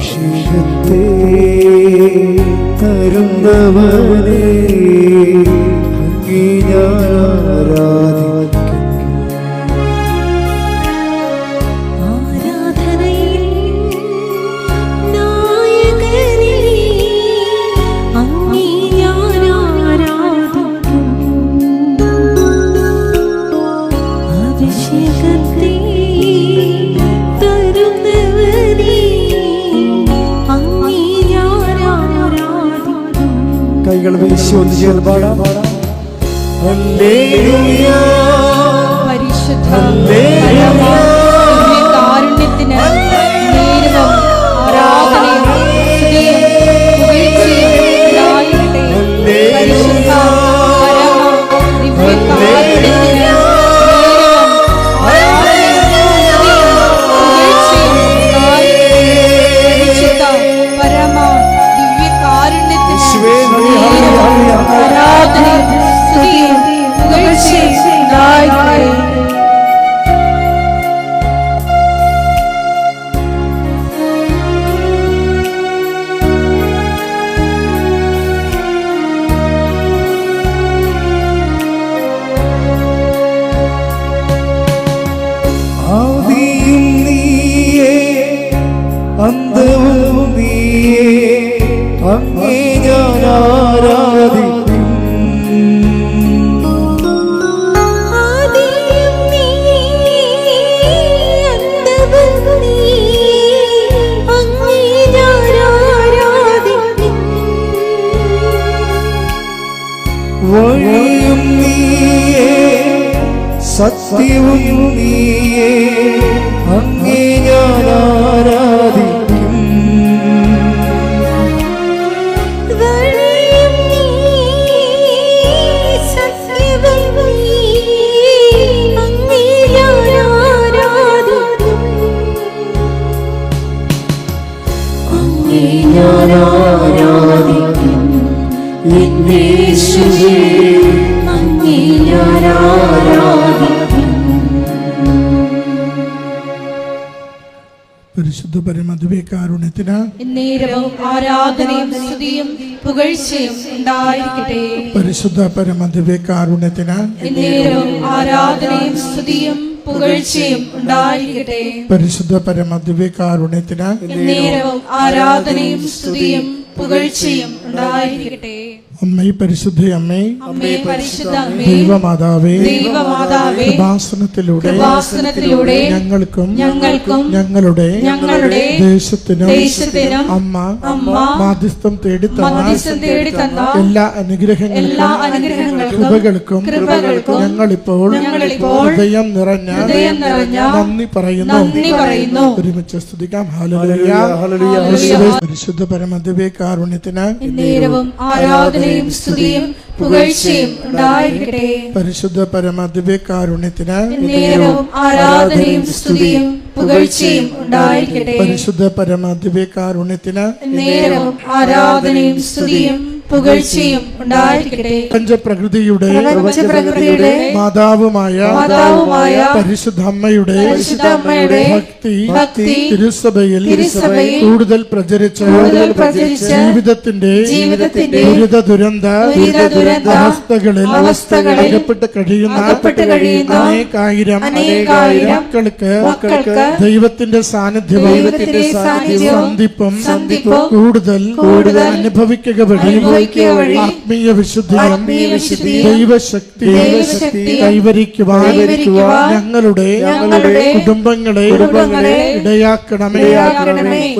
അഭിഷേകത്തെ തരുന്നവനെ അങ്ങേ ഞാൻ കൈകൾ വീശി ഒന്ന് ചേർന്ന് പാടാം. ഹല്ലേലൂയ പരിശുദ്ധ കാരുണ്യത്തിന് നേരവും ആരാധനയും സ്തുതിയും പുകഴ്ചയും ഉണ്ടായിരിക്കട്ടെ. പരിശുദ്ധ പരമ ദിവ്യ കാരുണ്യത്തിന് ആരാധനയും സ്തുതിയും പുകഴ്ചയും ഉണ്ടായിരിക്കട്ടെ. ആദിയും നീയേ അന്തവും നീയേ അങ്ങേ ഞാൻ ആരാധിക്കും. വഴിയും നീയേ സത്യവും നീയേ അങ്ങേ ഞാൻ ആരാധിക്കും. പരിശുദ്ധ പരമദിവ്യകാരുണ്യത്തിന് നേരവും ആരാധനയും സ്തുതിയും പുകഴ്ചയും ഉണ്ടായിരിക്കട്ടെ. പരിശുദ്ധ പരമദിവ്യകാരുണ്യത്തിന് നേരവും ആരാധനയും സ്തുതിയും പുകഴ്ചയും ഉണ്ടായിരിക്കട്ടെ. പരിശുദ്ധ പരമദിവ്യകാരുണ്യത്തിന് നേരവും ആരാധനയും സ്തുതിയും പുകഴ്ചയും ഉണ്ടായിരിക്കട്ടെ. അമ്മേ പരിശുദ്ധ അമ്മേ, അമ്മേ പരിശുദ്ധ അമ്മേ, ദൈവമാതാവേ, ദൈവമാതാവേ, കൃപാസനത്തിലൂടെ ഞങ്ങൾക്കും ഞങ്ങളുടെ ദേശത്തിനും അമ്മ മാധ്യസ്ഥം തേടിത്തന്ന എല്ലാ അനുഗ്രഹങ്ങൾക്കും കൃപകൾക്കും ഞങ്ങളിപ്പോൾ ഹൃദയം നിറഞ്ഞ നന്ദി പറയുന്നു. ഒരുമിച്ച് സ്തുതിക്കാം. Hallelujah hallelujah. പരിശുദ്ധ പരമദിവ്യകാരുണ്യത്തിന് നേരവും ആരാധനയും സ്തുതിയും പുകഴ്ചയും ഉണ്ടായിരിക്കട്ടെ. പരിശുദ്ധ പരമദിവ്യകാരുണ്യത്തിന് നേരവും ആരാധനയും സ്തുതിയും പുകഴ്ചയും ഉണ്ടായിരിക്കട്ടെ. പരിശുദ്ധ പരമദിവ്യകാരുണ്യത്തിന് നേരവും ആരാധനയും സ്തുതിയും പുകഴ്ചയും ഉണ്ടായിരിക്കട്ടെ. പ്രപഞ്ചപ്രകൃതിയുടെ മാതാവുമായ പരിശുദ്ധ അമ്മയുടെ ഭക്തി തിരുസഭയിൽ കൂടുതൽ പ്രചരിച്ച് ജീവിതത്തിന്റെ ദുരിത ദുരന്ത അവസ്ഥകളിൽ അകപ്പെട്ട് കഴിയുന്ന അനേകായിരം മക്കൾക്ക് ദൈവത്തിന്റെ സാന്നിധ്യവും സന്ധിപ്പും കൂടുതൽ അനുഭവിക്കുക വഴി ആത്മീയ വിശുദ്ധിയും ദൈവശക്തി കൈവരിക്കുവാൻ ഞങ്ങളുടെ കുടുംബങ്ങളെ ഇടയാക്കണമേ.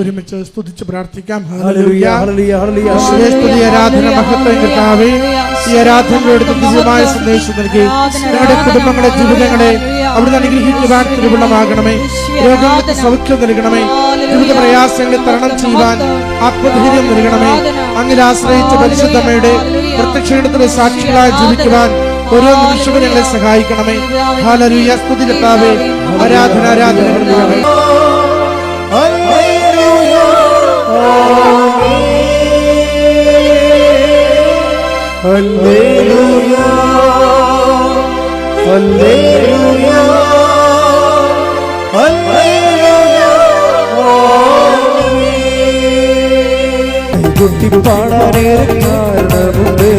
ഒരുമിച്ച് സ്തുതിച്ച് പ്രാർത്ഥിക്കാം. ഹല്ലേലൂയ ഹല്ലേലൂയ ഹല്ലേലൂയ. ആരാധന മഹത്വം കർത്താവേ, ഈ ആരാധനയുടെ ദിവ്യമായ സന്ദേശം നൽകി ഞങ്ങളുടെ കുടുംബങ്ങളെ ജീവിതങ്ങളെ അവിടുന്ന് അനുഗ്രഹിക്കുവാൻ തിരുവുള്ളമാകണമേ. രോഗങ്ങൾക്ക് സൗഖ്യം നൽകണമേ. വിവിധ പ്രയാസങ്ങളെ തരണം ചെയ്യുവാൻ ആത്മധൈര്യം നൽകണമേ. അങ്ങിൽ ആശ്രയിച്ച പരിശുദ്ധമ്മയുടെ പ്രത്യക്ഷത്തിന്റെ സാക്ഷികളായി ജീവിക്കുവാൻ ഓരോ നിമിഷവും ഞങ്ങളെ സഹായിക്കണമേ. ഹല്ലേലൂയ. സ്തുതി കർത്താവേ, ആരാധന ആരാധന ഹല്ലേലൂയ ഹല്ലേലൂയ ഹല്ലേലൂയ. കൈകൊട്ടി പാടാനേറെ കാരണമുണ്ട്.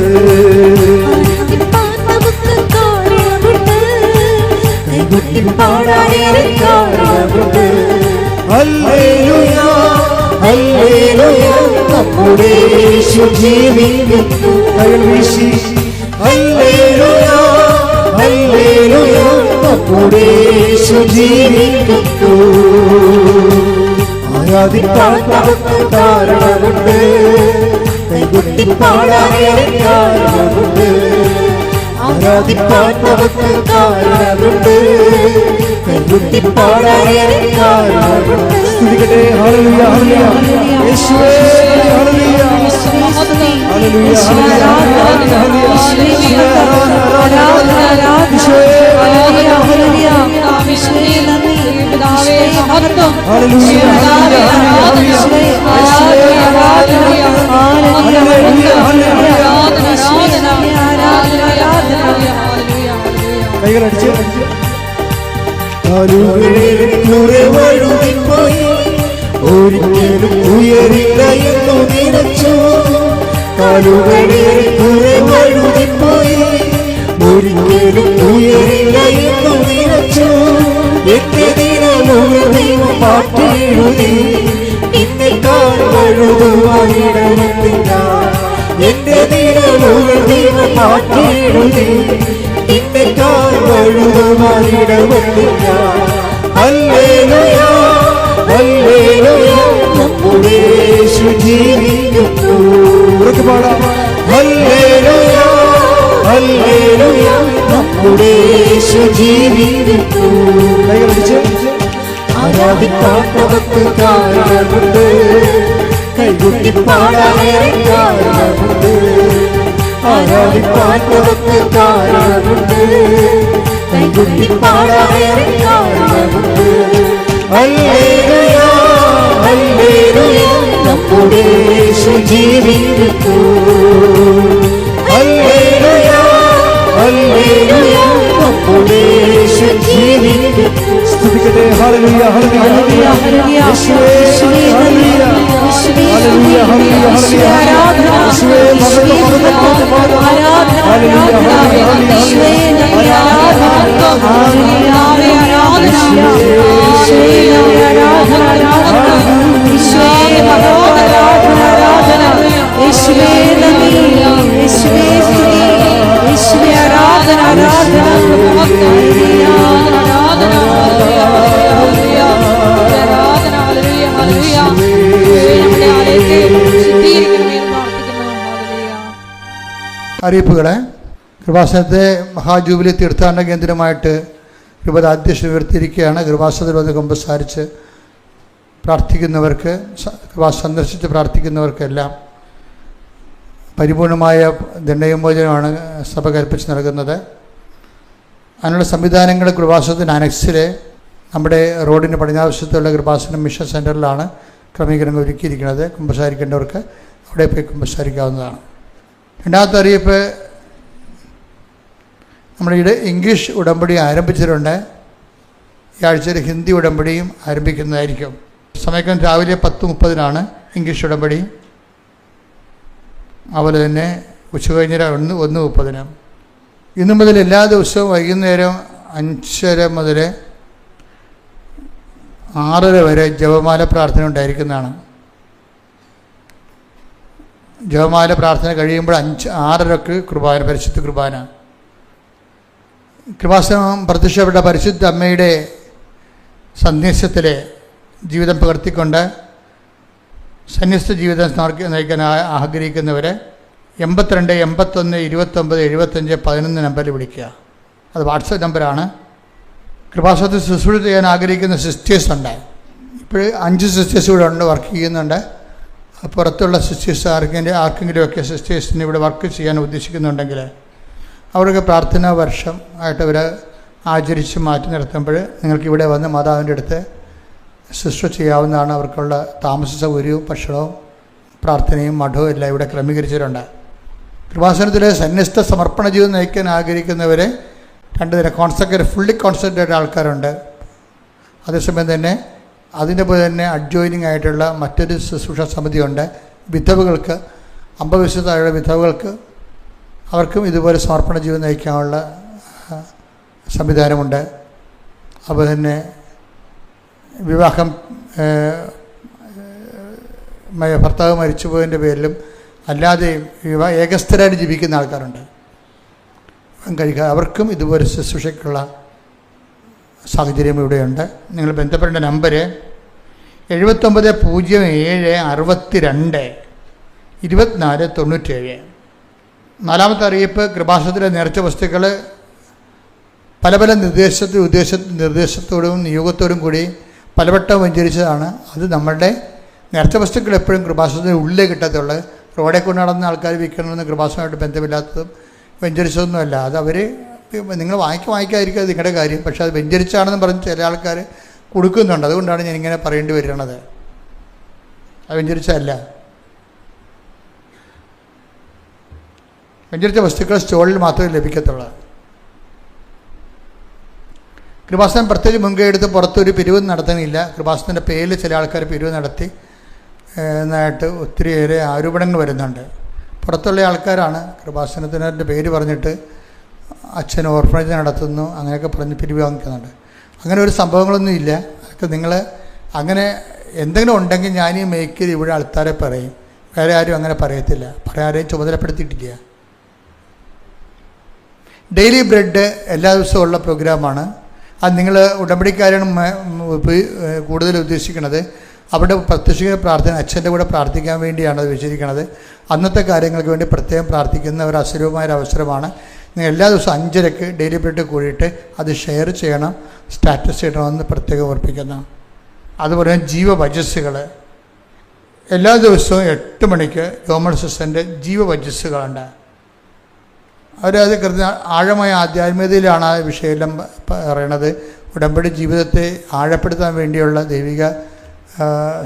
കൈകൊട്ടി പാടാനേറെ കാരണമുണ്ട്. ഹല്ലേലൂയ ഹല്ലേലൂയ നമ്മുടെ യേശു ജീവിക്കുന്നു. കൈകൾ വീശി ഹല്ലേലൂയ ഹല്ലേലൂയ നമ്മുടെ യേശു ജീവിക്കുന്നു. ആരാധിക്കാൻ നമുക്ക് കാരണമുണ്ട്. കൈകൊട്ടി പാടാനേറെ കാരണമുണ്ട്. ആരാധിക്കാൻ നമുക്ക് കാരണമുണ്ട്. കൈകൊട്ടി പാടാനേറെ കാരണമുണ്ട്. സ്തുതിക്കട്ടെ. ഹല്ലേലൂയ ഹല്ലേലൂയ യേശുവേ ഹല്ലേലൂയ ഹല്ലേലൂയ കൈകളടിച്ച് വഴുതിപ്പോയി ഒരിക്കലും ഉയരില്ല എന്നു നിലച്ചു. കാലുകളിൽ കുറെ വഴുതിപ്പോയി ഒരിക്കലും ഉയരില്ല എന്നു നിലച്ചു. എന്റെ ദിനമുകൾ ദൈവം മാറ്റിയെഴുതി ഇന്നേക്കാൾ വഴുതുവാനിടവന്നില്ല. എന്റെ ദിനമുകൾ ദൈവം മാറ്റിയെഴുതി ഇന്നേക്കാൾ വഴുതുവാനിടവന്നില്ല. ഹല്ലേലൂയ ഹല്ലേലൂയ നമ്മുടെ യേശു ജീവിക്കുന്നു. ഉറക്കെ പാടാം. ഹല്ലേലൂയ ഹല്ലേലൂയ നമ്മുടെ യേശു ജീവിക്കുന്നു. കൈകളടിച്ച് ആരാധിക്കാൻ നമുക്ക് കാരണമുണ്ട്. കൈകൊട്ടി പാടാനേറെ കാരണമുണ്ട്. ആരാധിക്കാൻ നമുക്ക് കാരണമുണ്ട്. കൈകൊട്ടി പാടാനേറെ കാരണമുണ്ട്. ഹല്ലേലൂയ ഹല്ലേലൂയ നമ്മുടെ യേശു ജീവിക്കുന്നു. ഹല്ലേലൂയ ഹല്ലേലൂയ നമ്മുടെ യേശു ജീവിക്കുന്നു. സ്തുതിക്കട്ടെ. ഹല്ലേലൂയ ഹല്ലേലൂയ യേശുവേ ഹല്ലേലൂയ ഹല്ലേലൂയ ഹല്ലേലൂയ യേശുവേ അറിയിപ്പുകളെ കൃപാസനത്തെ മഹാജൂബിലി തീർത്ഥാടന കേന്ദ്രമായിട്ട് രൂപത അധ്യക്ഷൻ ഉയർത്തിയിരിക്കുകയാണ്. കൃപാസനത്തിൽ വന്ന് കുമ്പസാരിച്ച് പ്രാർത്ഥിക്കുന്നവർക്ക്, സന്ദർശിച്ച് പ്രാർത്ഥിക്കുന്നവർക്കെല്ലാം പരിപൂർണമായ ദണ്ഡവിമോചനമാണ് സഭ കൽപ്പിച്ച് നൽകുന്നത്. അതിനുള്ള സംവിധാനങ്ങൾ കൃപാസനത്തിന് അനക്സിലെ നമ്മുടെ റോഡിന് പടിഞ്ഞാറുവശത്തുള്ള കൃപാസനം മിഷൻ സെൻറ്ററിലാണ് ക്രമീകരണങ്ങൾ ഒരുക്കിയിരിക്കുന്നത്. കുമ്പസാരിക്കേണ്ടവർക്ക് അവിടെ പോയി കുമ്പസാരിക്കാവുന്നതാണ്. രണ്ടാമത്തെ അറിയിപ്പ്, നമ്മുടെ ഇംഗ്ലീഷ് ഉടമ്പടി ആരംഭിച്ചിട്ടുണ്ട്. ഈ ആഴ്ചയിൽ ഹിന്ദി ഉടമ്പടിയും ആരംഭിക്കുന്നതായിരിക്കും. സമയം രാവിലെ 10:30 ഇംഗ്ലീഷ് ഉടമ്പടി. അതുപോലെ തന്നെ ഉച്ചകഴിഞ്ഞ് 1:30. ഇന്നു മുതൽ എല്ലാ ദിവസവും വൈകുന്നേരം 5:30 മുതൽ 6:30 വരെ ജപമാല പ്രാർത്ഥന ഉണ്ടായിരിക്കുന്നതാണ്. ജപമാല പ്രാർത്ഥന കഴിയുമ്പോൾ 6:30 കുർബാന, പരിശുദ്ധ കുർബാന. കൃപാസനം പ്രത്യക്ഷപ്പെട്ട പരിശുദ്ധ അമ്മയുടെ സന്ദേശത്തിലെ ജീവിതം പകർത്തിക്കൊണ്ട് സന്യസ്ത ജീവിതം നയിക്കാൻ ആഗ്രഹിക്കുന്നവർ 82 81 29 75 11 നമ്പറിൽ വിളിക്കുക. അത് വാട്സപ്പ് നമ്പറാണ്. കൃപാസനത്തിൽ ശുശ്രൂഷ ചെയ്യാൻ ആഗ്രഹിക്കുന്ന സിസ്റ്റേഴ്സ് ഉണ്ട്. ഇപ്പോൾ 5 സിസ്റ്റേഴ്സ് ഇവിടെ ഉണ്ട്, വർക്ക് ചെയ്യുന്നുണ്ട്. പുറത്തുള്ള സിസ്റ്റേഴ്സ് ആർക്കെങ്കിലുമൊക്കെ സിസ്റ്റേഴ്സിന് ഇവിടെ വർക്ക് ചെയ്യാൻ ഉദ്ദേശിക്കുന്നുണ്ടെങ്കിൽ അവർക്ക് പ്രാർത്ഥനാ വർഷം ആയിട്ട് അവർ ആചരിച്ച് മാറ്റി നിർത്തുമ്പോൾ നിങ്ങൾക്ക് ഇവിടെ വന്ന് മാതാവിൻ്റെ അടുത്ത് ശുശ്രൂഷ ചെയ്യാവുന്നതാണ്. അവർക്കുള്ള താമസ സൗകര്യവും ഭക്ഷണവും പ്രാർത്ഥനയും മഠവും എല്ലാം ഇവിടെ ക്രമീകരിച്ചിട്ടുണ്ട്. കൃപാസനത്തിലെ സന്യസ്ത സമർപ്പണ ജീവിതം നയിക്കാൻ ആഗ്രഹിക്കുന്നവരെ 2 തരം ഫുള്ളി കോൺസെൻട്രേറ്റഡ് ആൾക്കാരുണ്ട്. അതേസമയം തന്നെ അതിൻ്റെ പോലെ തന്നെ അഡ്ജോയിനിങ് ആയിട്ടുള്ള മറ്റൊരു ശുശ്രൂഷ സമിതിയുണ്ട്. വിധവകൾക്ക് 50 വയസ്സിൽ താഴെ വിധവകൾക്ക് അവർക്കും ഇതുപോലെ സമർപ്പണ ജീവിതം നയിക്കാനുള്ള സംവിധാനമുണ്ട്. അപ്പോൾ തന്നെ വിവാഹം ഭർത്താവ് മരിച്ചുപോയതിൻ്റെ പേരിലും അല്ലാതെയും ഏകസ്ഥരായിട്ട് ജീവിക്കുന്ന ആൾക്കാരുണ്ട്. കഴിക്കുക അവർക്കും ഇതുപോലെ ശുശ്രൂഷയ്ക്കുള്ള സാഹചര്യം ഇവിടെയുണ്ട്. നിങ്ങൾ ബന്ധപ്പെടേണ്ട നമ്പർ 7907622497. നാലാമത്തെ അറിയിപ്പ്, കൃപാസനത്തിലെ നേർച്ച വസ്തുക്കൾ പല പല നിർദ്ദേശത്തോടും നിയോഗത്തോടും കൂടി പലവട്ടം വെഞ്ചരിച്ചതാണ്. അത് നമ്മളുടെ നേർച്ച വസ്തുക്കൾ എപ്പോഴും കൃപാസനത്തിന് ഉള്ളിലേ കിട്ടത്തുള്ളൂ. റോഡെ കൊണ്ട് നടന്ന ആൾക്കാർ വിൽക്കണമെന്ന് കൃപാസനമായിട്ട് ബന്ധമില്ലാത്തതും വെഞ്ചരിച്ചതൊന്നുമല്ല. അത് അവർ നിങ്ങൾ വാങ്ങിക്കാതിരിക്കുക, അത് നിങ്ങളുടെ കാര്യം. പക്ഷേ അത് വെഞ്ചരിച്ചാണെന്ന് പറഞ്ഞ് ചില ആൾക്കാർ കൊടുക്കുന്നുണ്ട്. അതുകൊണ്ടാണ് ഞാനിങ്ങനെ പറയേണ്ടി വരുന്നത്. അത് വെഞ്ചരിച്ചതല്ല. വെഞ്ചരിച്ച വസ്തുക്കൾ സ്റ്റോളിൽ മാത്രമേ ലഭിക്കത്തുള്ളൂ. കൃപാസനം പ്രത്യേകിച്ച് മുൻകൈ എടുത്ത് പുറത്തൊരു പിരിവ് നടത്തുന്നില്ല. കൃപാസനത്തിൻ്റെ പേരിൽ ചില ആൾക്കാർ പിരിവ് നടത്തി എന്നായിട്ട് ഒത്തിരിയേറെ ആരോപണങ്ങൾ വരുന്നുണ്ട്. പുറത്തുള്ള ആൾക്കാരാണ് കൃപാസനത്തിൻ്റെ പേര് പറഞ്ഞിട്ട് അച്ഛൻ ഓർഫനേജ് നടത്തുന്നു അങ്ങനെയൊക്കെ പറഞ്ഞ് പിരിവ് വാങ്ങിക്കുന്നുണ്ട്. അങ്ങനെ ഒരു സംഭവങ്ങളൊന്നും ഇല്ല. അതൊക്കെ നിങ്ങൾ അങ്ങനെ എന്തെങ്കിലും ഉണ്ടെങ്കിൽ ഞാൻ ഈ മേക്കിൽ ഇവിടെ ആൾക്കാരെ പറയും. വേറെ ആരും അങ്ങനെ പറയത്തില്ല. ആരെയും ചുമതലപ്പെടുത്തിയിട്ടില്ല. ഡെയിലി ബ്രെഡ് എല്ലാ ദിവസവും ഉള്ള പ്രോഗ്രാമാണ്. അത് നിങ്ങൾ ഉടമ്പടിക്കാരാണ് കൂടുതൽ ഉദ്ദേശിക്കുന്നത്. അവിടെ പ്രത്യക്ഷിക്കുന്ന പ്രാർത്ഥന അച്ഛൻ്റെ കൂടെ പ്രാർത്ഥിക്കാൻ വേണ്ടിയാണ് അത് വെച്ചിരിക്കുന്നത്. അന്നത്തെ കാര്യങ്ങൾക്ക് വേണ്ടി പ്രത്യേകം പ്രാർത്ഥിക്കുന്ന ഒരു അസുലഭമായ അവസരമാണ്. നിങ്ങൾ എല്ലാ ദിവസവും 5:30 ഡെയിലി ബ്രെഡ് കൂടിയിട്ട് അത് ഷെയർ ചെയ്യണം, സ്റ്റാറ്റസ് ചെയ്യണമെന്ന് പ്രത്യേകം ഓർപ്പിക്കുന്നു. അതുപോലെ ജീവവചസ്സുകൾ എല്ലാ ദിവസവും 8 മണിക്ക് രോമൻ സിസ്റ്ററിൻ്റെ ജീവവചസ്സുകളുണ്ട്. അവരത് ആഴമായ ആധ്യാത്മികതയിലാണ് ആ വിഷയമെല്ലാം പറയണത്. ഉടമ്പടി ജീവിതത്തെ ആഴപ്പെടുത്താൻ വേണ്ടിയുള്ള ദൈവിക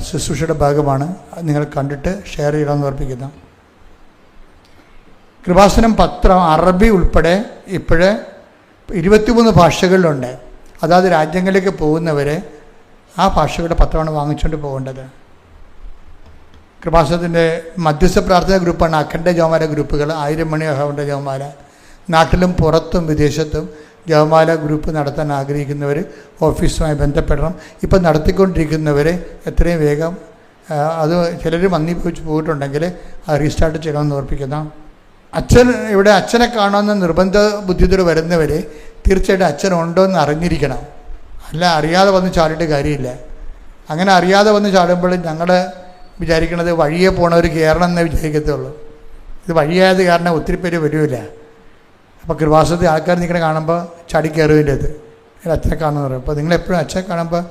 ശുശ്രൂഷയുടെ ഭാഗമാണ്. നിങ്ങൾ കണ്ടിട്ട് ഷെയർ ചെയ്യണമെന്ന് ഓർപ്പിക്കുന്നു. കൃപാസനം പത്രം അറബി ഉൾപ്പെടെ ഇപ്പോഴേ 23 ഭാഷകളിലുണ്ട്. അതായത് രാജ്യങ്ങളിലേക്ക് പോകുന്നവർ ആ ഭാഷകളുടെ പത്രമാണ് വാങ്ങിച്ചുകൊണ്ട് പോകേണ്ടത്. കൃപാസനത്തിൻ്റെ മധ്യസ്ഥ പ്രാർത്ഥനാ ഗ്രൂപ്പാണ് അഖണ്ഡ ജപമാല ഗ്രൂപ്പുകൾ. 1000 മണി അഹൗണ്ട ജപമാല. നാട്ടിലും പുറത്തും വിദേശത്തും ജപമാല ഗ്രൂപ്പ് നടത്താൻ ആഗ്രഹിക്കുന്നവർ ഓഫീസുമായി ബന്ധപ്പെടണം. ഇപ്പം നടത്തിക്കൊണ്ടിരിക്കുന്നവർ എത്രയും വേഗം അത് ചിലർ മന്ദിപ്പോച്ച് പോയിട്ടുണ്ടെങ്കിൽ അത് റീസ്റ്റാർട്ട് ചെയ്യണമെന്ന് ഓർപ്പിക്കുന്നു. അച്ഛനെ കാണുമെന്ന് നിർബന്ധ ബുദ്ധിയോട് വരുന്നവർ തീർച്ചയായിട്ടും അച്ഛനുണ്ടോ എന്ന് അറിഞ്ഞിരിക്കണം. അല്ല അറിയാതെ വന്ന് ചാടിയിട്ട് കാര്യമില്ല. അങ്ങനെ അറിയാതെ വന്ന് ചാടുമ്പോൾ ഞങ്ങൾ വിചാരിക്കണത് വഴിയെ പോണവർ കയറണം എന്നേ വിചാരിക്കത്തുള്ളൂ. ഇത് വഴിയായത് കാരണം ഒത്തിരി പേര് വരില്ല. അപ്പോൾ കൃപാസനത്തിൽ ആൾക്കാർ നിൽക്കണ കാണുമ്പോൾ ചാടി കയറുവിൻ്റെ അത് അച്ഛനെ കാണുമെന്ന് പറയും. അപ്പോൾ നിങ്ങളെപ്പോഴും അച്ഛനെ കാണുമ്പോൾ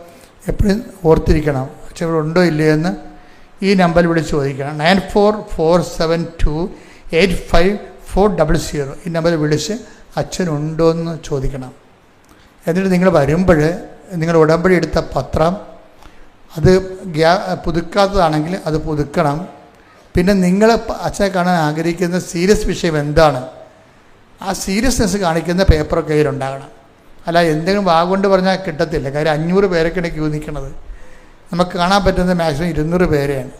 എപ്പോഴും ഓർത്തിരിക്കണം അച്ഛൻ ഇവിടെ ഉണ്ടോ ഇല്ലയോ എന്ന് ഈ നമ്പറിൽ വിളിച്ച് ചോദിക്കണം. 9447285400 ഈ നമ്പറിൽ വിളിച്ച് അച്ഛനുണ്ടോ എന്ന് ചോദിക്കണം. എന്നിട്ട് നിങ്ങൾ വരുമ്പോൾ നിങ്ങൾ ഉടമ്പടി എടുത്ത പത്രം അത് പുതുക്കാത്തതാണെങ്കിൽ അത് പുതുക്കണം. പിന്നെ നിങ്ങൾ അച്ഛനെ കാണാൻ ആഗ്രഹിക്കുന്ന സീരിയസ് വിഷയം എന്താണ്, ആ സീരിയസ്നെസ് കാണിക്കുന്ന പേപ്പർ കയ്യിലുണ്ടാകണം. അല്ല എന്തെങ്കിലും വാഗുകൊണ്ട് പറഞ്ഞാൽ കിട്ടത്തില്ല. കാര്യം 500 പേരൊക്കെയാണ് ക്യൂ നിൽക്കുന്നത്. നമുക്ക് കാണാൻ പറ്റുന്നത് മാക്സിമം 200 പേരെയാണ്.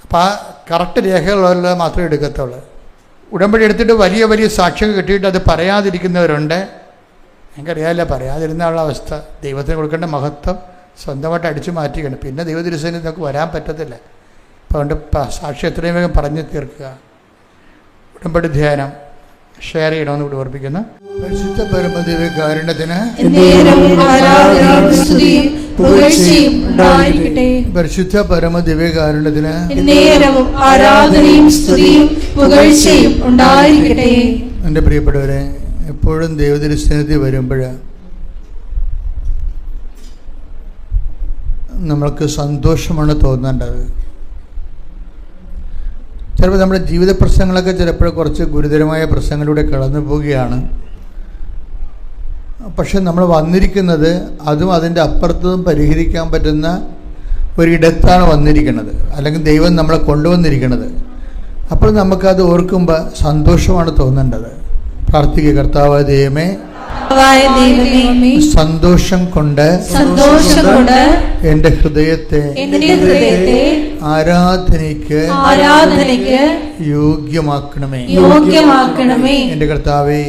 അപ്പോൾ ആ കറക്റ്റ് രേഖകളുള്ള മാത്രമേ എടുക്കത്തുള്ളൂ. ഉടമ്പടി എടുത്തിട്ട് വലിയ വലിയ സാക്ഷ്യം കിട്ടിയിട്ട് അത് പറയാതിരിക്കുന്നവരുണ്ട്. എനിക്കറിയാമല്ല പറയാതിരുന്നുള്ള അവസ്ഥ. ദൈവത്തിന് കൊടുക്കേണ്ട മഹത്വം സ്വന്തമായിട്ട് അടിച്ചു മാറ്റിക്കണം. പിന്നെ ദൈവതിരുസേന നമുക്ക് വരാൻ പറ്റത്തില്ല. അപ്പോൾ അതുകൊണ്ട് സാക്ഷി എത്രയും വേഗം പറഞ്ഞു തീർക്കുക. ഉടമ്പടി ധ്യാനം ഷെയർ ചെയ്യണമെന്ന് കൂടി ഓർപ്പിക്കുന്നു. പരിശുദ്ധ പരമദിവ്യകാരുണ്യത്തിന് പരിശുദ്ധ പരമദിവ്യകാരുണ്യത്തിന് എൻ്റെ പ്രിയപ്പെട്ടവരെ, എപ്പോഴും ദൈവതിരുസന്നിധി വരുമ്പോൾ നമ്മൾക്ക് സന്തോഷമാണ് തോന്നേണ്ടത്. ചിലപ്പോൾ നമ്മുടെ ജീവിത പ്രശ്നങ്ങളൊക്കെ ചിലപ്പോൾ കുറച്ച് ഗുരുതരമായ പ്രശ്നങ്ങളിലൂടെ കടന്നു പോവുകയാണ്. പക്ഷെ നമ്മൾ വന്നിരിക്കുന്നത് അതും അതിൻ്റെ അപ്പുറത്തും പരിഹരിക്കാൻ പറ്റുന്ന ഒരിടത്താണ് വന്നിരിക്കുന്നത്, അല്ലെങ്കിൽ ദൈവം നമ്മളെ കൊണ്ടുവന്നിരിക്കുന്നത്. അപ്പോൾ നമുക്കത് ഓർക്കുമ്പോൾ സന്തോഷമാണ് തോന്നേണ്ടത്. പ്രാർത്ഥിക്കുക. കർത്താവായ ദൈവമേ, ദൈവമേ, സന്തോഷം കൊണ്ട് സന്തോഷം കൊണ്ട് എൻ്റെ ഹൃദയത്തെ ആരാധനയ്ക്ക് യോഗ്യമാക്കണമേ. എൻ്റെ കർത്താവേ,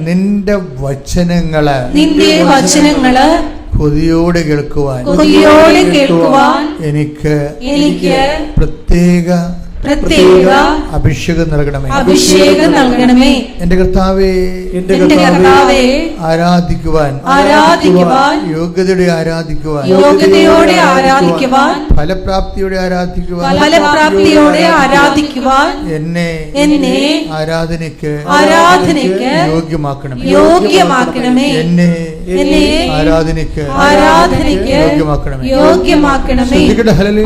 നിന്റെ വചനങ്ങള് കൊതിയോടെ കേൾക്കുവാൻ എനിക്ക് പ്രത്യേക അഭിഷേകം നൽകണമേ. എൻ്റെ കർത്താവേ, ആരാധിക്കുവാൻ യോഗ്യതയോടെ ആരാധിക്കുവാൻ ഫലപ്രാപ്തിയോടെ ആരാധിക്കുവാൻ എന്നെ ആരാധനയ്ക്ക് യോഗ്യമാക്കണമേ. എന്നെ ആരാധനയ്ക്ക് യോഗ്യമാക്കണമേ. ശ്രദ്ധിക്കട്ടെ. ഹല്ലേലൂയ.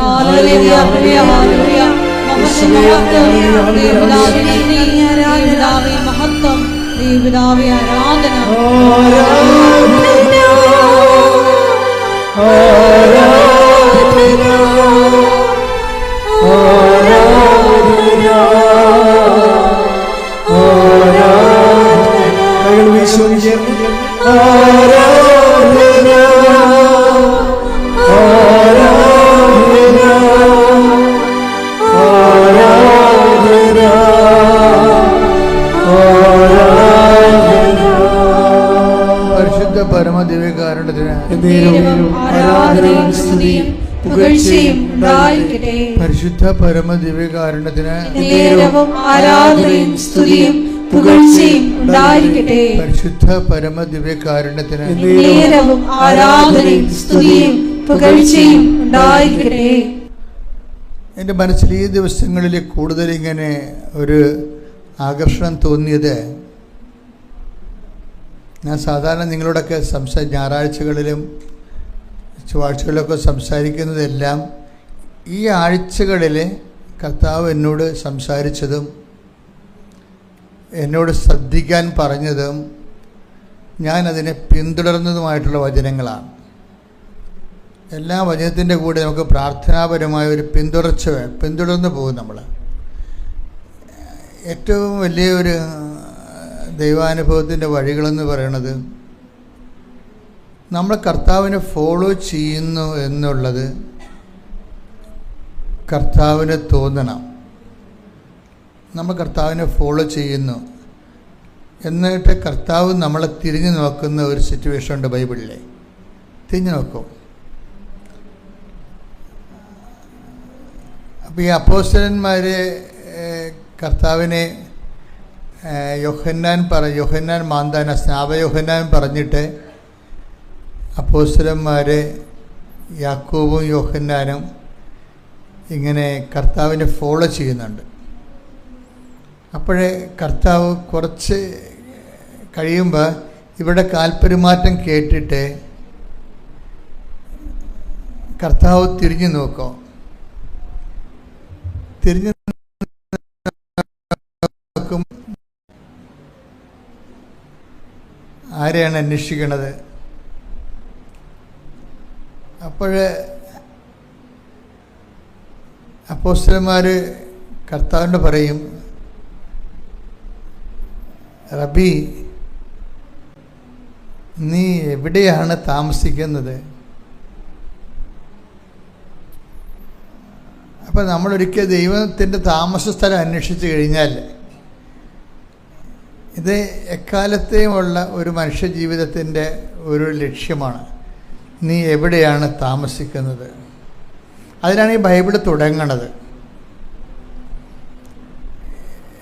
മഹത്വം ദൈവപിതാവേ, ആരാധന. പരിശുദ്ധ പരമദിവ്യകാരുണ്യത്തിന് ആരാധനയും സ്തുതിയും പുകഴ്ചയും ഉണ്ടായിരിക്കട്ടെ. പരിശുദ്ധ പരമദിവ്യകാരുണ്യത്തിന് ആരാധനയും സ്തുതിയും പുകഴ്ചയും ഉണ്ടായിരിക്കട്ടെ. പരിശുദ്ധ പരമദിവ്യകാരുണ്യത്തിന് ആരാധനയും സ്തുതിയും പുകഴ്ചയും ഉണ്ടായിരിക്കട്ടെ. എൻ്റെ മനസ്സിൽ ഈ ദിവസങ്ങളിൽ കൂടുതൽ ഇങ്ങനെ ഒരു ആകർഷണം തോന്നിയത്, ഞാൻ സാധാരണ നിങ്ങളോടൊക്കെ ഞായറാഴ്ചകളിലും ചൊവ്വാഴ്ചകളിലൊക്കെ സംസാരിക്കുന്നതെല്ലാം ഈ ആഴ്ചകളിൽ കർത്താവ് എന്നോട് സംസാരിച്ചതും എന്നോട് ശ്രദ്ധിക്കാൻ പറഞ്ഞതും ഞാൻ അതിനെ പിന്തുടർന്നതുമായിട്ടുള്ള വചനങ്ങളാണ്. എല്ലാ വചനത്തിൻ്റെ കൂടെ നമുക്ക് പ്രാർത്ഥനാപരമായ ഒരു പിന്തുടർന്ന് പോകും. നമ്മൾ ഏറ്റവും വലിയൊരു ദൈവാനുഭവത്തിൻ്റെ വഴികളെന്ന് പറയണത് നമ്മൾ കർത്താവിനെ ഫോളോ ചെയ്യുന്നു എന്നുള്ളത് കർത്താവിന് തോന്നണം. നമ്മൾ കർത്താവിനെ ഫോളോ ചെയ്യുന്നു എന്നിട്ട് കർത്താവ് നമ്മളെ തിരിഞ്ഞു നോക്കുന്ന ഒരു സിറ്റുവേഷൻ ഉണ്ട് ബൈബിളിൽ. തിരിഞ്ഞു നോക്കും. അപ്പോൾ ഈ അപ്പോസ്തലന്മാർ കർത്താവിനെ യോഹന്നാൻ മാന്താന സ്നാപയോഹന്നാൻ പറഞ്ഞിട്ട് അപ്പോസ്തലന്മാർ യാക്കോബും യോഹന്നാനും ഇങ്ങനെ കർത്താവിനെ ഫോളോ ചെയ്യുന്നുണ്ട്. അപ്പോഴേ കർത്താവ് കുറച്ച് കഴിയുമ്പോൾ ഇവിടെ കാൽപെരുമാറ്റം കേട്ടിട്ട് കർത്താവ് തിരിഞ്ഞു നോക്കും. തിരിഞ്ഞു നോക്കും. ആരെയാണ് അന്വേഷിക്കണത്? അപ്പോഴ് അപ്പോസ്തലന്മാർ കർത്താവിനോട് പറയും, റബി, നീ എവിടെയാണ് താമസിക്കുന്നത്? അപ്പം നമ്മളൊരിക്കൽ ദൈവത്തിൻ്റെ താമസ സ്ഥലം അന്വേഷിച്ച് കഴിഞ്ഞാൽ ഇത് എക്കാലത്തെയുമുള്ള ഒരു മനുഷ്യ ജീവിതത്തിൻ്റെ ഒരു ലക്ഷ്യമാണ്. നീ എവിടെയാണ് താമസിക്കുന്നത്? അതിനാണ് ഈ ബൈബിൾ തുടങ്ങണത്.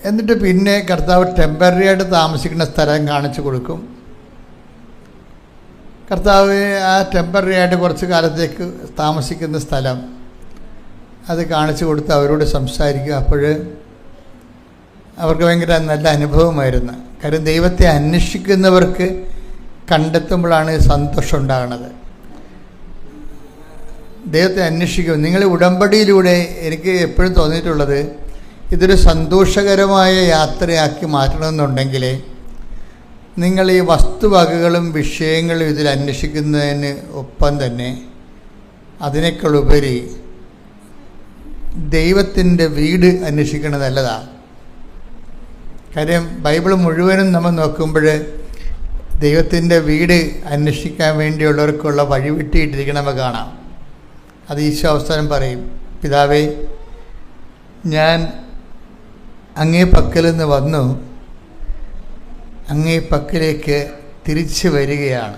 എന്നിട്ട് പിന്നെ കർത്താവ് ടെമ്പററി ആയിട്ട് താമസിക്കുന്ന സ്ഥലം കാണിച്ചു കൊടുക്കും. കർത്താവ് ആ ടെമ്പററി ആയിട്ട് കുറച്ച് കാലത്തേക്ക് താമസിക്കുന്ന സ്ഥലം അത് കാണിച്ചു കൊടുത്ത് അവരോട് സംസാരിക്കുക. അപ്പോൾ അവർക്ക് ഭയങ്കര നല്ല അനുഭവമായിരുന്നു. കാര്യം ദൈവത്തെ അന്വേഷിക്കുന്നവർക്ക് കണ്ടെത്തുമ്പോഴാണ് സന്തോഷം ഉണ്ടാകുന്നത്. ദൈവത്തെ അന്വേഷിക്കും. നിങ്ങൾ ഉടമ്പടിയിലൂടെ എനിക്ക് എപ്പോഴും തോന്നിയിട്ടുള്ളത്, ഇതൊരു സന്തോഷകരമായ യാത്രയാക്കി മാറ്റണമെന്നുണ്ടെങ്കിൽ നിങ്ങൾ ഈ വസ്തുവകകളും വിഷയങ്ങളും ഇതിൽ അന്വേഷിക്കുന്നതിന് ഒപ്പം തന്നെ അതിനേക്കാളുപരി ദൈവത്തിൻ്റെ വീട് അന്വേഷിക്കുന്നത് നല്ലതാണ്. കാര്യം ബൈബിൾ മുഴുവനും നമ്മൾ നോക്കുമ്പോൾ ദൈവത്തിൻ്റെ വീട് അന്വേഷിക്കാൻ വേണ്ടിയുള്ളവർക്കുള്ള വഴി വെട്ടിയിട്ടിരിക്കണമെന്ന് കാണാം. അത് ഈശോ അവസാനം പറയും, പിതാവേ, ഞാൻ അങ്ങേ പക്കൽ നിന്ന് വന്നു, അങ്ങേ പക്കലേക്ക് തിരിച്ചു വരികയാണ്.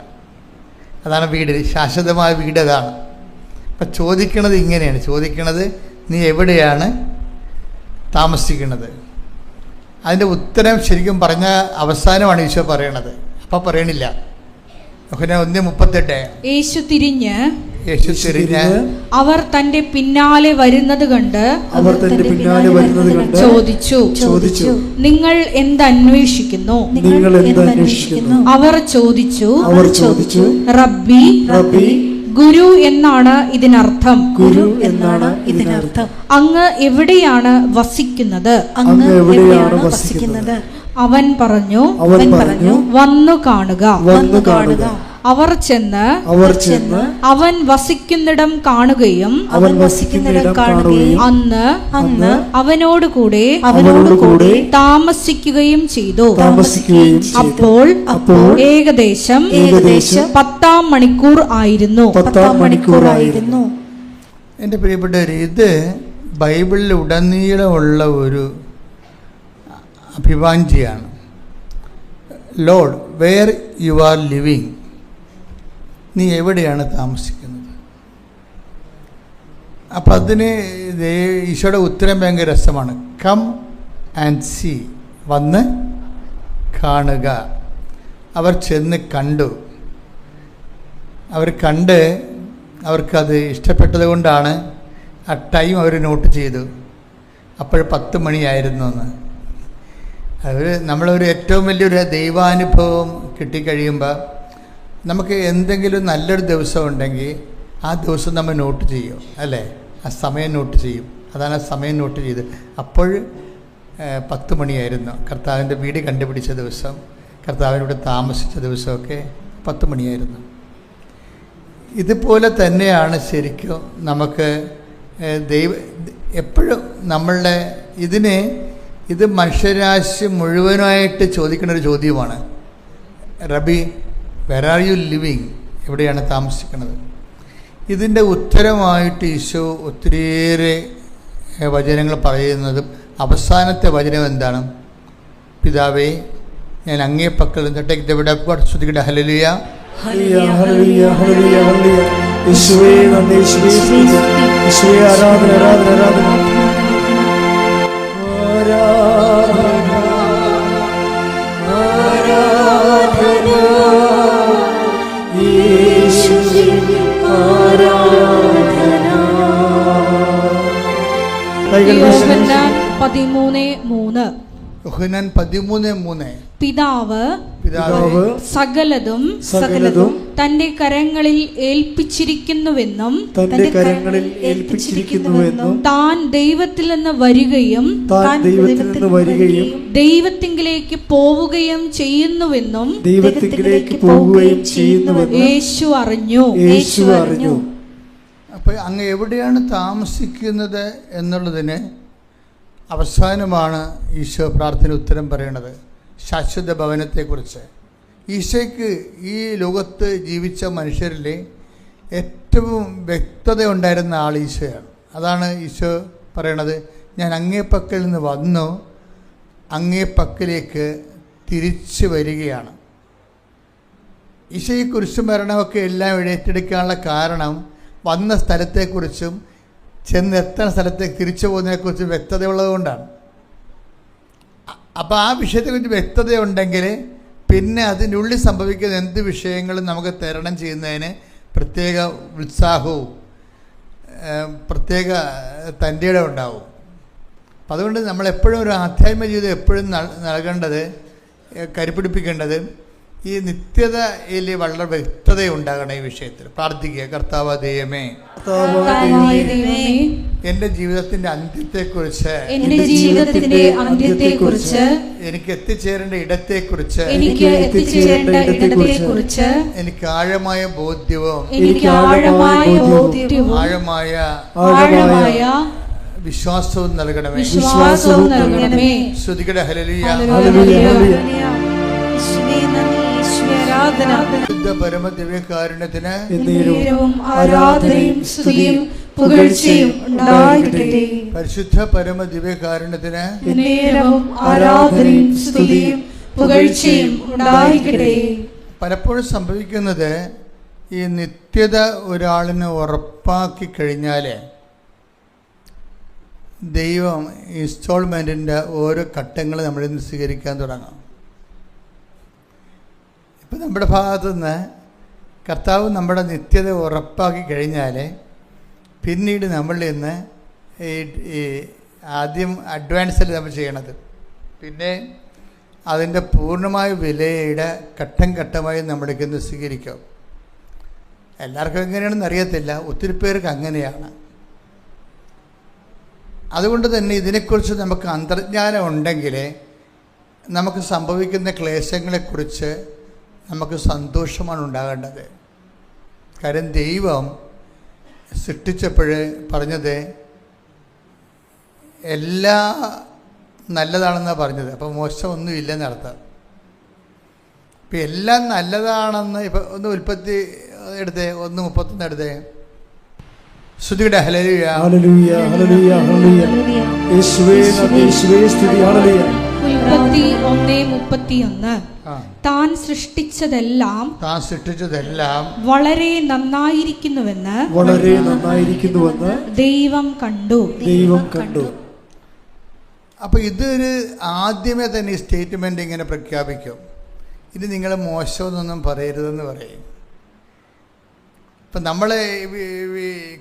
അതാണ് വീട്, ശാശ്വതമായ വീട് അതാണ്. അപ്പം ചോദിക്കണത് ഇങ്ങനെയാണ്, ചോദിക്കണത് നീ എവിടെയാണ് താമസിക്കുന്നത്? അതിൻ്റെ ഉത്തരം ശരിക്കും പറഞ്ഞ അവസാനമാണ് ഈശോ പറയണത്. അപ്പം പറയണില്ല. 1:38 യേശു തിരിഞ്ഞ് അവർ തന്റെ പിന്നാലെ വരുന്നത് കണ്ട് ചോദിച്ചു, നിങ്ങൾ എന്തന്വേഷിക്കുന്നു? അവർ ചോദിച്ചു, റബ്ബി, ഗുരു എന്നാണ് ഇതിനർത്ഥം. അങ്ങ് എവിടെയാണ് വസിക്കുന്നത്? അവൻ പറഞ്ഞു, വന്നു കാണുക. അവർ ചെന്ന് അവൻ വസിക്കുന്നിടം കാണുകയും അന്ന് അവനോടുകൂടെ താമസിക്കുകയും ചെയ്തു. അപ്പോൾ ഏകദേശം 10-ാം മണിക്കൂർ ആയിരുന്നു. എൻ്റെ പ്രിയപ്പെട്ടവരെ, ഇത് ബൈബിളിൽ ഉടനീളമുള്ള ഒരു അഭിവാഞ്ചിയാണ്. Lord, where you are living, നീ എവിടെയാണ് താമസിക്കുന്നത്? അപ്പം അതിന് ഈശോയുടെ ഉത്തരം ഭയങ്കര രസമാണ്. കം ആൻഡ് സീ, വന്ന് കാണുക. അവർ ചെന്ന് കണ്ടു. അവർ കണ്ട് അവർക്കത് ഇഷ്ടപ്പെട്ടത് കൊണ്ടാണ് ആ ടൈം അവർ നോട്ട് ചെയ്തു. അപ്പോൾ 10 മണിയായിരുന്നു എന്ന്. നമ്മളൊരു ഏറ്റവും വലിയൊരു ദൈവാനുഭവം കിട്ടിക്കഴിയുമ്പോൾ നമുക്ക് എന്തെങ്കിലും നല്ലൊരു ദിവസം ഉണ്ടെങ്കിൽ ആ ദിവസം നമ്മൾ നോട്ട് ചെയ്യും, അല്ലേ? ആ സമയം നോട്ട് ചെയ്യും. അതാണ് ആ സമയം നോട്ട് ചെയ്ത്. അപ്പോൾ 10 മണിയായിരുന്നു. കർത്താവിൻ്റെ വീട് കണ്ടുപിടിച്ച ദിവസം, കർത്താവിനോട് താമസിച്ച ദിവസമൊക്കെ 10 മണിയായിരുന്നു. ഇതുപോലെ തന്നെയാണ് ശരിക്കും നമുക്ക് എപ്പോഴും നമ്മളുടെ ഇത് മനുഷ്യരാശി മുഴുവനായിട്ട് ചോദിക്കുന്ന ഒരു ചോദ്യമാണ്. റബി, വെർ ആർ യു ലിവിങ്, എവിടെയാണ് താമസിക്കുന്നത്? ഇതിൻ്റെ ഉത്തരമായിട്ട് ഈശോ ഒത്തിരിയേറെ വചനങ്ങൾ പറയുന്നതും അവസാനത്തെ വചനം എന്താണ്? പിതാവേ, ഞാൻ അങ്ങേ പക്കൽ ശ്രദ്ധിക്കട്ടെ. ഹല്ലേലൂയ, യോഹന്നാൻ 13:3 പിതാവ് സകലതും തന്റെ കരങ്ങളിൽ ഏൽപ്പിച്ചിരിക്കുന്നുവെന്നും താൻ ദൈവത്തിൽ നിന്ന് വരികയും ദൈവത്തിങ്കിലേക്ക് പോവുകയും ചെയ്യുന്നുവെന്നും യേശു അറിഞ്ഞു. അപ്പോൾ അങ്ങ് എവിടെയാണ് താമസിക്കുന്നത് എന്നുള്ളതിന് അവസാനമാണ് ഈശോ പ്രാർത്ഥന ഉത്തരം പറയണത്. ശാശ്വത ഭവനത്തെക്കുറിച്ച്. ഈശോയ്ക്ക് ഈ ലോകത്ത് ജീവിച്ച മനുഷ്യരിൽ ഏറ്റവും വ്യക്തത ഉണ്ടായിരുന്ന ആൾ ഈശോയാണ്. അതാണ് ഈശോ പറയണത്, ഞാൻ അങ്ങേ പക്കൽ നിന്ന് വന്നു, അങ്ങേ പക്കലേക്ക് തിരിച്ചു വരികയാണ്. ഈശോ ഈ കുരിശുമരണമൊക്കെ എല്ലാം ഏറ്റെടുക്കാനുള്ള കാരണം വന്ന സ്ഥലത്തെക്കുറിച്ചും ചെന്നെത്തുന്ന സ്ഥലത്തേക്ക് തിരിച്ചു പോകുന്നതിനെക്കുറിച്ച് വ്യക്തതയുള്ളതുകൊണ്ടാണ്. അപ്പോൾ ആ വിഷയത്തെക്കുറിച്ച് വ്യക്തതയുണ്ടെങ്കിൽ പിന്നെ അതിനുള്ളിൽ സംഭവിക്കുന്ന എന്ത് വിഷയങ്ങളും നമുക്ക് തരണം ചെയ്യുന്നതിന് പ്രത്യേക ഉത്സാഹവും പ്രത്യേക തൻ്റെ ഇടം ഉണ്ടാവും. അപ്പം അതുകൊണ്ട് നമ്മളെപ്പോഴും ഒരു ആധ്യാത്മിക ജീവിതം എപ്പോഴും നൽകേണ്ടത്, കരുപിടിപ്പിക്കേണ്ടത് ഈ നിത്യതയിൽ വളരെ വ്യക്തതയുണ്ടാകണം. ഈ വിഷയത്തിൽ പ്രാർത്ഥിക്കുക. കർത്താവ് ദൈവമേ, എൻ്റെ ജീവിതത്തിന്റെ അന്ത്യത്തെക്കുറിച്ച്, എനിക്ക് എത്തിച്ചേരേണ്ട ഇടത്തെക്കുറിച്ച് എനിക്ക് ആഴമായ ബോധ്യവും ആഴമായ വിശ്വാസവും നൽകണമേ. ശ്രുതികട ഹല്ലേലൂയ. ആരാധന. ശുദ്ധ പരമ ദിവ്യകാരുണ്യത്തിന് എന്നേരവും ആരാധനയും സ്തുതിയും പുകഴ്ചയും ഉണ്ടായിരിക്കട്ടെ. പരിശുദ്ധ പരമ ദിവ്യകാരുണ്യത്തിന് എന്നേരവും ആരാധനയും സ്തുതിയും പുകഴ്ചയും ഉണ്ടായിരിക്കട്ടെ. പലപ്പോഴും സംഭവിക്കുന്നത് ഈ നിത്യത ഒരാളിന് ഉറപ്പാക്കി കഴിഞ്ഞാൽ ദൈവം ഇൻസ്റ്റാൾമെൻറ്റിൻ്റെ ഓരോ ഘട്ടങ്ങൾ നമ്മളിൽ നിന്ന് സ്വീകരിക്കാൻ തുടങ്ങും. ഇപ്പം നമ്മുടെ ഭാഗത്തു നിന്ന് കർത്താവ് നമ്മുടെ നിത്യത ഉറപ്പാക്കി കഴിഞ്ഞാൽ പിന്നീട് നമ്മളിൽ നിന്ന് ഈ ആദ്യം അഡ്വാൻസിൽ നമ്മൾ ചെയ്യണത്, പിന്നെ അതിൻ്റെ പൂർണ്ണമായ വിലയുടെ ഘട്ടം ഘട്ടമായി നമ്മൾക്ക് ഇന്ന് സ്വീകരിക്കും. എല്ലാവർക്കും എങ്ങനെയാണെന്ന് അറിയത്തില്ല, ഒത്തിരി പേർക്ക് അങ്ങനെയാണ്. അതുകൊണ്ട് തന്നെ ഇതിനെക്കുറിച്ച് നമുക്ക് അന്തർജ്ഞാനം ഉണ്ടെങ്കിൽ നമുക്ക് സംഭവിക്കുന്ന ക്ലേശങ്ങളെക്കുറിച്ച് നമുക്ക് സന്തോഷമാണ് ഉണ്ടാകേണ്ടത്. കാര്യം ദൈവം സൃഷ്ടിച്ചപ്പോൾ പറഞ്ഞത് എല്ലാ നല്ലതാണെന്നാണ് പറഞ്ഞത്. അപ്പോൾ മോശമൊന്നും ഇല്ലെന്നർത്ഥം. ഇപ്പം എല്ലാം നല്ലതാണെന്ന് ഇപ്പം ഒന്ന് ഉൽപ്പത്തി എടുത്തേ, 1:31 എടുത്തേ. സ്തുതിയുടെ ഹല്ലേലൂയ ഹല്ലേലൂയ ഹല്ലേലൂയ ഹല്ലേലൂയ. യേശുവേ നന്ദി, യേശുവേ സ്തുതി. ഹല്ലേലൂയ. ഉൽപ്പത്തി 1:31. താൻ സൃഷ്ടിച്ചതെല്ലാം വളരെ നന്നായിരിക്കുന്നുവെന്ന് ദൈവം കണ്ടു. അപ്പോൾ ഇതൊരു ആദ്യമേ തന്നെ ഈ സ്റ്റേറ്റ്മെൻ്റ് ഇങ്ങനെ പ്രഖ്യാപിക്കും, ഇത് നിങ്ങൾ മോശമെന്നൊന്നും പറയരുതെന്ന് പറയും. ഇപ്പം നമ്മൾ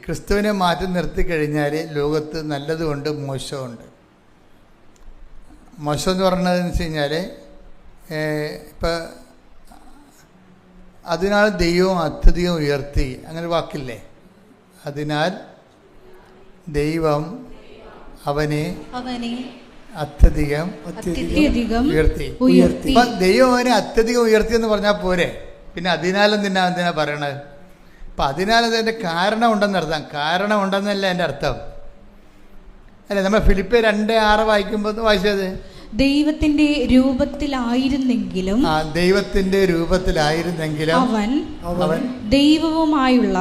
ക്രിസ്തുവിനെ മാറ്റി നിർത്തി കഴിഞ്ഞാൽ ലോകത്ത് നല്ലതുകൊണ്ട് മോശമുണ്ട്. മോശം എന്ന് പറഞ്ഞതെന്ന് വെച്ച് കഴിഞ്ഞാൽ ഇപ്പം അതിനാൽ ദൈവം അത്യധികം ഉയർത്തി, അങ്ങനെ വാക്കില്ലേ? അതിനാൽ ദൈവം അവനെ അത്യധികം ഉയർത്തി. അപ്പം ദൈവം അവനെ അത്യധികം ഉയർത്തി എന്ന് പറഞ്ഞാൽ പോരെ, പിന്നെ എന്തിനാ പറയണത്? അപ്പം അതിനാൽ അതിൻ്റെ കാരണം ഉണ്ടെന്നർത്ഥം. കാരണം ഉണ്ടെന്നല്ല എൻ്റെ അർത്ഥം. അല്ലേ, നമ്മൾ ഫിലിപ്പിയർ 2:6 വായിക്കുമ്പോൾ വായിച്ചത് ദൈവത്തിന്റെ രൂപത്തിലായിരുന്നെങ്കിലും അവൻ ദൈവവുമായുള്ള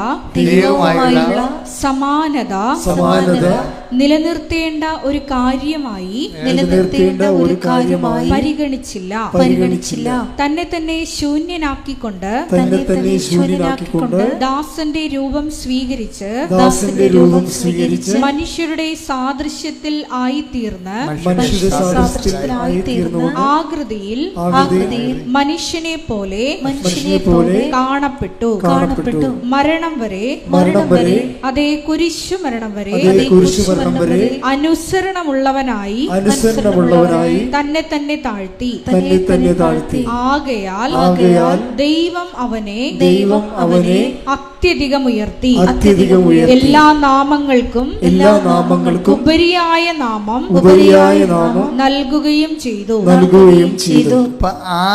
സമാനത നിലനിർത്തേണ്ട ഒരു കാര്യമായി പരിഗണിച്ചില്ല. തന്നെ തന്നെ ശൂന്യനാക്കിക്കൊണ്ട് ദാസന്റെ രൂപം സ്വീകരിച്ച് മനുഷ്യരുടെ സാദൃശ്യത്തിൽ ആയിത്തീർന്ന് ആകൃതിയിൽ മനുഷ്യനെ പോലെ കാണപ്പെട്ടു. മരണം വരെ, അതേ കുരിശു മരണം വരെ അനുസരണമുള്ളവനായി തന്നെ തന്നെ താഴ്ത്തി. ആകയാൽ ദൈവം അവനെ അത്യധികം ഉയർത്തി എല്ലാ നാമങ്ങൾക്കും ഉപരിയായ നാമം നൽകുകയും ചെയ്തു.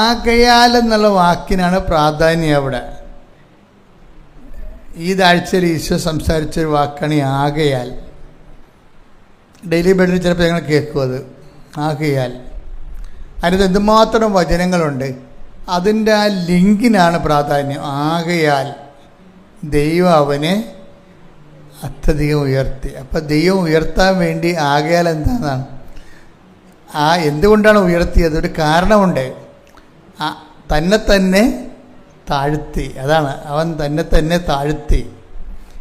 ആകയാൽ എന്നുള്ള വാക്കിനാണ് പ്രാധാന്യം അവിടെ. ഈ ആഴ്ചയിൽ ഈശോ സംസാരിച്ചൊരു വാക്കാണ് ഈ ആകയാൽ. ഡെയിലി ബെഡിൽ ചിലപ്പോൾ ഞങ്ങൾ കേൾക്കും അത്. ആകയാൽ അതിനകത്ത് എന്തുമാത്രം വചനങ്ങളുണ്ട്, അതിൻ്റെ ആ ലിങ്കിനാണ് പ്രാധാന്യം. ആകയാൽ ദൈവം അവനെ അത്യധികം ഉയർത്തി. അപ്പം ദൈവം ഉയർത്താൻ വേണ്ടി ആകയാൽ എന്താണെന്നാണ്, എന്തുകൊണ്ടാണ് ഉയർത്തിയത്? ഒരു കാരണമുണ്ട്. തന്നെ താഴ്ത്തി, അതാണ് അവൻ തന്നെ താഴ്ത്തി.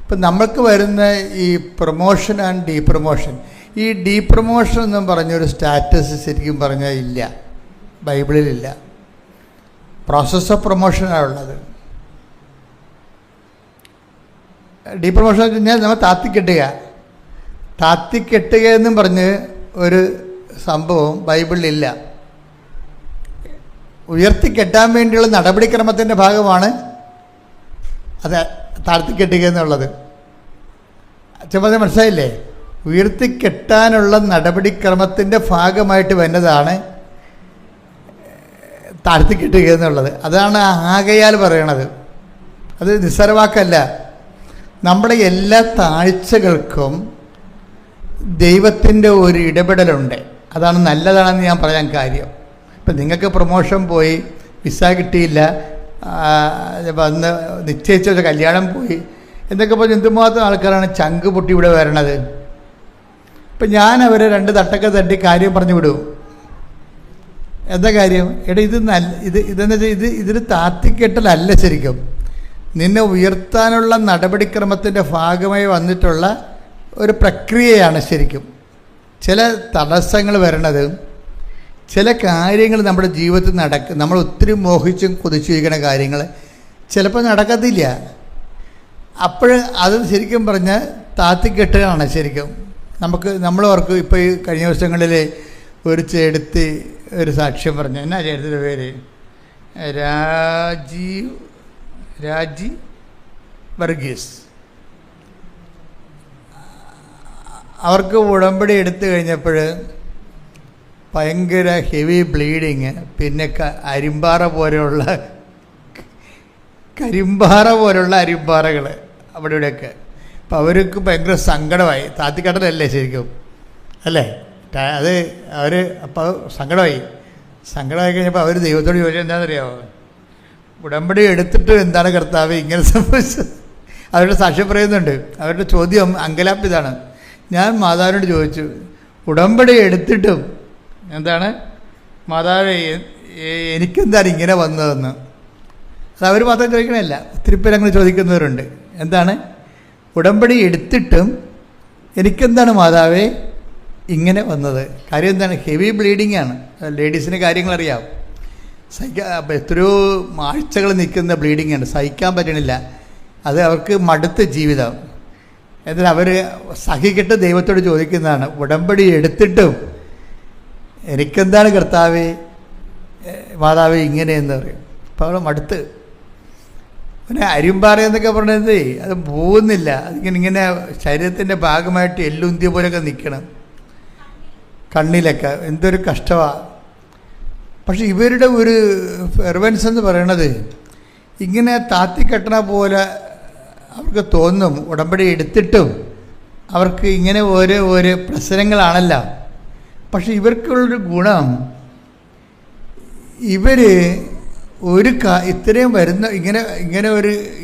ഇപ്പം നമ്മൾക്ക് വരുന്ന ഈ പ്രൊമോഷൻ ആൻഡ് ഡീപ്രൊമോഷൻ, ഈ ഡീപ്രൊമോഷൻ എന്നും പറഞ്ഞൊരു സ്റ്റാറ്റസ് ശരിക്കും പറഞ്ഞാൽ ഇല്ല, ബൈബിളിലില്ല. Process of പ്രൊമോഷനാണുള്ളത്. ഡീപ്രൊമോഷൻ എന്ന് പറഞ്ഞാൽ നമ്മൾ താത്തിക്കെട്ടുക എന്നും പറഞ്ഞ് ഒരു സംഭവം ബൈബിളിലില്ല. ഉയർത്തിക്കെട്ടാൻ വേണ്ടിയുള്ള നടപടിക്രമത്തിൻ്റെ ഭാഗമാണ് അത് താഴ്ത്തിക്കെട്ടുക എന്നുള്ളത്. ചെറുപ്പം മനസ്സിലായില്ലേ? ഉയർത്തിക്കെട്ടാനുള്ള നടപടിക്രമത്തിൻ്റെ ഭാഗമായിട്ട് വരുന്നതാണ് താഴ്ത്തിക്കെട്ടുക എന്നുള്ളത്. അതാണ് ആകയാൽ പറയണത്. അത് നിസ്സാരവാക്കല്ല. നമ്മുടെ എല്ലാ താഴ്ചകൾക്കും ദൈവത്തിൻ്റെ ഒരു ഇടപെടലുണ്ട്. അതാണ് നല്ലതാണെന്ന് ഞാൻ പറയാൻ കാര്യം. ഇപ്പം നിങ്ങൾക്ക് പ്രൊമോഷൻ പോയി, വിസ കിട്ടിയില്ല, വന്ന് നിശ്ചയിച്ച ഒരു കല്യാണം പോയി എന്നൊക്കെ പറഞ്ഞ് എന്തുമാത്രം ആൾക്കാരാണ് ചങ്ക് പൊട്ടി ഇവിടെ വരണത്. ഇപ്പം ഞാൻ അവരെ 2 തട്ടൊക്കെ തട്ടി കാര്യം പറഞ്ഞു വിടും. എന്താ കാര്യം? എടാ ഇതെന്ന് വെച്ചാൽ ഇതിന് താത്തിക്കെട്ടലല്ല, ശരിക്കും നിന്നെ ഉയർത്താനുള്ള നടപടിക്രമത്തിൻ്റെ ഭാഗമായി വന്നിട്ടുള്ള ഒരു പ്രക്രിയയാണ്. ശരിക്കും ചില തടസ്സങ്ങൾ വരണത്, ചില കാര്യങ്ങൾ നമ്മുടെ ജീവിതത്തിൽ നമ്മൾ ഒത്തിരി മോഹിച്ചും കൊതിച്ചിരിക്കുന്ന കാര്യങ്ങൾ ചിലപ്പോൾ നടക്കത്തില്ല. അപ്പോൾ അത് ശരിക്കും പറഞ്ഞാൽ താത്തിക്കെട്ടുകളാണ്. ശരിക്കും നമ്മളവർക്ക് ഇപ്പോൾ ഈ കഴിഞ്ഞ ദിവസങ്ങളിൽ ഒരു ചേടത്തി ഒരു സാക്ഷ്യം പറഞ്ഞു. എന്നാ ചേട്ടത്തിൻ്റെ പേര്? രാജി വർഗീസ്. അവർക്ക് ഉടമ്പടി എടുത്തു കഴിഞ്ഞപ്പോൾ ഭയങ്കര ഹെവി ബ്ലീഡിങ്, പിന്നെ കരിമ്പാറ പോലുള്ള അരിമ്പാറകൾ അവിടെ ഇവിടെയൊക്കെ. അപ്പോൾ അവർക്ക് ഭയങ്കര സങ്കടമായി. താത്തിക്കടലല്ലേ ശരിക്കും, അല്ലേ? അത് അപ്പോൾ സങ്കടമായി കഴിഞ്ഞപ്പോൾ അവർ ദൈവത്തോട് ചോദിച്ചാൽ എന്താണെന്നറിയാമോ? ഉടമ്പടി എടുത്തിട്ട് എന്താണ് കർത്താവ് ഇങ്ങനെ സംഭവിച്ചത്? അവരുടെ സാക്ഷ്യം പറയുന്നുണ്ട്. അവരുടെ ചോദ്യം അങ്കലാപ്പിതാണ്. ഞാൻ മാതാവിനോട് ചോദിച്ചു, ഉടമ്പടി എടുത്തിട്ടും എന്താണ് മാതാവ് എനിക്കെന്താണ് ഇങ്ങനെ വന്നതെന്ന്. അത് അവർ മാത്രം ചോദിക്കണമല്ല, ഒത്തിരി പേര് അങ്ങനെ ചോദിക്കുന്നവരുണ്ട്. എന്താണ് ഉടമ്പടി എടുത്തിട്ടും എനിക്കെന്താണ് മാതാവേ ഇങ്ങനെ വന്നത്? കാര്യം എന്താണ്? ഹെവി ബ്ലീഡിങ് ആണ്. ലേഡീസിന് കാര്യങ്ങളറിയാം. എത്രയോ ആഴ്ചകൾ നിൽക്കുന്ന ബ്ലീഡിങ് ആണ്, സഹിക്കാൻ പറ്റണില്ല. അത് അവർക്ക് മടുത്ത ജീവിതം. എന്നാൽ അവർ സഹിക്കിട്ട് ദൈവത്തോട് ചോദിക്കുന്നതാണ്, ഉടമ്പടി എടുത്തിട്ടും എനിക്കെന്താണ് കർത്താവേ മാതാവേ ഇങ്ങനെയെന്ന് പറയും. അപ്പോൾ അവൾ മടുത്ത്. പിന്നെ അരിമ്പാറ എന്നൊക്കെ പറഞ്ഞത് അത് പോകുന്നില്ല. അതിങ്ങനെ ശരീരത്തിൻ്റെ ഭാഗമായിട്ട് എല്ലുന്തിയ പോലെയൊക്കെ നിൽക്കണം, കണ്ണിലൊക്കെ. എന്തൊരു കഷ്ടമാണ്. പക്ഷെ ഇവരുടെ ഒരു ഫെർവൻസ് എന്ന് പറയണത് ഇങ്ങനെ താത്തിക്കെട്ടണ പോലെ അവർക്ക് തോന്നും. ഉടമ്പടി എടുത്തിട്ടും അവർക്ക് ഇങ്ങനെ ഓരോ പ്രശ്നങ്ങളാണല്ലോ. പക്ഷെ ഇവർക്കുള്ളൊരു ഗുണം, ഇവർ ഇത്രയും വരുന്ന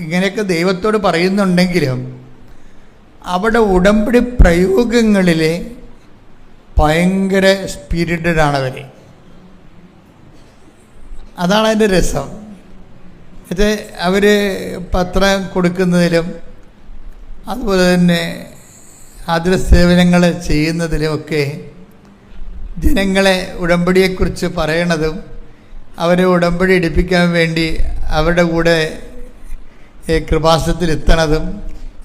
ഇങ്ങനെയൊക്കെ ദൈവത്തോട് പറയുന്നുണ്ടെങ്കിലും അവിടെ ഉടമ്പടി പ്രയോഗങ്ങളിൽ ഭയങ്കര സ്പിരിറ്റഡാണവർ. അതാണ് അതിൻ്റെ രസം. ഇത് അവർ പത്രം കൊടുക്കുന്നതിലും അതുപോലെ തന്നെ ആതുര സേവനങ്ങൾ ചെയ്യുന്നതിലുമൊക്കെ ജനങ്ങളെ ഉടമ്പടിയെക്കുറിച്ച് പറയണതും അവരെ ഉടമ്പടി എടുപ്പിക്കാൻ വേണ്ടി അവരുടെ കൂടെ കൃപാസനത്തിലെത്തണതും,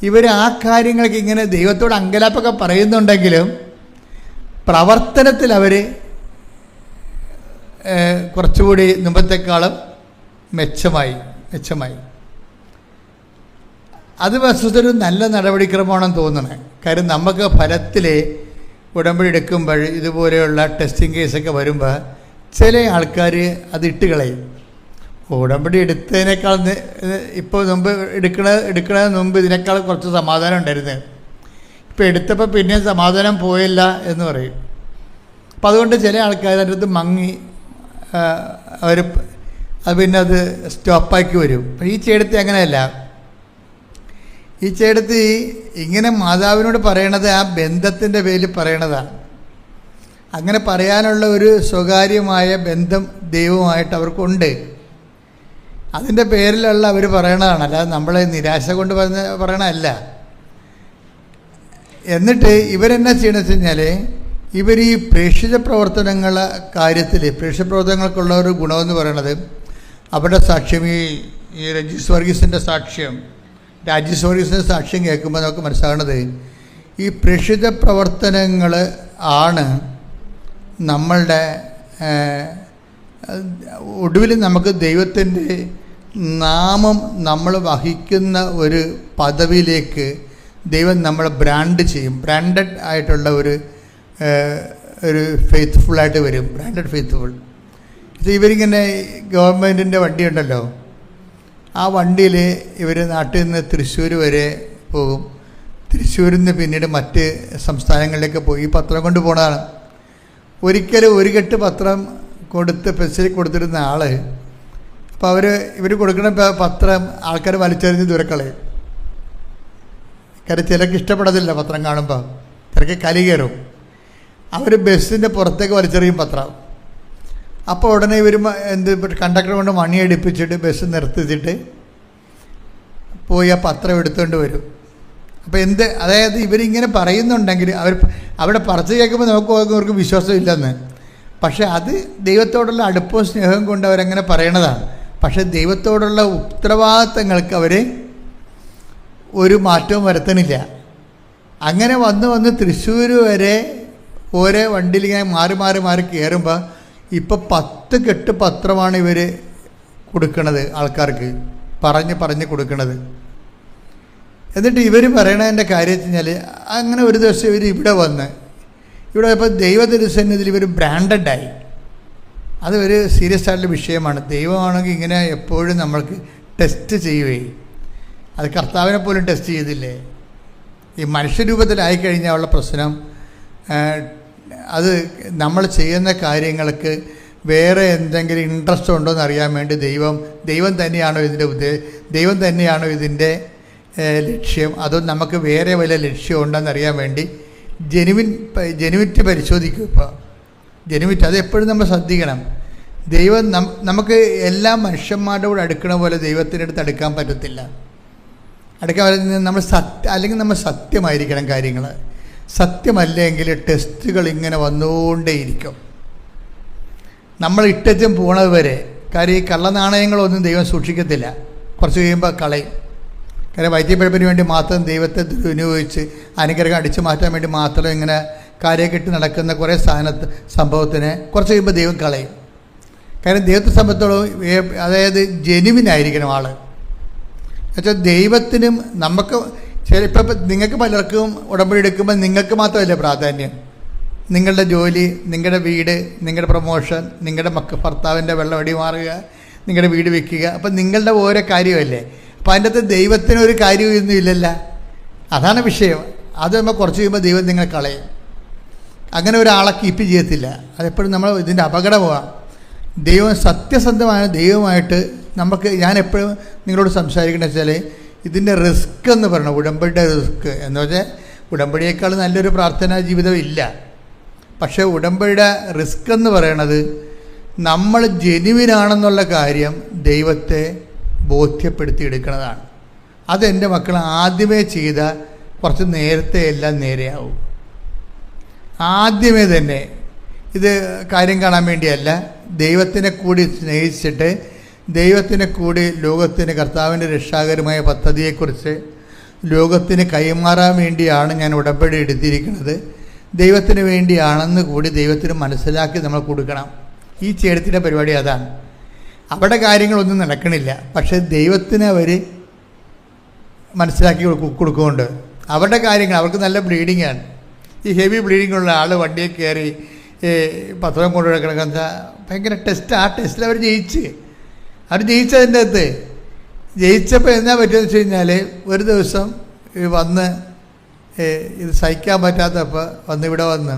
ഇവർ ആ കാര്യങ്ങൾക്ക് ഇങ്ങനെ ദൈവത്തോട് അങ്കലാപ്പൊക്കെ പറയുന്നുണ്ടെങ്കിലും പ്രവർത്തനത്തിൽ അവർ കുറച്ചുകൂടി മുമ്പത്തെക്കാളും മെച്ചമായി. അത് വസ്തുതൊരു നല്ല നടപടിക്രമമാണെന്ന് തോന്നണേ. കാര്യം നമുക്ക് ഫലത്തിൽ ഉടമ്പടി എടുക്കുമ്പോൾ ഇതുപോലെയുള്ള ടെസ്റ്റിംഗ് കേസൊക്കെ വരുമ്പോൾ ചില ആൾക്കാർ അതിട്ട് കളയും. ഉടമ്പടി എടുത്തതിനേക്കാൾ ഇപ്പോൾ മുമ്പ് എടുക്കണതിന് മുമ്പ് ഇതിനേക്കാൾ കുറച്ച് സമാധാനം ഉണ്ടായിരുന്നു, ഇപ്പോൾ എടുത്തപ്പോൾ പിന്നെ സമാധാനം പോയില്ല എന്ന് പറയും. അപ്പം അതുകൊണ്ട് ചില ആൾക്കാർ അതിൻ്റെ അടുത്ത് മങ്ങി അവർ പിന്നെ അത് സ്റ്റോപ്പാക്കി വരും. അപ്പം ഈ ചേടത്തി അങ്ങനെയല്ല. ഈ ചേടത്തി ഇങ്ങനെ മാതാവിനോട് പറയണത് ആ ബന്ധത്തിൻ്റെ പേരിൽ പറയണതാണ്. അങ്ങനെ പറയാനുള്ള ഒരു സ്വകാര്യമായ ബന്ധം ദൈവമായിട്ട് അവർക്കുണ്ട്. അതിൻ്റെ പേരിലുള്ള അവർ പറയണതാണ്, അല്ലാതെ നമ്മളെ നിരാശ കൊണ്ട് പറയണതല്ല. എന്നിട്ട് ഇവരെന്നാ ചെയ്യണമെന്ന് വെച്ച് കഴിഞ്ഞാൽ, ഇവർ ഈ പ്രേക്ഷിത പ്രവർത്തനങ്ങളെ കാര്യത്തിൽ പ്രേക്ഷിത ഒരു ഗുണമെന്ന് പറയണത്, അവരുടെ സാക്ഷ്യം ഈ രജീസ് വർഗീസിൻ്റെ സാക്ഷ്യം കേൾക്കുമ്പോൾ നമുക്ക് മനസ്സിലാകണത്, ഈ പ്രേക്ഷിത പ്രവർത്തനങ്ങൾ ആണ് നമ്മളുടെ ഒടുവിൽ നമുക്ക് ദൈവത്തിൻ്റെ നാമം നമ്മൾ വഹിക്കുന്ന ഒരു പദവിയിലേക്ക് ദൈവം നമ്മളെ ബ്രാൻഡ് ചെയ്യും. ബ്രാൻഡഡ് ആയിട്ടുള്ള ഒരു ഫെയ്ത്ത്ഫുള്ളായിട്ട് വരും. Branded faithful. ഇത് ഇവരിങ്ങനെ ഗവൺമെൻറ്റിൻ്റെ വണ്ടിയുണ്ടല്ലോ, ആ വണ്ടിയിൽ ഇവർ നാട്ടിൽ നിന്ന് തൃശ്ശൂർ വരെ പോകും. തൃശ്ശൂരിൽ നിന്ന് പിന്നീട് മറ്റ് സംസ്ഥാനങ്ങളിലേക്ക് പോയി ഈ പത്രം കൊണ്ട് പോണതാണ്. ഒരിക്കലും ഒരു കെട്ട് പത്രം പെൻസിൽ കൊടുത്തിരുന്ന ആൾ അപ്പോൾ ഇവർ കൊടുക്കുന്ന പത്രം ആൾക്കാർ വലിച്ചെറിഞ്ഞ് ദൂരക്കളയും. കാര്യം ചിലർക്ക് ഇഷ്ടപ്പെടത്തില്ല പത്രം കാണുമ്പോൾ, ചിലർക്ക് കലി കയറും. അവർ ബസ്സിൻ്റെ പുറത്തേക്ക് വലിച്ചെറിയും പത്രം. അപ്പോൾ ഉടനെ ഇവർ കണ്ടക്ടർ കൊണ്ട് മണിയടിപ്പിച്ചിട്ട് ബസ് നിർത്തിച്ചിട്ട് പോയി ആ പത്രം എടുത്തുകൊണ്ട് വരും. അപ്പോൾ അതായത് ഇവരിങ്ങനെ പറയുന്നുണ്ടെങ്കിൽ അവിടെ പറച്ച് കേൾക്കുമ്പോൾ അവർക്ക് വിശ്വാസമില്ലെന്ന്. പക്ഷെ അത് ദൈവത്തോടുള്ള അടുപ്പവും സ്നേഹവും കൊണ്ട് അവരങ്ങനെ പറയണതാണ്. പക്ഷെ ദൈവത്തോടുള്ള ഉത്തരവാദിത്തങ്ങൾക്ക് അവർ ഒരു മാറ്റവും വരുത്തണില്ല. അങ്ങനെ വന്ന് തൃശ്ശൂർ വരെ ഓരോ വണ്ടിയിൽ ഇങ്ങനെ മാറി കയറുമ്പോൾ ഇപ്പോൾ 10 കെട്ട് പത്രമാണ് ഇവർ കൊടുക്കണത് ആൾക്കാർക്ക്, പറഞ്ഞ് കൊടുക്കണത്. എന്നിട്ട് ഇവർ പറയണതിൻ്റെ കാര്യം വെച്ച് കഴിഞ്ഞാൽ, അങ്ങനെ ഒരു ദിവസം ഇവർ ഇവിടെ ഇപ്പോൾ ദൈവദർശനത്തിൽ ഇവർ ബ്രാൻഡഡായി. അത് ഒരു സീരിയസ് ആയിട്ടുള്ള വിഷയമാണ്. ദൈവമാണെങ്കിൽ ഇങ്ങനെ എപ്പോഴും നമ്മൾക്ക് ടെസ്റ്റ് ചെയ്യുകയും, അത് കർത്താവിനെ പോലും ടെസ്റ്റ് ചെയ്തില്ലേ. ഈ മനുഷ്യരൂപത്തിലായിക്കഴിഞ്ഞാൽ ഉള്ള പ്രശ്നം, അത് നമ്മൾ ചെയ്യുന്ന കാര്യങ്ങൾക്ക് വേറെ എന്തെങ്കിലും ഇൻട്രസ്റ്റ് ഉണ്ടോ എന്ന് അറിയാൻ വേണ്ടി ദൈവം തന്നെയാണോ ദൈവം തന്നെയാണോ ഇതിൻ്റെ ലക്ഷ്യം, അതോ നമുക്ക് വേറെ വല്ല ലക്ഷ്യം ഉണ്ടെന്ന് അറിയാൻ വേണ്ടി ജെനുവിറ്റി പരിശോധിക്കും. ഇപ്പോൾ ജെനുവിറ്റി അതെപ്പോഴും നമ്മൾ ശ്രദ്ധിക്കണം. നമുക്ക് എല്ലാ മനുഷ്യന്മാരുടെ കൂടെ അടുക്കണ പോലെ ദൈവത്തിൻ്റെ അടുത്ത് അടുക്കാൻ പറ്റത്തില്ല. നമ്മൾ അല്ലെങ്കിൽ നമ്മൾ സത്യമായിരിക്കണം കാര്യങ്ങൾ. സത്യമല്ലെങ്കിൽ ടെസ്റ്റുകൾ ഇങ്ങനെ വന്നുകൊണ്ടേയിരിക്കും, നമ്മൾ ഇട്ടച്ചും പോണത് വരെ. കാര്യം ഈ കള്ളനാണയങ്ങളൊന്നും ദൈവം സൂക്ഷിക്കത്തില്ല, കുറച്ച് കഴിയുമ്പോൾ കളയും. കാര്യം വൈദ്യപ്പഴപ്പിന് വേണ്ടി മാത്രം ദൈവത്തെ വിനിയോഗിച്ച് അനുഗ്രഹം അടിച്ചു മാറ്റാൻ വേണ്ടി മാത്രം ഇങ്ങനെ കാര്യം കെട്ടി നടക്കുന്ന കുറേ സംഭവത്തിന് കുറച്ച് കഴിയുമ്പോൾ ദൈവം കളയും. കാര്യം ദൈവത്തെ സംബന്ധിച്ചോളം അതായത് ജെനുവിനായിരിക്കണം ആൾ. എന്നുവെച്ചാൽ ദൈവത്തിനും നമുക്ക് ഇപ്പം നിങ്ങൾക്ക് പലർക്കും ഉടമ്പടി എടുക്കുമ്പോൾ നിങ്ങൾക്ക് മാത്രമല്ല പ്രാധാന്യം. നിങ്ങളുടെ ജോലി, നിങ്ങളുടെ വീട്, നിങ്ങളുടെ പ്രൊമോഷൻ, നിങ്ങളുടെ ഭർത്താവിൻ്റെ വെള്ളമടി മാറുക, നിങ്ങളുടെ വീട് വെക്കുക, അപ്പം നിങ്ങളുടെ ഓരോ കാര്യമല്ലേ. അപ്പം അതിൻ്റെ അകത്ത് ദൈവത്തിനൊരു കാര്യമൊന്നും ഇല്ലല്ലോ. അതാണ് വിഷയം. അത് നമ്മൾ കുറച്ച് കഴിയുമ്പോൾ ദൈവം നിങ്ങൾ കളയും. അങ്ങനെ ഒരാളെ കീപ്പ് ചെയ്യത്തില്ല. അതെപ്പോഴും നമ്മൾ ഇതിൻ്റെ അപകടമാണ്. ദൈവം സത്യസന്ധമായ ദൈവമായിട്ട് ഞാൻ എപ്പോഴും നിങ്ങളോട് സംസാരിക്കണമെന്ന് വെച്ചാൽ, ഇതിൻ്റെ റിസ്ക് എന്ന് പറയണം, ഉടമ്പടിയുടെ റിസ്ക് എന്ന് വെച്ചാൽ ഉടമ്പടിയേക്കാൾ നല്ലൊരു പ്രാർത്ഥനാ ജീവിതം ഇല്ല. പക്ഷേ ഉടമ്പടിയുടെ റിസ്ക് എന്ന് പറയണത് നമ്മൾ ജെനുവിനാണെന്നുള്ള കാര്യം ദൈവത്തെ ബോധ്യപ്പെടുത്തിയെടുക്കുന്നതാണ്. അതെൻ്റെ മക്കൾ ആദ്യമേ ചെയ്ത കുറച്ച് നേരത്തെ എല്ലാം നേരെയാവും. ആദ്യമേ തന്നെ ഇത് കാര്യം കാണാൻ വേണ്ടിയല്ല, ദൈവത്തിനെ കൂടി സ്നേഹിച്ചിട്ട് ദൈവത്തിനെ കൂടി ലോകത്തിന് കർത്താവിൻ്റെ രക്ഷാകരമായ പദ്ധതിയെക്കുറിച്ച് ലോകത്തിന് കൈമാറാൻ വേണ്ടിയാണ് ഞാൻ ഉടമ്പടി എടുത്തിരിക്കുന്നത്. ദൈവത്തിന് വേണ്ടിയാണെന്ന് കൂടി ദൈവത്തിന് മനസ്സിലാക്കി നമ്മൾ കൊടുക്കണം. ഈ ചേടത്തിൻ്റെ പരിപാടി അതാണ്. അവിടെ കാര്യങ്ങളൊന്നും നടക്കണില്ല, പക്ഷേ ദൈവത്തിന് അവർ മനസ്സിലാക്കി കൊടുക്കുന്നുണ്ട്. അവരുടെ കാര്യങ്ങൾ അവർക്ക് നല്ല ബ്ലീഡിങ്ങാണ്. ഈ ഹെവി ബ്ലീഡിങ്ങുള്ള ആൾ വണ്ടിയിൽ കയറി പത്രം കൊണ്ടു കിടക്കുന്ന ഭയങ്കര ടെസ്റ്റ്. ആ ടെസ്റ്റിൽ അവർ ജയിച്ചതിൻ്റെ അകത്ത് ജയിച്ചപ്പോൾ എന്നാ പറ്റുമെന്ന് വെച്ച് കഴിഞ്ഞാൽ, ഒരു ദിവസം വന്ന് ഇത് സഹിക്കാൻ പറ്റാത്തപ്പോൾ ഇവിടെ വന്ന്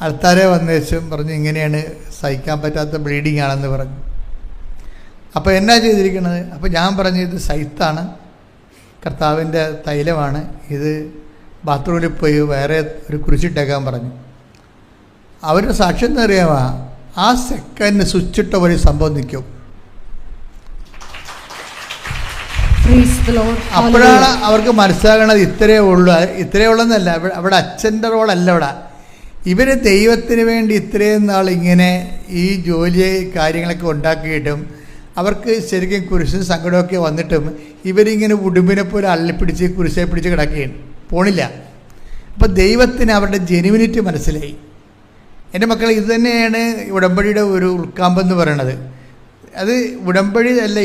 അൾത്താരെ വന്ന ശേഷം പറഞ്ഞു ഇങ്ങനെയാണ് സഹിക്കാൻ പറ്റാത്ത ബ്ലീഡിങ് ആണെന്ന് പറഞ്ഞു. അപ്പോൾ എന്നാ ചെയ്തിരിക്കുന്നത്? അപ്പോൾ ഞാൻ പറഞ്ഞു ഇത് സൈത്താണ്, കർത്താവിൻ്റെ തൈലമാണ്, ഇത് ബാത്റൂമിൽ പോയി വേറെ ഒരു കുരിശിട്ടേക്കാൻ പറഞ്ഞു. അവരുടെ സാക്ഷ്യം എന്ന് അറിയാമോ, ആ സെക്കൻഡ് സ്വിച്ചിട്ട വഴി സംഭവം നിൽക്കും. അപ്പോഴാണ് അവർക്ക് മനസ്സിലാകണത് ഇത്രയേ ഉള്ളെന്നല്ല. അവിടെ അച്ഛൻ്റെ റോളല്ല. ഇവർ ദൈവത്തിന് വേണ്ടി ഇത്രയും നാൾ ഇങ്ങനെ ഈ ജോലി കാര്യങ്ങളൊക്കെ ഉണ്ടാക്കിയിട്ടും അവർക്ക് ശരിക്കും കുരിശും സങ്കടമൊക്കെ വന്നിട്ടും ഇവരിങ്ങനെ ഉടുമ്പിനെ പോലെ അള്ളിപ്പിടിച്ച് കുരിശെ പിടിച്ച് കിടക്കുകയാണ്, പോണില്ല. അപ്പോൾ ദൈവത്തിന് അവരുടെ ജെനുവിനിറ്റി മനസ്സിലായി. എൻ്റെ മക്കൾ, ഇത് തന്നെയാണ് ഉടമ്പടിയുടെ ഒരു ഉൾക്കാമ്പെന്ന് പറയണത്. അത് ഉടമ്പടി അല്ല,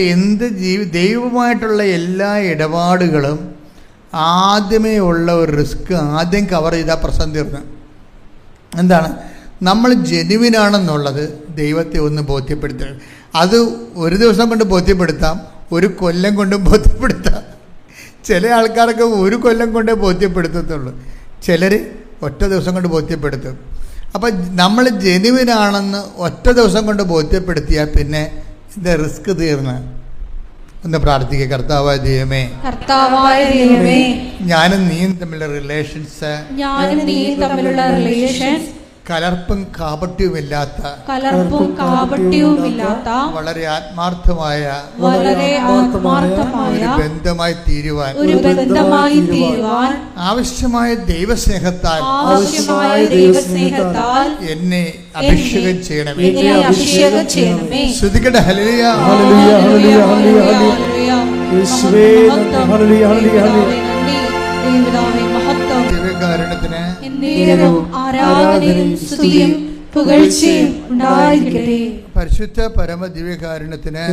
ദൈവമായിട്ടുള്ള എല്ലാ ഇടപാടുകളും ആദ്യമേ ഉള്ള ഒരു റിസ്ക് ആദ്യം കവർ ചെയ്താൽ പ്രശ്നം തീർന്നു. എന്താണ്? നമ്മൾ ജെനുവിനാണെന്നുള്ളത് ദൈവത്തെ ഒന്ന് ബോധ്യപ്പെടുത്തുക. അത് ഒരു ദിവസം കൊണ്ട് ബോധ്യപ്പെടുത്താം, ഒരു കൊല്ലം കൊണ്ടും ബോധ്യപ്പെടുത്താം. ചില ആൾക്കാരൊക്കെ ഒരു കൊല്ലം കൊണ്ടേ ബോധ്യപ്പെടുത്തത്തുള്ളൂ, ചിലർ ഒറ്റ ദിവസം കൊണ്ട് ബോധ്യപ്പെടുത്തും. അപ്പം നമ്മൾ ജെനുവിനാണെന്ന് ഒറ്റ ദിവസം കൊണ്ട് ബോധ്യപ്പെടുത്തിയാൽ പിന്നെ ഇതിൻ്റെ റിസ്ക് തീർന്ന്. ഒന്ന് പ്രാർത്ഥിക്കുക. കർത്താവായ ദൈവമേ, ഞാനും നീയും തമ്മിലുള്ള റിലേഷൻസ് കലർപ്പും കാപട്യവുമില്ലാത്ത വളരെ ആത്മാർത്ഥമായ ഒരു ബന്ധമായി തീരുവാൻ ആവശ്യമായ ദൈവസ്നേഹത്താൽ എന്നെ അഭിഷേകം ചെയ്യണമേ. ശ്രുതിക്കട്ടെ. ഹല്ലേലൂയ, ഹല്ലേലൂയ, ഹല്ലേലൂയ, ഹല്ലേലൂയ. യേശുവേ നന്ദി. ഹല്ലേലൂയ, ഹല്ലേലൂയ, ഹല്ലേലൂയ. ദിവ്യകാരുണ്യത്തിന് ആരാധനയും സ്തുതിയും പുകഴ്ചയും ഉണ്ടായിരിക്കട്ടെ. പരിശുദ്ധ പരമ ദിവ്യകാരുണ്യത്തിന്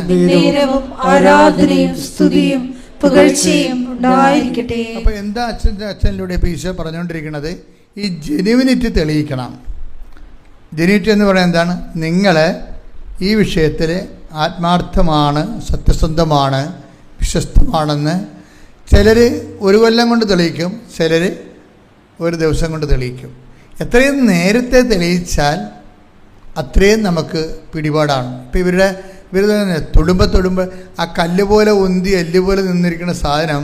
ആരാധനയും സ്തുതിയും പുകഴ്ചയും ഉണ്ടായിരിക്കട്ടെ. അപ്പൊ എന്താ അച്ഛനിലൂടെ ഇപ്പൊ ഈശോ പറഞ്ഞുകൊണ്ടിരിക്കുന്നത്? ഈ ജെനുവിനിറ്റി തെളിയിക്കണം. ജെനുവിനിറ്റി എന്ന് പറയുന്നത് എന്താണ്? നിങ്ങൾ ഈ വിഷയത്തിൽ ആത്മാർത്ഥമാണ്, സത്യസന്ധമാണ്, വിശ്വസ്തമാണെന്ന് ചിലർ ഒരു കൊല്ലം കൊണ്ട് തെളിയിക്കും, ചിലർ ഒരു ദിവസം കൊണ്ട് തെളിയിക്കും. എത്രയും നേരത്തെ തെളിയിച്ചാൽ അത്രയും നമുക്ക് പിടിപാടാണ്. ഇപ്പം ഇവർ തന്നെ തൊടുമ്പോൾ ആ കല്ല് പോലെ ഉന്തി എല്ല് പോലെ നിന്നിരിക്കുന്ന സാധനം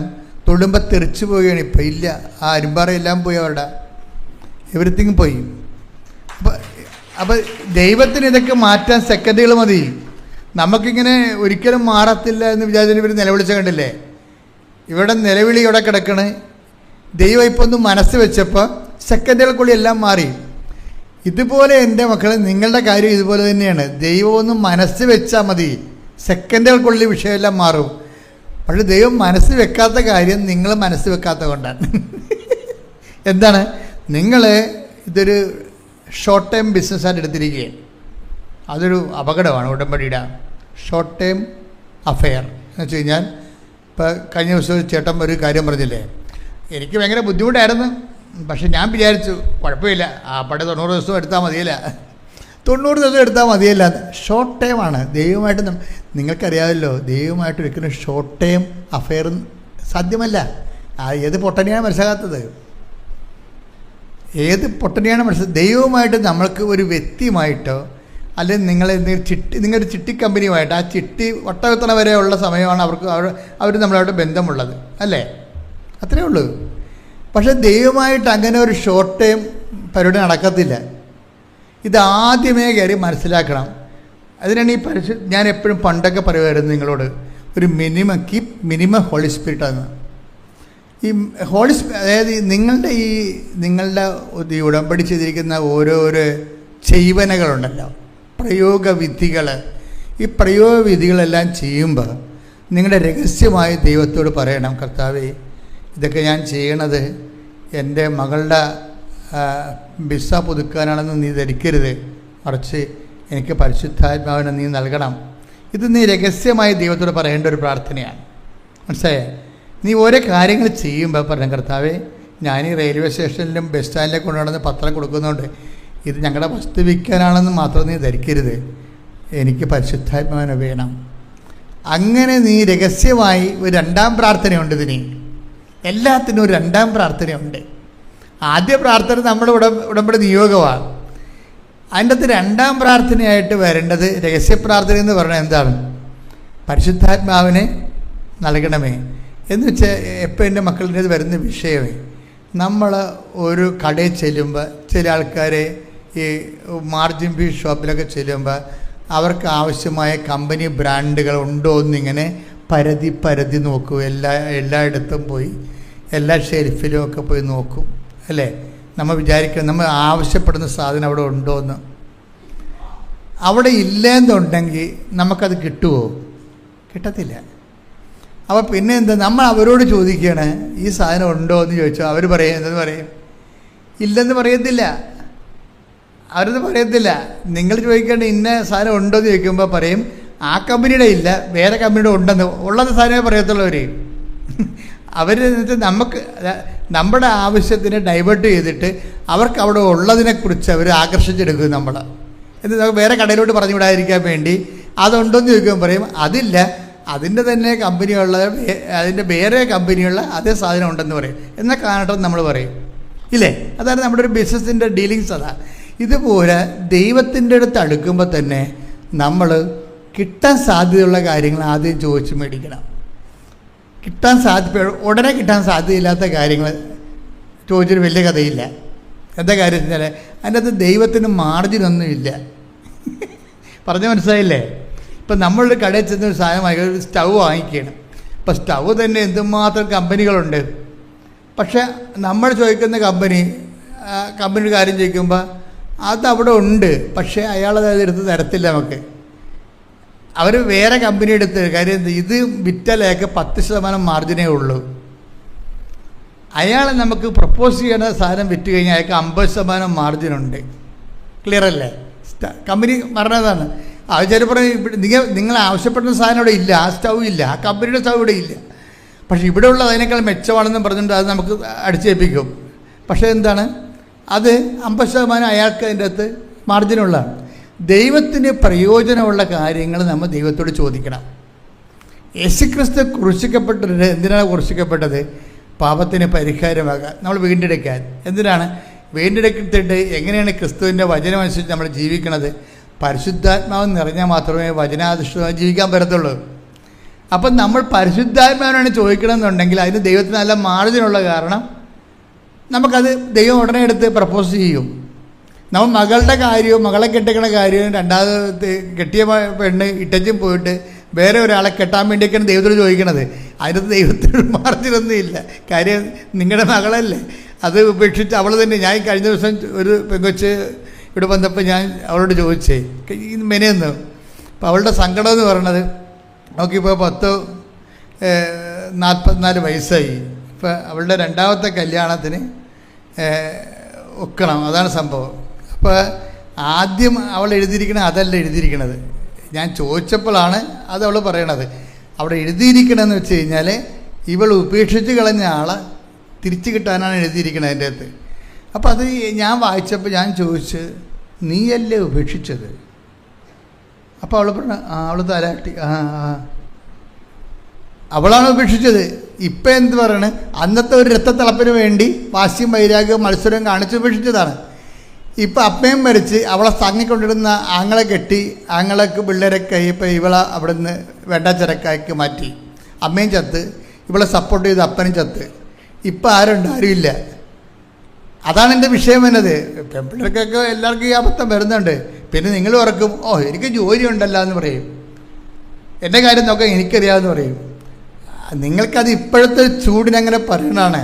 തൊടുമ്പോൾ തെറിച്ചു പോവുകയാണ്. ഇപ്പം ഇല്ല, ആ അരിമ്പാറയെല്ലാം പോയി, അവരുടെ എവറിത്തിങ് പോയി. അപ്പം ദൈവത്തിന് ഇതൊക്കെ മാറ്റാൻ സെക്കൻഡുകൾ മതി. നമുക്കിങ്ങനെ ഒരിക്കലും മാറത്തില്ല എന്ന് വിചാരിച്ചു ഇവർ നിലവിളിച്ച കണ്ടില്ലേ? ഇവിടെ നിലവിളി ഇവിടെ കിടക്കണ്. ദൈവം ഇപ്പോൾ ഒന്ന് മനസ്സ് വെച്ചപ്പോൾ സെക്കൻഡുകൾക്കുള്ളിൽ എല്ലാം മാറി. ഇതുപോലെ എൻ്റെ മക്കൾ, നിങ്ങളുടെ കാര്യം ഇതുപോലെ തന്നെയാണ്. ദൈവം ഒന്ന് മനസ്സ് വെച്ചാൽ മതി, സെക്കൻഡുകൾക്കുള്ളിൽ വിഷയമെല്ലാം മാറും. പക്ഷെ ദൈവം മനസ്സ് വെക്കാത്ത കാര്യം നിങ്ങൾ മനസ്സ് വെക്കാത്ത കൊണ്ടാണ്. എന്താണ്? നിങ്ങൾ ഇതൊരു ഷോർട്ട് ടൈം ബിസിനസ്സായിട്ട് എടുത്തിരിക്കുകയാണ്. അതൊരു അപകടമാണ് ഉടമ്പടിയുടെ. ഷോർട്ട് ടൈം അഫെയർ എന്ന് വെച്ച് കഴിഞ്ഞാൽ, ഇപ്പോൾ കഴിഞ്ഞ ദിവസം ചേട്ടൻ ഒരു കാര്യം പറഞ്ഞില്ലേ, എനിക്ക് ഭയങ്കര ബുദ്ധിമുട്ടായിരുന്നു, പക്ഷെ ഞാൻ വിചാരിച്ചു കുഴപ്പമില്ല, ആ പടം 90 ദിവസം എടുത്താൽ മതിയല്ല, 90 ദിവസം എടുത്താൽ മതിയല്ല. ഷോർട്ട് ടൈമാണ്. ദൈവമായിട്ട് നിങ്ങൾക്കറിയാമല്ലോ, ദൈവമായിട്ട് ഒരിക്കലും ഷോർട്ട് ടൈം അഫെയർ സാധ്യമല്ല. ഏത് പൊട്ടനെയാണ് മനസ്സിലാകാത്തത്? ഏത് പൊട്ടനെയാണ് മനസ്സിലാക്കുക? ദൈവവുമായിട്ട് നമ്മൾക്ക് ഒരു വ്യക്തിയുമായിട്ടോ അല്ലെങ്കിൽ നിങ്ങളൊരു ചിട്ടി കമ്പനിയുമായിട്ട്, ആ ചിട്ടി വട്ടവെത്തണ വരെ ഉള്ള സമയമാണ് അവർ നമ്മളായിട്ട് ബന്ധമുള്ളത്, അല്ലേ? അത്രയേ ഉള്ളൂ. പക്ഷേ ദൈവമായിട്ട് അങ്ങനെ ഒരു ഷോർട്ട് ടൈം പരിപാടി നടക്കത്തില്ല. ഇതാദ്യമേ കയറി മനസ്സിലാക്കണം. അതിനാണ് ഞാൻ എപ്പോഴും പണ്ടൊക്കെ പറയുമായിരുന്നു നിങ്ങളോട്, ഒരു മിനിമം ഹോളി സ്പിരിറ്റാണ്. ഈ ഹോളി അതായത് നിങ്ങളുടെ ഉടമ്പടി ചെയ്തിരിക്കുന്ന ഓരോരോ ചെയ്വനകളുണ്ടല്ലോ, പ്രയോഗവിധികൾ. ഈ പ്രയോഗവിധികളെല്ലാം ചെയ്യുമ്പോൾ നിങ്ങളുടെ രഹസ്യമായി ദൈവത്തോട് പറയണം, കർത്താവേ, ഇതൊക്കെ ഞാൻ ചെയ്യണത് എൻ്റെ മകളുടെ വിസ പുതുക്കാനാണെന്ന് നീ ധരിക്കരുത്, മറിച്ച് എനിക്ക് പരിശുദ്ധാത്മാവിനെ നീ നൽകണം. ഇത് നീ രഹസ്യമായി ദൈവത്തോട് പറയേണ്ട ഒരു പ്രാർത്ഥനയാണ്. മനസ്സിലായേ? നീ ഓരോ കാര്യങ്ങൾ ചെയ്യുമ്പോൾ പറഞ്ഞ, കർത്താവേ, ഞാൻ ഈ റെയിൽവേ സ്റ്റേഷനിലും ബസ് സ്റ്റാൻഡിലേക്ക് കൊണ്ടുവന്ന് പത്രം കൊടുക്കുന്നുണ്ട്, ഇത് ഞങ്ങളുടെ വസ്തു വിൽക്കാനാണെന്ന് മാത്രം നീ ധരിക്കരുത്, എനിക്ക് പരിശുദ്ധാത്മാവിനെ വേണം. അങ്ങനെ നീ രഹസ്യമായി ഒരു രണ്ടാം പ്രാർത്ഥനയുണ്ട്. ഇതിന് എല്ലാത്തിനും ഒരു രണ്ടാം പ്രാർത്ഥനയുണ്ട്. ആദ്യ പ്രാർത്ഥന നമ്മുടെ ഉടമ്പടി നിയോഗമാണ്. അതിൻ്റെ അകത്ത് രണ്ടാം പ്രാർത്ഥനയായിട്ട് വരേണ്ടത് രഹസ്യ പ്രാർത്ഥന എന്ന് പറഞ്ഞാൽ എന്താണ്? പരിശുദ്ധാത്മാവിനെ നൽകണമേ എന്ന് വെച്ചാൽ, എപ്പോൾ എൻ്റെ മക്കളുടെ വരുന്ന വിഷയമേ, നമ്മൾ ഒരു കടയിൽ ചെല്ലുമ്പോൾ ചില ആൾക്കാരെ ഈ മാർജിൻ ഫീ ഷോപ്പിലൊക്കെ ചെല്ലുമ്പോൾ അവർക്ക് ആവശ്യമായ കമ്പനി ബ്രാൻഡുകൾ ഉണ്ടോ എന്നിങ്ങനെ പരതി നോക്കും. എല്ലായിടത്തും പോയി എല്ലാ ഷെൽഫിലും ഒക്കെ പോയി നോക്കും, അല്ലേ? നമ്മൾ വിചാരിക്കണം നമ്മൾ ആവശ്യപ്പെടുന്ന സാധനം അവിടെ ഉണ്ടോ എന്ന്. അവിടെ ഇല്ലെന്നുണ്ടെങ്കിൽ നമുക്കത് കിട്ടുമോ? കിട്ടത്തില്ല. അപ്പോൾ പിന്നെ എന്താ, നമ്മൾ അവരോട് ചോദിക്കുകയാണ് ഈ സാധനം ഉണ്ടോ എന്ന് ചോദിച്ചാൽ അവർ പറയും, എന്തെന്ന് പറയും? ഇല്ലെന്ന് പറയത്തില്ല. അവരത് പറയത്തില്ല. നിങ്ങൾ ചോദിക്കേണ്ട ഇന്ന സാധനം ഉണ്ടോ എന്ന് ചോദിക്കുമ്പോൾ പറയും ആ കമ്പനിയുടെ ഇല്ല, വേറെ കമ്പനിയുടെ ഉണ്ടെന്ന്. ഉള്ളത് സാധനമേ പറയത്തുള്ളൂ അവർ. നമുക്ക് നമ്മുടെ ആവശ്യത്തിന് ഡൈവേർട്ട് ചെയ്തിട്ട് അവർക്ക് അവിടെ ഉള്ളതിനെക്കുറിച്ച് അവർ ആകർഷിച്ചെടുക്കും നമ്മൾ. എന്നിട്ട് വേറെ കടയിലോട്ട് പറഞ്ഞു വിടാതിരിക്കാൻ വേണ്ടി അതുണ്ടോ എന്ന് ചോദിക്കുമ്പോൾ പറയും അതില്ല, അതിൻ്റെ തന്നെ കമ്പനിയുള്ള, അതിൻ്റെ വേറെ കമ്പനിയുള്ള അതേ സാധനം ഉണ്ടെന്ന് പറയും. എന്നാൽ കാണട്ടെ നമ്മൾ പറയും, ഇല്ലേ? അതാണ് നമ്മുടെ ഒരു ബിസിനസ്സിൻ്റെ ഡീലിങ്സ്. അതാ ഇതുപോലെ ദൈവത്തിൻ്റെ അടുത്ത് അടുക്കുമ്പോൾ തന്നെ നമ്മൾ കിട്ടാൻ സാധ്യതയുള്ള കാര്യങ്ങൾ ആദ്യം ചോദിച്ച് മേടിക്കണം. ഉടനെ കിട്ടാൻ സാധ്യതയില്ലാത്ത കാര്യങ്ങൾ ചോദിച്ചിട്ട് വലിയ കഥയില്ല. എന്താ കാര്യം വെച്ചാൽ അതിൻ്റെ അകത്ത് ദൈവത്തിന് മാർജിനൊന്നുമില്ല. പറഞ്ഞ മനസ്സിലായില്ലേ? ഇപ്പം നമ്മളൊരു കടയിൽ ചെന്നൊരു സാധനം വാങ്ങിക്കുക, ഒരു സ്റ്റൗ വാങ്ങിക്കുകയാണ്. ഇപ്പം സ്റ്റൗ തന്നെ എന്തുമാത്രം കമ്പനികളുണ്ട്. പക്ഷേ നമ്മൾ ചോദിക്കുന്ന കമ്പനി ഒരു കാര്യം ചോദിക്കുമ്പോൾ അതവിടെ ഉണ്ട്, പക്ഷേ അയാളത് എടുത്ത് തരത്തില്ല നമുക്ക്. അവർ വേറെ കമ്പനി എടുത്ത് കാര്യം ഇത് വിറ്റാലേക്ക് 10% മാർജിനേ ഉള്ളൂ. അയാൾ നമുക്ക് പ്രപ്പോസ് ചെയ്യുന്ന സാധനം വിറ്റ് കഴിഞ്ഞാൽ അയാൾക്ക് 50% മാർജിനുണ്ട്. ക്ലിയർ അല്ലേ? കമ്പനി പറഞ്ഞതാണ്. അത് ചിലപ്പോൾ നിങ്ങൾ ആവശ്യപ്പെടുന്ന സാധനം ഇവിടെ ഇല്ല, ആ സ്റ്റൗ ഇല്ല, ആ കമ്പനിയുടെ സ്റ്റൗ ഇവിടെ ഇല്ല. പക്ഷേ ഇവിടെ ഉള്ളത് അതിനേക്കാൾ മെച്ചമാണെന്ന് പറഞ്ഞിട്ട് അത് നമുക്ക് അടിച്ചേൽപ്പിക്കും. പക്ഷേ എന്താണ്, അത് 50% അയാൾക്ക് അതിൻ്റെ അകത്ത് മാർജിനുള്ളതാണ്. ദൈവത്തിന് പ്രയോജനമുള്ള കാര്യങ്ങൾ നമ്മൾ ദൈവത്തോട് ചോദിക്കണം. യേശുക്രിസ്തു ക്രൂശിക്കപ്പെട്ടത് എന്തിനാണ് ക്രൂശിക്കപ്പെട്ടത്? പാപത്തിന് പരിഹാരമാകാൻ, നമ്മൾ വീണ്ടെടുക്കാൻ. എന്തിനാണ് വീണ്ടെടുത്തിട്ട് എങ്ങനെയാണ് ക്രിസ്തുവിൻ്റെ വചനമനുസരിച്ച് നമ്മൾ ജീവിക്കണത്? പരിശുദ്ധാത്മാവ് നിറഞ്ഞാൽ മാത്രമേ വചനാധിഷ്ഠിതമായി ജീവിക്കാൻ പറ്റത്തുള്ളൂ. അപ്പം നമ്മൾ പരിശുദ്ധാത്മാവിനാണ് ചോദിക്കണമെന്നുണ്ടെങ്കിൽ അതിന് ദൈവത്തിന് നല്ല മാർജിനുള്ള കാരണം നമുക്കത് ദൈവം ഉടനെ എടുത്ത് പ്രപ്പോസ് ചെയ്യും. നമ്മൾ മകളുടെ കാര്യവും മകളെ കെട്ടിക്കണ കാര്യവും രണ്ടാമത് കെട്ടിയ പെണ്ണ് ഇട്ടച്ചും പോയിട്ട് വേറെ ഒരാളെ കെട്ടാൻ വേണ്ടിയൊക്കെയാണ് ദൈവത്തോട് ചോദിക്കണത്. അതിനകത്ത് ദൈവത്തിന് മാർജിനൊന്നും ഇല്ല. കാര്യം നിങ്ങളുടെ മകളല്ലേ, അത് ഉപേക്ഷിച്ച് അവൾ തന്നെ. ഞാൻ കഴിഞ്ഞ ദിവസം ഒരു പെങ്കൊച്ച് ഇവിടെ വന്നപ്പോൾ ഞാൻ അവളോട് ചോദിച്ചേ ഈ മെനയെന്ന്. അപ്പോൾ അവളുടെ സങ്കടം എന്ന് പറയണത് നോക്കിയപ്പോൾ 44 വയസ്സായി. ഇപ്പോൾ അവളുടെ രണ്ടാമത്തെ കല്യാണത്തിന് ഒക്കണം, അതാണ് സംഭവം. അപ്പോൾ ആദ്യം അവൾ എഴുതിയിരിക്കണത് അതല്ല എഴുതിയിരിക്കണത്. ഞാൻ ചോദിച്ചപ്പോഴാണ് അത് അവൾ പറയണത്. അവിടെ എഴുതിയിരിക്കണമെന്ന് വെച്ച് കഴിഞ്ഞാൽ ഇവൾ ഉപേക്ഷിച്ച് കളഞ്ഞ ആളെ തിരിച്ചു കിട്ടാനാണ് എഴുതിയിരിക്കണത് അതിൻ്റെ അകത്ത്. അപ്പോൾ അത് ഞാൻ വായിച്ചപ്പോൾ ഞാൻ ചോദിച്ച്, നീയല്ലേ ഉപേക്ഷിച്ചത്? അപ്പോൾ അവൾ പറഞ്ഞു അവൾ തലാട്ടി, അവളാണ് ഉപേക്ഷിച്ചത്. ഇപ്പം എന്ത് പറയണേ, അന്നത്തെ ഒരു രക്തത്തിളപ്പിന് വേണ്ടി വാശിയും വൈരാഗ്യവും മത്സരവും കാണിച്ച് ഉപേക്ഷിച്ചതാണ്. ഇപ്പം അമ്മയും മരിച്ച് അവളെ തങ്ങിക്കൊണ്ടിരുന്ന ആങ്ങളെ കെട്ടി, ആങ്ങളക്ക് പിള്ളേരൊക്കെ ഇപ്പം ഇവളെ അവിടെ നിന്ന് വേണ്ടാച്ചിരക്കാക്കി മാറ്റി. അമ്മയും ചത്ത്, ഇവളെ സപ്പോർട്ട് ചെയ്ത് അപ്പനും ചത്ത്. ഇപ്പം ആരുമില്ല. അതാണ് എൻ്റെ വിഷയം എന്നത്. പെൺപിള്ളേർക്കൊക്കെ എല്ലാവർക്കും ഈ അബദ്ധം വരുന്നുണ്ട്. പിന്നെ നിങ്ങൾ ഓർക്കും, എനിക്ക് ജോലി ഉണ്ടല്ലോ എന്ന് പറയും. എൻ്റെ കാര്യം നോക്കാൻ എനിക്കറിയാമെന്ന് പറയും. നിങ്ങൾക്കത് ഇപ്പോഴത്തെ ചൂടിനങ്ങനെ പറയണതാണ്.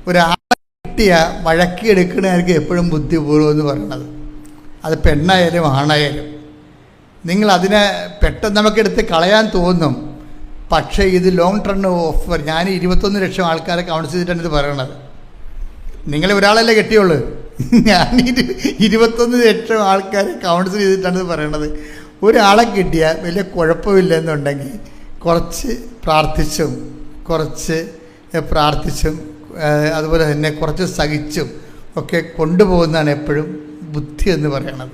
ഒരാളെ കിട്ടിയ വഴക്കി എടുക്കണമായിരിക്കും എപ്പോഴും ബുദ്ധിപൂർവ്വം എന്ന് പറയണത്. അത് പെണ്ണായാലും ആണായാലും നിങ്ങളതിനെ പെട്ടെന്ന് നമുക്കെടുത്ത് കളയാൻ തോന്നും. പക്ഷേ ഇത് ലോങ് ടേൺ ഓഫർ. ഞാൻ 21 ലക്ഷം ആൾക്കാരെ കൗൺസിൽ ചെയ്തിട്ടാണ് ഇത് പറയണത്. നിങ്ങൾ ഒരാളല്ലേ കെട്ടിയുള്ളൂ. ഞാൻ 21 ലക്ഷം ആൾക്കാരെ കൗൺസിൽ ചെയ്തിട്ടാണ് ഇത് പറയണത്. ഒരാളെ കിട്ടിയാൽ വലിയ കുഴപ്പമില്ലെന്നുണ്ടെങ്കിൽ കുറച്ച് പ്രാർത്ഥിച്ചും അതുപോലെ തന്നെ കുറച്ച് സഹിച്ചും ഒക്കെ കൊണ്ടുപോകുന്നതാണ് എപ്പോഴും ബുദ്ധി എന്ന് പറയണത്.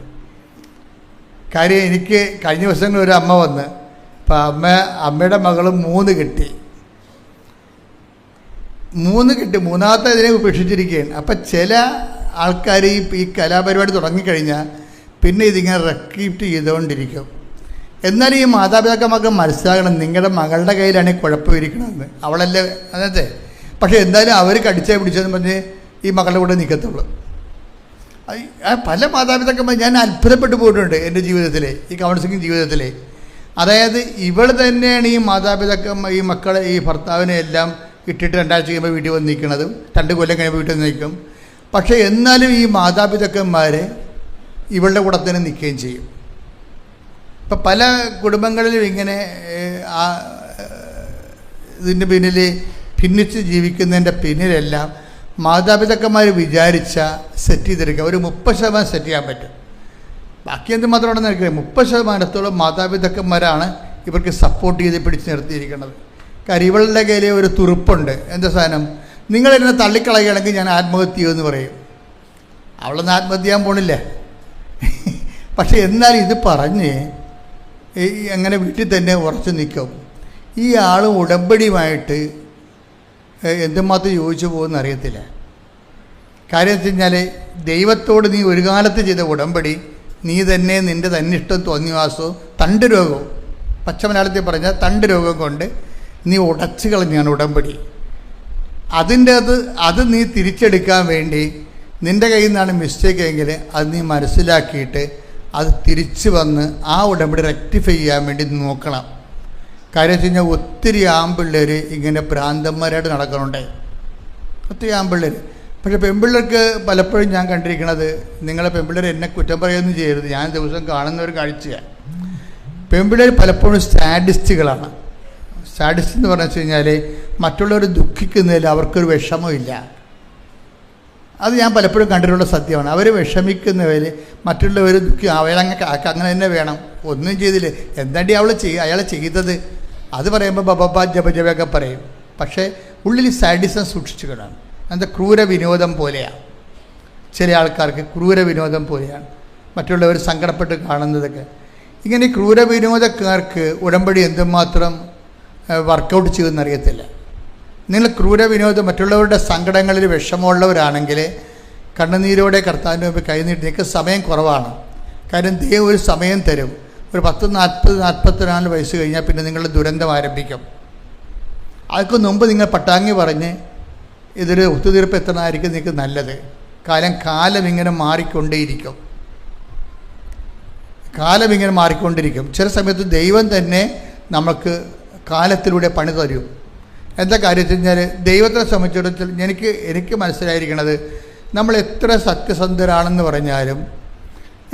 കാര്യം എനിക്ക് കഴിഞ്ഞ ദിവസങ്ങളിൽ ഒരു അമ്മ വന്ന്, അപ്പം അമ്മയുടെ മകൾ 3 കിട്ടി. മൂന്നാമത്തെ ഇതിനെ ഉപേക്ഷിച്ചിരിക്കുകയാണ്. അപ്പം ചില ആൾക്കാർ ഈ കലാപരിപാടി തുടങ്ങിക്കഴിഞ്ഞാൽ പിന്നെ ഇതിങ്ങനെ റെക്കീപ്റ്റ് ചെയ്തുകൊണ്ടിരിക്കും. എന്നാൽ ഈ മാതാപിതാക്കന്മാർക്ക് മനസ്സിലാകണം, നിങ്ങളുടെ മകളുടെ കയ്യിലാണ് കുഴപ്പമിരിക്കണമെന്ന്. അവളല്ലേ അന്നത്തെ. പക്ഷേ എന്തായാലും അവർ കടിച്ചാൽ പിടിച്ചതെന്ന് പറഞ്ഞ് ഈ മകളുടെ കൂടെ നിൽക്കത്തുള്ളൂ. പല മാതാപിതാക്കന്മാർ ഞാൻ അത്ഭുതപ്പെട്ടു പോയിട്ടുണ്ട് എൻ്റെ ജീവിതത്തിൽ, ഈ കൗൺസിലിംഗ് ജീവിതത്തിൽ. അതായത് ഇവൾ തന്നെയാണ് ഈ മാതാപിതാക്കന്മാർ ഈ മക്കളെ ഈ ഭർത്താവിനെ എല്ലാം ഇട്ടിട്ട് 2 ആഴ്ച കഴിയുമ്പോൾ വീട്ടിൽ വന്ന് നിൽക്കുന്നതും 2 കൊല്ലം കഴിയുമ്പോൾ വീട്ടിൽ നിന്ന് നിൽക്കും. പക്ഷേ എന്നാലും ഈ മാതാപിതാക്കന്മാരെ ഇവളുടെ കൂടെ തന്നെ നിൽക്കുകയും ചെയ്യും. ഇപ്പം പല കുടുംബങ്ങളിലും ഇങ്ങനെ ഇതിൻ്റെ പിന്നിൽ ഭിന്നിച്ച് ജീവിക്കുന്നതിൻ്റെ പിന്നിലെല്ലാം മാതാപിതാക്കന്മാർ വിചാരിച്ച സെറ്റ് ചെയ്തെടുക്കുക. ഒരു 30% സെറ്റ് ചെയ്യാൻ പറ്റും. ബാക്കി എന്തുമാത്രമാണെന്ന് എനിക്കറിയാം. 30% മാതാപിതാക്കന്മാരാണ് ഇവർക്ക് സപ്പോർട്ട് ചെയ്ത് പിടിച്ച് നിർത്തിയിരിക്കുന്നത്. കാര്യം ഇവളുടെ കയ്യിൽ ഒരു തുറുപ്പുണ്ട്. എന്താ സാധനം, നിങ്ങളെന്നെ തള്ളിക്കളയുകയാണെങ്കിൽ ഞാൻ ആത്മഹത്യ ചെയ്യുമെന്ന് പറയും. അവളൊന്നും ആത്മഹത്യ ചെയ്യാൻ പോണില്ല. പക്ഷെ എന്നാൽ ഇത് പറഞ്ഞ് അങ്ങനെ വീട്ടിൽ തന്നെ ഉറച്ചു നിൽക്കും. ഈ ആൾ ഉടമ്പടിയുമായിട്ട് എന്തുമാത്രം യോജിച്ചു പോകുമെന്ന് അറിയത്തില്ല. കാര്യം വെച്ച് കഴിഞ്ഞാൽ ദൈവത്തോട് നീ ഒരു കാലത്ത് ചെയ്ത ഉടമ്പടി നീ തന്നെ നിൻ്റെ തന്നിഷ്ടം തോന്നിവാസവും തണ്ട് രോഗവും, പച്ച മലയാളത്തിൽ പറഞ്ഞാൽ തണ്ട് രോഗം കൊണ്ട് നീ ഉടച്ചു കളഞ്ഞാണ് ഉടമ്പടി. അത് നീ തിരിച്ചെടുക്കാൻ വേണ്ടി നിൻ്റെ കയ്യിൽ നിന്നാണ് മിസ്റ്റേക്ക് എങ്കിൽ അത് നീ മനസ്സിലാക്കിയിട്ട് അത് തിരിച്ചു വന്ന് ആ ഉടമ്പടി റെക്ടിഫൈ ചെയ്യാൻ വേണ്ടി നോക്കണം. കാര്യം വെച്ച് കഴിഞ്ഞാൽ ഒത്തിരി ആൺപിള്ളേർ ഇങ്ങനെ ഭ്രാന്തന്മാരായിട്ട് നടക്കുന്നുണ്ട്, ഒത്തിരി ആൺപിള്ളേർ. പക്ഷേ പെൺപിള്ളേർക്ക് പലപ്പോഴും ഞാൻ കണ്ടിരിക്കുന്നത്, നിങ്ങളെ പെൺപിള്ളേർ എന്നെ കുറ്റം പറയുകയൊന്നും ചെയ്യരുത്, ഞാൻ ദിവസം കാണുന്ന ഒരു കാഴ്ചയാണ്. പെൺപിള്ളേർ പലപ്പോഴും സാഡിസ്റ്റുകളാണ്. സാഡിസ്റ്റ് എന്ന് പറഞ്ഞു വെച്ച് കഴിഞ്ഞാൽ മറ്റുള്ളവർ ദുഃഖിക്കുന്നതിൽ അവർക്കൊരു വിഷമമില്ല. അത് ഞാൻ പലപ്പോഴും കണ്ടിട്ടുള്ള സത്യമാണ്. അവർ വിഷമിക്കുന്നവർ മറ്റുള്ളവർ അങ്ങനെ തന്നെ വേണം, ഒന്നും ചെയ്തില്ല, എന്താണ്ടി അയാളെ ചെയ്തത്, അത് പറയുമ്പോൾ ബബബ ജപ ജപയൊക്കെ പറയും. പക്ഷേ ഉള്ളിൽ സാഡിസം സൂക്ഷിച്ചു കിടണം. എന്താ ക്രൂര വിനോദം പോലെയാണ്. ചില ആൾക്കാർക്ക് ക്രൂര വിനോദം പോലെയാണ് മറ്റുള്ളവർ സങ്കടപ്പെട്ട് കാണുന്നതൊക്കെ. ഇങ്ങനെ ക്രൂര വിനോദക്കാർക്ക് ഉടമ്പടി എന്തുമാത്രം വർക്കൗട്ട് ചെയ്യുമെന്നറിയത്തില്ല. നിങ്ങൾ ക്രൂര വിനോദം മറ്റുള്ളവരുടെ സങ്കടങ്ങളിൽ വിഷമമുള്ളവരാണെങ്കിൽ കണ്ണുനീരോടെ കർത്താവിൻ്റെ മുമ്പ് കൈനീട്ടി. നിങ്ങൾക്ക് സമയം കുറവാണ്. കാര്യം ദൈവം ഒരു സമയം തരും. ഒരു 40-44 വയസ്സ് കഴിഞ്ഞാൽ പിന്നെ നിങ്ങളുടെ ദുരന്തം ആരംഭിക്കും. അതിന് മുമ്പ് നിങ്ങൾ പട്ടാങ്ങി പറഞ്ഞ് ഇതൊരു ഒത്തുതീർപ്പ് എത്തണമായിരിക്കും നിങ്ങൾക്ക് നല്ലത്. കാലം ഇങ്ങനെ മാറിക്കൊണ്ടേയിരിക്കും. ചില സമയത്ത് ദൈവം തന്നെ നമുക്ക് കാലത്തിലൂടെ പണി തരും. എന്താ കാര്യം വെച്ച് കഴിഞ്ഞാൽ ദൈവത്തെ സംബന്ധിച്ചിടത്തോളം എനിക്ക് മനസ്സിലായിരിക്കണത്, നമ്മൾ എത്ര സത്യസന്ധരാണെന്ന് പറഞ്ഞാലും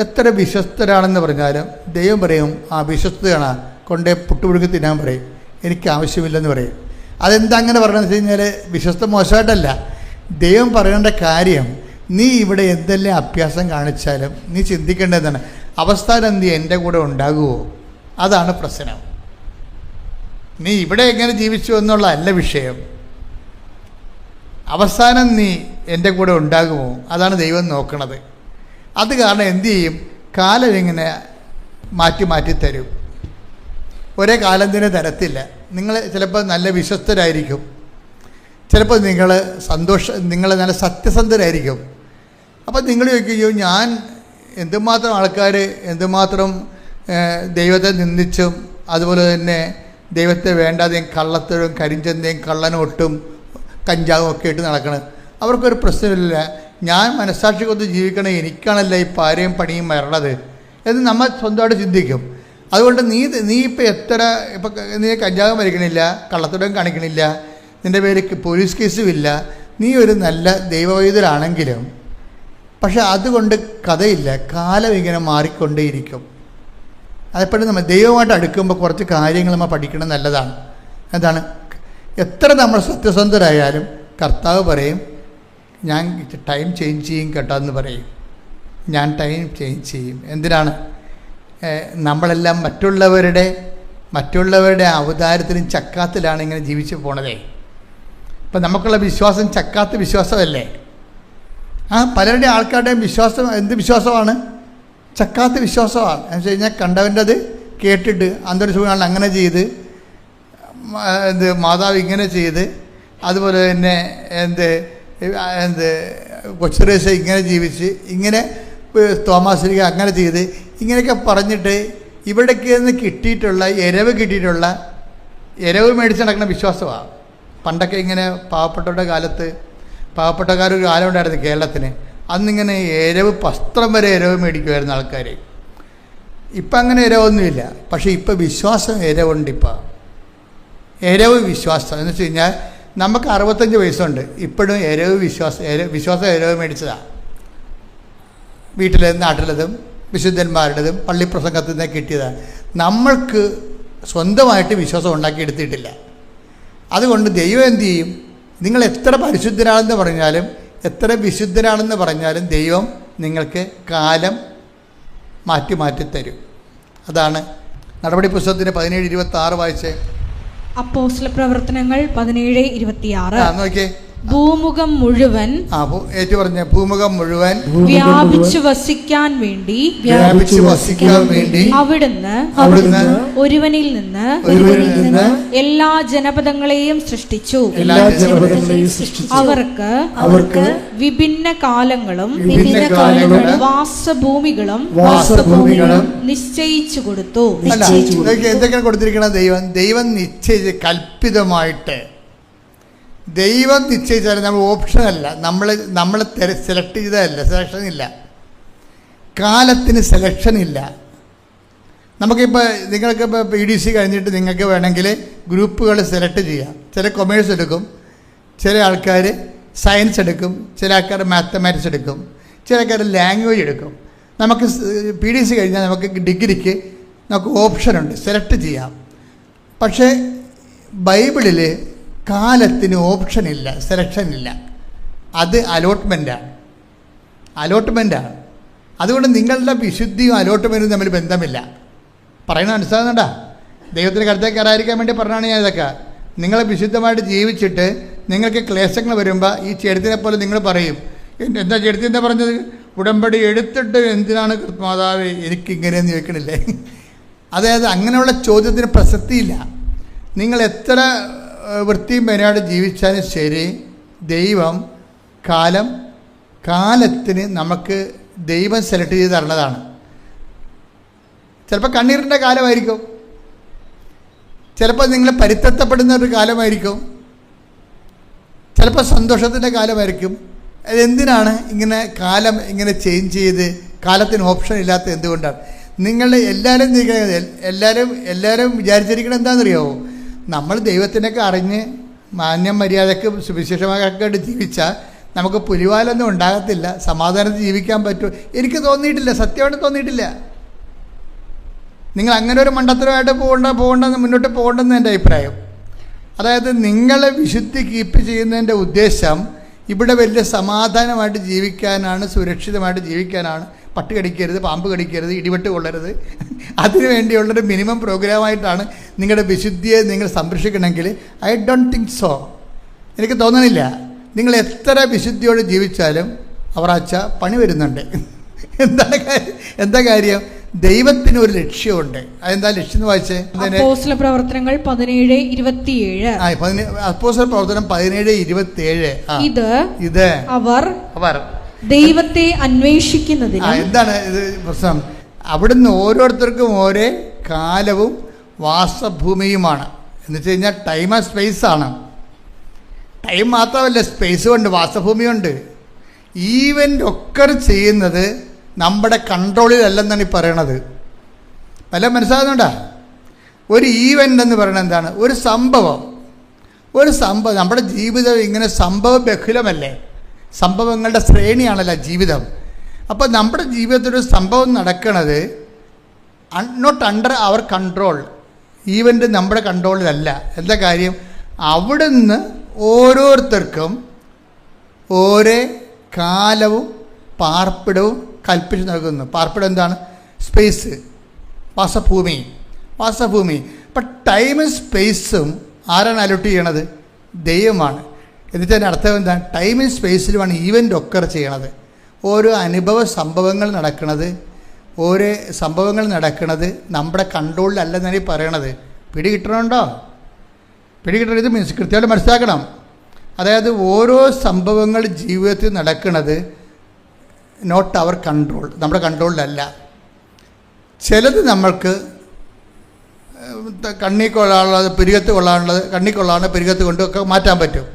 എത്ര വിശ്വസ്തരാണെന്ന് പറഞ്ഞാലും ദൈവം പറയും ആ വിശ്വസ്തയാണ് കൊണ്ടേ പുട്ടുപുഴുക്കി തിന്നാൻ പറയും, എനിക്ക് ആവശ്യമില്ലെന്ന് പറയും. അതെന്താ അങ്ങനെ പറയണമെന്ന് വെച്ച് കഴിഞ്ഞാൽ വിശ്വസ്ത മോശമായിട്ടല്ല, ദൈവം പറയേണ്ട കാര്യം നീ ഇവിടെ എന്തെല്ലാം അഭ്യാസം കാണിച്ചാലും നീ ചിന്തിക്കേണ്ടതാണ് അവസ്ഥാനം നീ എൻ്റെ കൂടെ ഉണ്ടാകുമോ, അതാണ് പ്രശ്നം. നീ ഇവിടെ എങ്ങനെ ജീവിച്ചു എന്നുള്ളതല്ല വിഷയം, അവസാനം നീ എൻ്റെ കൂടെ ഉണ്ടാകുമോ, അതാണ് ദൈവം നോക്കണത്. അത് കാരണം എന്തു ചെയ്യും, കാലം ഇങ്ങനെ മാറ്റി തരും. ഒരേ കാലം തന്നെ തരത്തില്ല. നിങ്ങൾ ചിലപ്പോൾ നല്ല വിശ്വസ്തരായിരിക്കും, ചിലപ്പോൾ നിങ്ങൾ നല്ല സത്യസന്ധരായിരിക്കും. അപ്പം നിങ്ങൾ ചോദിക്കുകയോ ഞാൻ എന്തുമാത്രം ആൾക്കാർ എന്തുമാത്രം ദൈവത്തെ നിന്ദിച്ചും അതുപോലെ തന്നെ ദൈവത്തെ വേണ്ടാതെയും കള്ളത്തരും കരിഞ്ചന്തയും കള്ളനോട്ടും കഞ്ചാവും ഒക്കെ ഇട്ട് നടക്കണം. അവർക്കൊരു പ്രശ്നമില്ല. ഞാൻ മനസ്സാക്ഷി കൊണ്ട് ജീവിക്കണേ, എനിക്കാണല്ലോ ഈ പാരയും പണിയും വരണത് എന്ന് നമ്മൾ സ്വന്തമായിട്ട് ചിന്തിക്കും. അതുകൊണ്ട് നീ ഇപ്പം നീ കഞ്ചാവും വലിക്കണില്ല, കള്ളത്തോടം കാണിക്കണില്ല, നിൻ്റെ പേര് പോലീസ് കേസും ഇല്ല, നീ ഒരു നല്ല ദൈവവൈദ്യരാണെങ്കിലും പക്ഷെ അതുകൊണ്ട് കഥയില്ല. കാലം ഇങ്ങനെ മാറിക്കൊണ്ടേയിരിക്കും. അതെപ്പോഴും നമ്മൾ ദൈവമായിട്ട് അടുക്കുമ്പോൾ കുറച്ച് കാര്യങ്ങൾ നമ്മൾ പഠിക്കണം, നല്ലതാണ്. എന്താണ്, എത്ര നമ്മൾ സത്യസന്ധരായാലും കർത്താവ് പറയും ഞാൻ ടൈം ചേഞ്ച് ചെയ്യും കേട്ടോ എന്ന് പറയും. ഞാൻ ടൈം ചേഞ്ച് ചെയ്യും. എന്തിനാണ്? നമ്മളെല്ലാം മറ്റുള്ളവരുടെ അവതാരത്തിലും ചക്കാത്തിലാണ് ഇങ്ങനെ ജീവിച്ചു പോണതേ. ഇപ്പം നമുക്കുള്ള വിശ്വാസം ചക്കാത്ത വിശ്വാസമല്ലേ? പലരുടെ ആൾക്കാരുടെയും വിശ്വാസം എന്ത് വിശ്വാസമാണ്? ചക്കാത്ത വിശ്വാസമാണ്. എന്ന് വെച്ച് കഴിഞ്ഞാൽ കണ്ടവൻ്റെ അത് കേട്ടിട്ട് അന്തരീക്ഷമാണ് അങ്ങനെ ചെയ്ത്, മാതാവ് ഇങ്ങനെ ചെയ്ത്, അതുപോലെ തന്നെ കൊച്ചുറേശ ഇങ്ങനെ ജീവിച്ച്, ഇങ്ങനെ തോമാശ്രീക അങ്ങനെ ചെയ്ത്, ഇങ്ങനെയൊക്കെ പറഞ്ഞിട്ട് ഇവിടേക്ക് നിന്ന് കിട്ടിയിട്ടുള്ള എരവ് മേടിച്ച് നടക്കുന്ന വിശ്വാസമാണ്. പണ്ടൊക്കെ ഇങ്ങനെ പാവപ്പെട്ടക്കാരൊരു കാലം ഉണ്ടായിരുന്നു കേരളത്തിന്. അന്നിങ്ങനെ വസ്ത്രം വരെ എരവ് മേടിക്കുമായിരുന്നു ആൾക്കാർ. ഇപ്പം അങ്ങനെ എരവൊന്നുമില്ല. പക്ഷേ ഇപ്പം വിശ്വാസം എരവുണ്ട്. വിശ്വാസം എന്ന് വെച്ച് കഴിഞ്ഞാൽ നമുക്ക് 65 വയസ്സുണ്ട്, ഇപ്പോഴും വിശ്വാസം എരവ് മേടിച്ചതാണ്. വീട്ടിലെ നാട്ടിലതും വിശുദ്ധന്മാരുടേതും പള്ളിപ്രസംഗത്തിൽ നിന്ന് കിട്ടിയതാണ്. നമ്മൾക്ക് സ്വന്തമായിട്ട് വിശ്വാസം ഉണ്ടാക്കിയെടുത്തിട്ടില്ല. അതുകൊണ്ട് ദൈവം എന്തു ചെയ്യും, നിങ്ങൾ എത്ര പരിശുദ്ധരാണെന്ന് പറഞ്ഞാലും എത്ര വിശുദ്ധരാണെന്ന് പറഞ്ഞാലും ദൈവം നിങ്ങൾക്ക് കാലം മാറ്റി തരും. അതാണ് നടപടി പുസ്തകത്തിന് 17:26 വായിച്ചേ. അപ്പോസ്തല പ്രവർത്തനങ്ങൾ 17:26. നോക്കിയേ, ഭൂമുഖം മുഴുവൻ ഏറ്റു പറഞ്ഞ ഭൂമുഖം മുഴുവൻ വ്യാപിച്ചു വസിക്കാൻ വേണ്ടി അവിടുന്ന് ഒരുവനിൽ നിന്ന് എല്ലാ ജനപദങ്ങളെയും സൃഷ്ടിച്ചു. അവർക്ക് വിഭിന്ന കാലങ്ങളും വാസഭൂമികളും നിശ്ചയിച്ചു കൊടുത്തു. എന്തൊക്കെയാണ് കൊടുത്തിരിക്കുന്നത്? ദൈവം നിശ്ചയിച്ച് കൽപ്പിതമായിട്ട് ദൈവം നിശ്ചയിച്ചാലും നമ്മൾ ഓപ്ഷനല്ല, നമ്മൾ സെലക്ട് ചെയ്തതല്ല, സെലക്ഷൻ ഇല്ല. കാലത്തിന് സെലക്ഷൻ ഇല്ല. നമുക്കിപ്പോൾ നിങ്ങൾക്കിപ്പോൾ PDC കഴിഞ്ഞിട്ട് നിങ്ങൾക്ക് വേണമെങ്കിൽ ഗ്രൂപ്പുകൾ സെലക്ട് ചെയ്യാം. ചില കൊമേഴ്സ് എടുക്കും, ചില ആൾക്കാർ സയൻസ് എടുക്കും, ചില ആൾക്കാർ മാത്തമാറ്റിക്സ് എടുക്കും, ചില ആൾക്കാർ ലാംഗ്വേജ് എടുക്കും. നമുക്ക് PDC കഴിഞ്ഞാൽ നമുക്ക് ഡിഗ്രിക്ക് നമുക്ക് ഓപ്ഷനുണ്ട്, സെലക്ട് ചെയ്യാം. പക്ഷേ ബൈബിളിൽ കാലത്തിന് ഓപ്ഷനില്ല, സെലക്ഷനില്ല. അത് അലോട്ട്മെൻറ്റാണ്. അതുകൊണ്ട് നിങ്ങളുടെ വിശുദ്ധിയും അലോട്ട്മെൻറ്റും തമ്മിൽ ബന്ധമില്ല. പറയുന്നത് മനസ്സിലാകുന്നുണ്ടാ? ദൈവത്തിന് കരുത്തേക്ക് കയറാതിരിക്കാൻ വേണ്ടി പറഞ്ഞാണ് ഞാൻ ഇതൊക്കെ. നിങ്ങൾ വിശുദ്ധമായിട്ട് ജീവിച്ചിട്ട് നിങ്ങൾക്ക് ക്ലേശങ്ങൾ വരുമ്പോൾ ഈ ചെടുത്തിനെ പോലെ നിങ്ങൾ പറയും, എന്താ ചെടുത്തി എന്താ പറഞ്ഞത്? ഉടമ്പടി എടുത്തിട്ട് എന്തിനാണ് മാതാവേ എനിക്കിങ്ങനെയെന്ന് ചോദിക്കണില്ലേ? അതായത് അങ്ങനെയുള്ള ചോദ്യത്തിന് പ്രസക്തിയില്ല. നിങ്ങൾ എത്ര വൃത്തിയും പേരായിട്ട് ജീവിച്ചാലും ശരി, ദൈവം കാലത്തിന് നമുക്ക് ദൈവം സെലക്ട് ചെയ്ത് തരണതാണ്. ചിലപ്പോൾ കണ്ണീരിൻ്റെ കാലമായിരിക്കും, ചിലപ്പോൾ നിങ്ങൾ പരിത്തപ്പെടുന്ന ഒരു കാലമായിരിക്കും, ചിലപ്പോൾ സന്തോഷത്തിൻ്റെ കാലമായിരിക്കും. അതെന്തിനാണ് ഇങ്ങനെ കാലം ഇങ്ങനെ ചേഞ്ച് ചെയ്ത് കാലത്തിന് ഓപ്ഷൻ ഇല്ലാത്ത എന്തുകൊണ്ടാണ്? നിങ്ങൾ എല്ലാവരും വിചാരിച്ചിരിക്കണം എന്താണെന്നറിയാമോ? നമ്മൾ ദൈവത്തിനൊക്കെ അറിഞ്ഞ് മാന്യം മര്യാദക്ക് സുവിശേഷമായിട്ട് ജീവിച്ചാൽ നമുക്ക് പുലിവാലൊന്നും ഉണ്ടാകത്തില്ല, സമാധാനത്തിൽ ജീവിക്കാൻ പറ്റും. എനിക്ക് തോന്നിയിട്ടില്ല, സത്യമായിട്ട് തോന്നിയിട്ടില്ല. നിങ്ങൾ അങ്ങനെ ഒരു മണ്ടത്തരമായിട്ട് മുന്നോട്ട് പോകണ്ടെന്ന് എൻ്റെ അഭിപ്രായം. അതായത് നിങ്ങളെ വിശുദ്ധി കീപ്പ് ചെയ്യുന്നതിൻ്റെ ഉദ്ദേശം ഇവിടെ വലിയ സമാധാനമായിട്ട് ജീവിക്കാനാണ്, സുരക്ഷിതമായിട്ട് ജീവിക്കാനാണ്. പട്ടി കടിക്കരുത്, പാമ്പ് കടിക്കരുത്, ഇടിവെട്ട് കൊള്ളരുത്. അതിനു വേണ്ടിയുള്ളൊരു മിനിമം പ്രോഗ്രാമായിട്ടാണ് നിങ്ങളുടെ വിശുദ്ധിയെ നിങ്ങൾ സംരക്ഷിക്കണമെങ്കിൽ ഐ ഡോണ്ട് തിങ്ക് സോ. എനിക്ക് തോന്നണില്ല. നിങ്ങൾ എത്ര വിശുദ്ധിയോട് ജീവിച്ചാലും അവറാച്ച പണി വരുന്നുണ്ട്. എന്താ കാര്യം? ദൈവത്തിന് ഒരു ലക്ഷ്യമുണ്ട്. അതെന്താ ലക്ഷ്യം എന്ന് വായിച്ചേ? അപ്പോസ്തല പ്രവർത്തനങ്ങൾ 17:27. അപ്പോസ്തല പ്രവർത്തനം 17:27. ഇത് അവർ ദൈവത്തെ അന്വേഷിക്കുന്നതിന്. എന്താണ് ഇത് പ്രശ്നം? അവിടുന്ന് ഓരോരുത്തർക്കും ഓരോ കാലവും വാസഭൂമിയുമാണ്. എന്ന് വെച്ച് കഴിഞ്ഞാൽ ടൈം ആൻഡ് സ്പേസ് ആണ്. ടൈം മാത്രമല്ല, സ്പേസും ഉണ്ട്, വാസഭൂമിയുണ്ട്. ഈവൻ്റ് ഒക്കെ ചെയ്യുന്നത് നമ്മുടെ കൺട്രോളിലല്ലെന്നാണ് ഈ പറയണത്. വല്ല മനസ്സിലാകുന്നുണ്ടോ? ഒരു ഈവൻ്റ് എന്ന് പറയുന്നത് എന്താണ്? ഒരു സംഭവം. നമ്മുടെ ജീവിതം ഇങ്ങനെ സംഭവ ബഹുലമല്ലേ? സംഭവങ്ങളുടെ ശ്രേണിയാണല്ലോ ജീവിതം. അപ്പോൾ നമ്മുടെ ജീവിതത്തിലൊരു സംഭവം നടക്കുന്നത് not under our control. Event നമ്മുടെ കൺട്രോളിലല്ല. എന്താ കാര്യം? അവിടുന്ന് ഓരോരുത്തർക്കും ഓരോ കാലവും പാർപ്പിടവും കൽപ്പിച്ച് നൽകുന്നു. പാർപ്പിടം എന്താണ്? സ്പേസ്, വാസഭൂമി. അപ്പം ടൈമും സ്പേസും ആരാണ് അലോട്ട് ചെയ്യണത്? ദൈവമാണ്. എന്നിട്ട് അതിൻ്റെ അർത്ഥം എന്താണ്? ടൈമും സ്പേസിലുമാണ് ഈവൻ്റ് ഒക്കർ ചെയ്യണത്. ഓരോ സംഭവങ്ങൾ നടക്കുന്നത് നമ്മുടെ കൺട്രോളിലല്ലെന്നാണ് ഈ പറയണത്. പിടികിട്ടണുണ്ടോ? ഇത് മീൻസ് കൃത്യമായിട്ട് മനസ്സിലാക്കണം. അതായത് ഓരോ സംഭവങ്ങൾ ജീവിതത്തിൽ നടക്കുന്നത് നോട്ട് അവർ കൺട്രോൾ, നമ്മുടെ കൺട്രോളിലല്ല. ചിലത് നമ്മൾക്ക് കണ്ണിൽ കൊള്ളാനുള്ളത്, പിരികത്ത് കൊള്ളാനുള്ളത്, കണ്ണിൽ കൊള്ളാനുള്ള പിരികത്ത് കൊണ്ടൊക്കെ മാറ്റാൻ പറ്റും.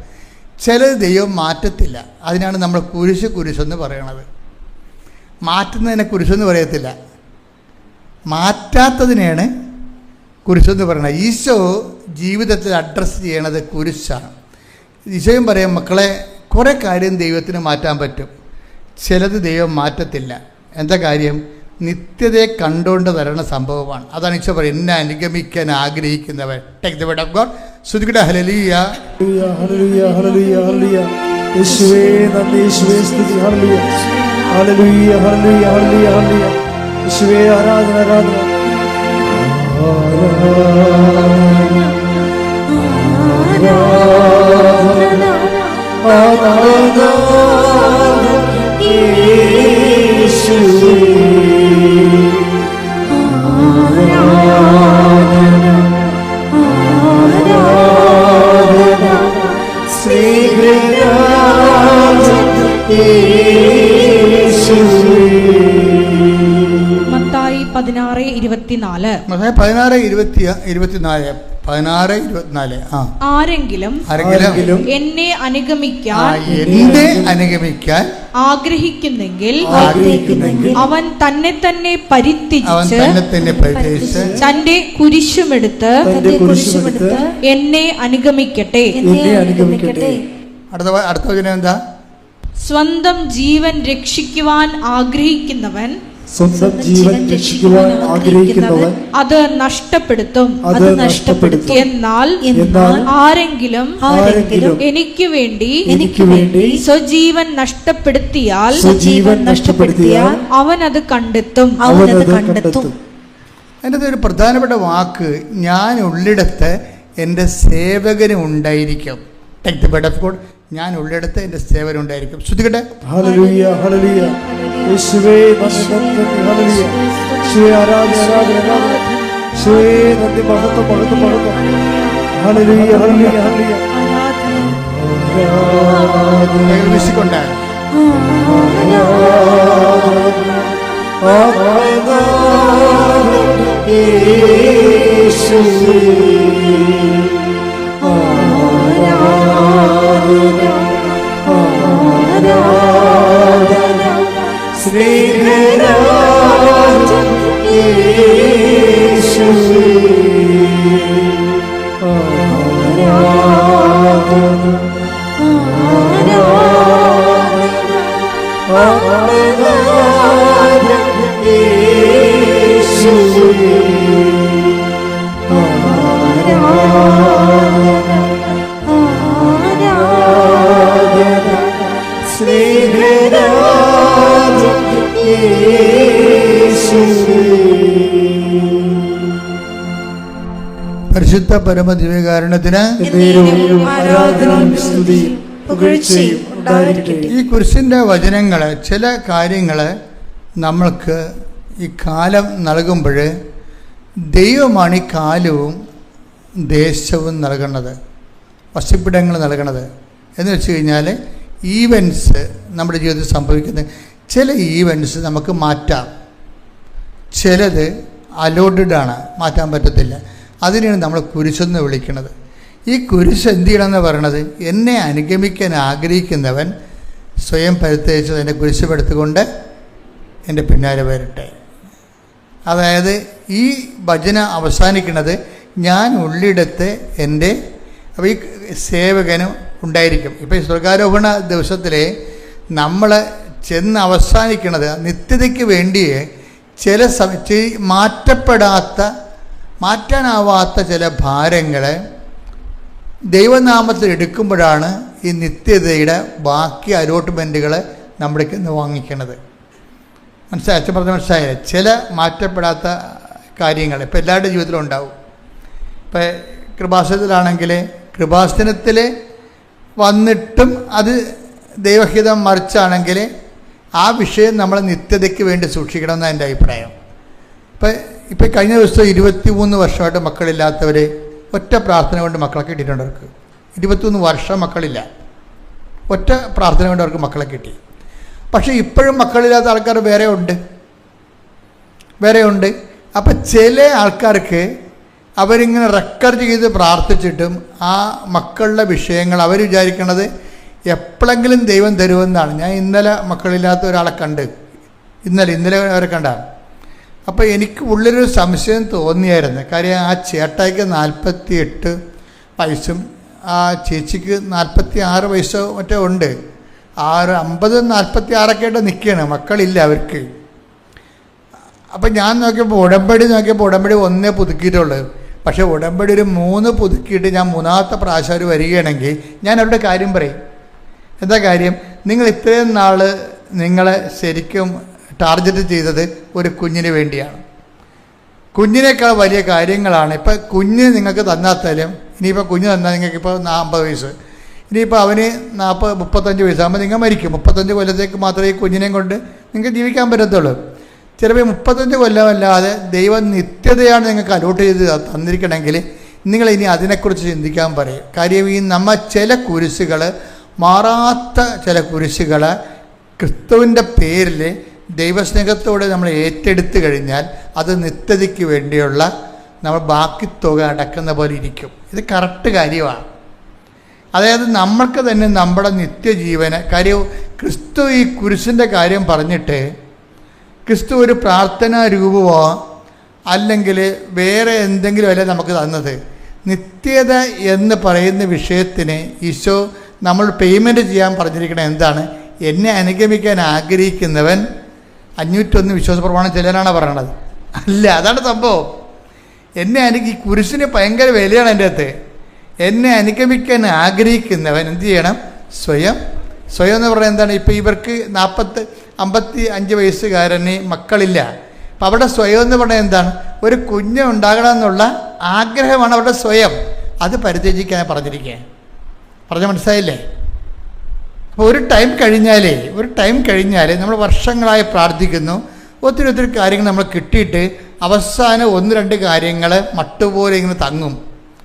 ചിലത് ദൈവം മാറ്റത്തില്ല. അതിനാണ് നമ്മൾ കുരിശെന്ന് പറയണത്. മാറ്റുന്നതിനെ കുരിശെന്ന് പറയത്തില്ല, മാറ്റാത്തതിനെയാണ് കുരിശെന്ന് പറയണത്. ഈശോ ജീവിതത്തിൽ അഡ്രസ്സ് ചെയ്യണത് കുരിശാണ്. ഈശോയും പറയാം, മക്കളെ കുറേ കാര്യം ദൈവത്തിന് മാറ്റാൻ പറ്റും, ചിലത് ദൈവം മാറ്റത്തില്ല. എന്താ കാര്യം? നിത്യതയെ കണ്ടുകൊണ്ട് തരണ സംഭവമാണ്. അതാണ് ഈശോ പറയും, എന്നെ അനുഗമിക്കാൻ ആഗ്രഹിക്കുന്നവൻ. Take the word of God. സ്തുതിക്കട്ടെ. ഹല്ലേലൂയ, ഹല്ലേലൂയ, ഹല്ലേലൂയ, ഹല്ലേലൂയ. യേശുവേ നന്ദി, യേശുവേ സ്തുതി. ഹല്ലേലൂയ, ഹല്ലേലൂയ, ഹല്ലേലൂയ, ഹല്ലേലൂയ, ഹല്ലേലൂയ. യേശുവേ ആരാധന, ആരാധന, ആരാധന, മത്തായി 16:24. മത്തായി 16:24. ആരെങ്കിലും എന്നെ അനുഗമിക്കാൻ ആഗ്രഹിക്കുന്നെങ്കിൽ അവൻ തന്നെ തന്നെ പരിത്യജിച്ച് തന്റെ കുരിശുമെടുത്ത് എന്നെ അനുഗമിക്കട്ടെ. അടുത്ത വചനം എന്താ? സ്വന്തം ജീവൻ രക്ഷിക്കുവാൻ ആഗ്രഹിക്കുന്നവൻ സ്വന്തം ജീവൻ രക്ഷിക്കുവാൻ ആഗ്രഹിക്കുന്നവൻ അത് നഷ്ടപ്പെടുത്തും. എന്നാൽ ആരെങ്കിലും എനിക്ക് വേണ്ടി സ്വജീവൻ നഷ്ടപ്പെടുത്തിയാൽ അവൻ അത് കണ്ടെത്തും. അതിൻ്റെ ഒരു പ്രധാനപ്പെട്ട വാക്ക്, ഞാൻ ഉള്ളിടത്ത് എൻ്റെ സേവകന് ഉണ്ടായിരിക്കും. Take the word of God. ഞാൻ ഉള്ളിടത്ത് എൻ്റെ സേവകൻ ഉണ്ടായിരിക്കും. ശ്രദ്ധിക്കട്ടെ. ഹല്ലേലൂയ, ഹല്ലേലൂയ. യേശുവേ നന്ദി, ഹല്ലേലൂയ. യേശുവേ ആരാധന, ആരാധന, ആരാധന. യേശുവേ നന്ദി, മഹത്വം, മഹത്വം, മഹത്വം. ഹല്ലേലൂയ, ഹല്ലേലൂയ, ഹല്ലേലൂയ. വിശ്വസിക്കൊണ്ട് പരിശുദ്ധ പരമദിവ്യകാരുണ്യത്തിന് ഈ കുരിശിൻ്റെ വചനങ്ങൾ, ചില കാര്യങ്ങൾ നമ്മൾക്ക് ഈ കാലം നൽകുമ്പോൾ ദൈവമാണ് ഈ കാലവും ദേശവും നൽകുന്നത്, വസിപ്പിടങ്ങൾ നൽകുന്നത്. എന്ന് വെച്ച് കഴിഞ്ഞാൽ ഈവൻസ് നമ്മുടെ ജീവിതത്തിൽ സംഭവിക്കുന്ന ചില ഈവൻസ് നമുക്ക് മാറ്റാം, ചിലത് അലോഡഡ് മാറ്റാൻ പറ്റത്തില്ല. അതിനെയാണ് നമ്മൾ കുരിശെന്ന് വിളിക്കുന്നത്. ഈ കുരിശ് എന്ത് ചെയ്യണമെന്ന് പറയണത്, എന്നെ അനുഗമിക്കാൻ ആഗ്രഹിക്കുന്നവൻ സ്വയം പരിത്യജിച്ച് എൻ്റെ കുരിശെടുത്തുകൊണ്ട് എൻ്റെ പിന്നാലെ വരട്ടെ. അതായത് ഈ ഭജന അവസാനിക്കുന്നത് ഞാൻ ഉള്ളിടത്ത് എൻ്റെ അപ്പോൾ ഈ സേവകനും ഉണ്ടായിരിക്കും. ഇപ്പോൾ ഈ സ്വർഗാരോഹണ ദിവസത്തിൽ നമ്മൾ ചെന്ന് അവസാനിക്കുന്നത് നിത്യതയ്ക്ക് വേണ്ടിയേ ചില മാറ്റാനാവാത്ത ചില ഭാരങ്ങൾ ദൈവനാമത്തിൽ എടുക്കുമ്പോഴാണ് ഈ നിത്യതയുടെ ബാക്കി അലോട്ട്മെൻറ്റുകൾ നമ്മുടെ നിന്ന് വാങ്ങിക്കുന്നത്. മനസ്സിലായി? അച്ഛൻ പറഞ്ഞ മനസ്സിലായില്ലേ? ചില മാറ്റപ്പെടാത്ത കാര്യങ്ങൾ ഇപ്പോൾ എല്ലാവരുടെ ജീവിതത്തിലും ഉണ്ടാവും. ഇപ്പോൾ കൃപാസനത്തിലാണെങ്കിൽ കൃപാസനത്തിൽ വന്നിട്ടും അത് ദൈവഹിതം മറിച്ചാണെങ്കിൽ ആ വിഷയം നമ്മൾ നിത്യതയ്ക്ക് വേണ്ടി സൂക്ഷിക്കണമെന്നാണ് എൻ്റെ അഭിപ്രായം. ഇപ്പം കഴിഞ്ഞ ദിവസം 23 വർഷമായിട്ട് മക്കളില്ലാത്തവർ ഒറ്റ പ്രാർത്ഥന കൊണ്ട് മക്കളെ കിട്ടിയിട്ടുണ്ട്. അവർക്ക് 23 വർഷം മക്കളില്ല, ഒറ്റ പ്രാർത്ഥന കൊണ്ട് അവർക്ക് മക്കളെ കിട്ടി. പക്ഷേ ഇപ്പോഴും മക്കളില്ലാത്ത ആൾക്കാർ വേറെ ഉണ്ട്. അപ്പം ചില ആൾക്കാർക്ക് അവരിങ്ങനെ റെക്കോർഡ് ചെയ്ത് പ്രാർത്ഥിച്ചിട്ടും ആ മക്കളുടെ വിഷയങ്ങൾ അവർ വിചാരിക്കണത് എപ്പോഴെങ്കിലും ദൈവം തരുമെന്നാണ്. ഞാൻ ഇന്നലെ മക്കളില്ലാത്ത ഒരാളെ കണ്ട്, ഇന്നലെ അവരെ കണ്ടാണ്. അപ്പോൾ എനിക്ക് ഉള്ളൊരു സംശയം തോന്നിയായിരുന്നു. കാര്യം ആ ചേട്ടായിക്ക് 48 വയസ്സും ആ ചേച്ചിക്ക് 46 വയസ്സോ മറ്റോ ഉണ്ട്. 50 46 ആയിട്ട് നിൽക്കുകയാണ്, മക്കളില്ല അവർക്ക്. അപ്പം ഞാൻ നോക്കിയപ്പോൾ ഉടമ്പടി 1 പുതുക്കിയിട്ടുള്ളൂ. പക്ഷേ ഉടമ്പടി ഒരു 3 പുതുക്കിയിട്ട് ഞാൻ 3ാമത്തെ പ്രാവശ്യം അവർ വരികയാണെങ്കിൽ ഞാൻ അവരുടെ കാര്യം പറയും. എന്താ കാര്യം? നിങ്ങൾ ഇത്രയും നാൾ നിങ്ങളെ ശരിക്കും ടാർഗറ്റ് ചെയ്തത് ഒരു കുഞ്ഞിന് വേണ്ടിയാണ്. കുഞ്ഞിനേക്കാൾ വലിയ കാര്യങ്ങളാണ്. ഇപ്പം കുഞ്ഞ് നിങ്ങൾക്ക് തന്നാത്താലും, ഇനിയിപ്പോൾ കുഞ്ഞ് തന്നാൽ നിങ്ങൾക്കിപ്പോൾ 50 വയസ്സ്, ഇനിയിപ്പോൾ അവന് 35 വയസ്സാകുമ്പോൾ നിങ്ങൾ മരിക്കും. 35 കൊല്ലത്തേക്ക് മാത്രമേ ഈ കുഞ്ഞിനെയും കൊണ്ട് നിങ്ങൾക്ക് ജീവിക്കാൻ പറ്റത്തുള്ളൂ. ചിലപ്പോൾ 35 കൊല്ലമല്ലാതെ ദൈവം നിത്യതയാണ് നിങ്ങൾക്ക് അലോട്ട് ചെയ്ത് തന്നിരിക്കണമെങ്കിൽ നിങ്ങൾ ഇനി അതിനെക്കുറിച്ച് ചിന്തിക്കാൻ പറയും. കാര്യം ഈ ചില കുരിശുകൾ, മാറാത്ത ചില കുരിശുകൾ ക്രിസ്തുവിൻ്റെ പേരിൽ ദൈവസ്നേഹത്തോടെ നമ്മൾ ഏറ്റെടുത്ത് കഴിഞ്ഞാൽ അത് നിത്യതയ്ക്ക് വേണ്ടിയുള്ള നമ്മൾ ബാക്കി തുക അടക്കുന്ന പോലെ ഇരിക്കും. ഇത് കറക്റ്റ് കാര്യമാണ്. അതായത് നമ്മൾക്ക് തന്നെ നമ്മുടെ നിത്യജീവന് കാര്യം ക്രിസ്തു ഈ കുരിശിൻ്റെ കാര്യം പറഞ്ഞിട്ട് ക്രിസ്തു ഒരു പ്രാർത്ഥനാ രൂപമോ അല്ലെങ്കിൽ വേറെ എന്തെങ്കിലും അല്ല നമുക്ക് തന്നത്. നിത്യത എന്ന് പറയുന്ന വിഷയത്തിന് ഈശോ നമ്മൾ പേയ്മെൻറ്റ് ചെയ്യാൻ പറഞ്ഞിരിക്കുന്നത് എന്താണ്? എന്നെ അനുഗമിക്കാൻ ആഗ്രഹിക്കുന്നവൻ 501 വിശ്വാസ പ്രമാണം ചെല്ലാനാണ് പറയണത്. അല്ല, അതാണ് സംഭവം. ഈ കുരിശിന് ഭയങ്കര വിലയാണ് എൻ്റെ അകത്ത്. എന്നെ അനുഗമിക്കാൻ ആഗ്രഹിക്കുന്നവൻ എന്ത് ചെയ്യണം? സ്വയം എന്ന് പറഞ്ഞാൽ എന്താണ്? ഇപ്പോൾ ഇവർക്ക് 55 വയസ്സുകാരന് മക്കളില്ല. അപ്പം അവിടെ സ്വയം എന്ന് പറഞ്ഞാൽ എന്താണ്? ഒരു കുഞ്ഞ് ഉണ്ടാകണമെന്നുള്ള ആഗ്രഹമാണ് അവരുടെ സ്വയം. അത് പരിത്യജിക്കാൻ പറഞ്ഞ മനസ്സിലായില്ലേ? അപ്പോൾ ഒരു ടൈം കഴിഞ്ഞാൽ നമ്മൾ വർഷങ്ങളായി പ്രാർത്ഥിക്കുന്നു, ഒത്തിരി കാര്യങ്ങൾ നമ്മൾ കിട്ടിയിട്ട് അവസാനം 1-2 കാര്യങ്ങൾ മട്ടുപോലെ ഇങ്ങനെ തങ്ങും.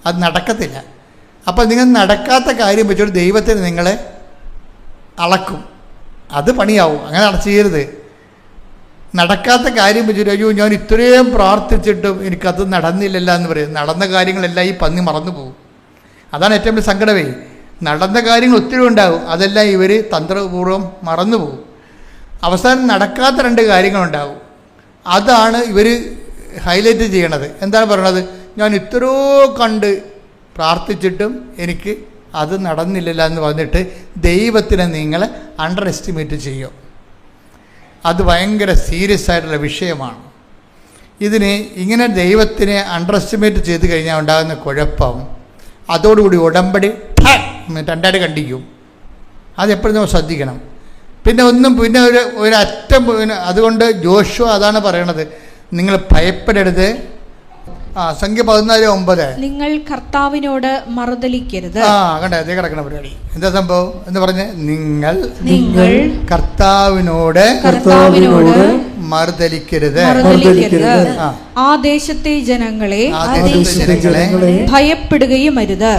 അത് നടക്കത്തില്ല. അപ്പോൾ നിങ്ങൾ നടക്കാത്ത കാര്യം വെച്ചോട്ട് ദൈവത്തിന് നിങ്ങളെ അളക്കും. അത് പണിയാവും. അങ്ങനെ ചെയ്യരുത്. നടക്കാത്ത കാര്യം വെച്ചിട്ട് അയ്യോ ഞാൻ ഇത്രയും പ്രാർത്ഥിച്ചിട്ടും എനിക്കത് നടന്നില്ലല്ലോ എന്ന് പറയും. നടന്ന കാര്യങ്ങളെല്ലാം ഈ പന്നി മറന്നു പോകും. അതാണ് ഏറ്റവും വലിയ സങ്കടമേ. നടന്ന കാര്യങ്ങൾ ഒത്തിരി ഉണ്ടാകും, അതെല്ലാം ഇവർ തന്ത്രപൂർവ്വം മറന്നു പോകും. അവസാനം നടക്കാത്ത 2 കാര്യങ്ങളുണ്ടാകും. അതാണ് ഇവർ ഹൈലൈറ്റ് ചെയ്യണത്. എന്താണ് പറയണത്? ഞാൻ ഇത്രയോ കണ്ട് പ്രാർത്ഥിച്ചിട്ടും എനിക്ക് അത് നടന്നില്ലല്ലോ എന്ന് പറഞ്ഞിട്ട് ദൈവത്തിനെ നിങ്ങൾ അണ്ടർ എസ്റ്റിമേറ്റ് ചെയ്യും. അത് ഭയങ്കര സീരിയസ് ആയിട്ടുള്ള വിഷയമാണ്. ഇതിന് ഇങ്ങനെ ദൈവത്തിനെ അണ്ടർ എസ്റ്റിമേറ്റ് ചെയ്ത് കഴിഞ്ഞാൽ ഉണ്ടാകുന്ന കുഴപ്പം, അതോടുകൂടി ഉടമ്പടി 2 കണ്ടിക്കും. അതെപ്പോഴും നമ്മൾ ശ്രദ്ധിക്കണം. പിന്നെ ഒരു അറ്റം അതുകൊണ്ട് ജോഷുവ അതാണ് പറയണത്, നിങ്ങൾ ഭയപ്പെടരുത്. സംഖ്യ 14:9 നിങ്ങൾ കർത്താവിനോട് മറുതലിക്കരുത്. കണ്ടേ കിടക്കണ പരിപാടി. എന്താ സംഭവം എന്ന് പറഞ്ഞ് നിങ്ങൾ കർത്താവിനോട് മറുതലിക്കരുത്. ആ ദേശത്തെ ജനങ്ങളെ ഭയപ്പെടുകയും അരുത്.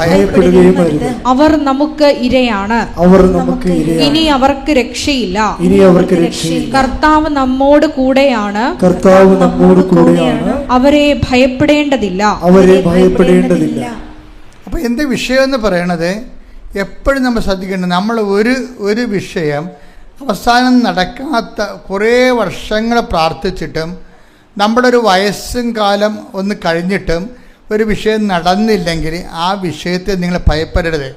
അവർ നമുക്ക് ഇരയാണ്. ഇനി അവർക്ക് രക്ഷയില്ല. കർത്താവ് നമ്മോട് കൂടെയാണ്. അവരെ ഭയപ്പെടേണ്ടതില്ല. അപ്പൊ എന്താ വിഷയം എന്ന് പറയണത്? എപ്പോഴും നമ്മൾ ശ്രദ്ധിക്കേണ്ടത്, നമ്മൾ ഒരു വിഷയം അവസാനം നടക്കാത്ത കുറേ വർഷങ്ങൾ പ്രാർത്ഥിച്ചിട്ടും നമ്മുടെ ഒരു വയസ്സും കാലം ഒന്ന് കഴിഞ്ഞിട്ടും ഒരു വിഷയം നടന്നില്ലെങ്കിൽ ആ വിഷയത്തെ നിങ്ങൾ ഭയപ്പെടരുത്.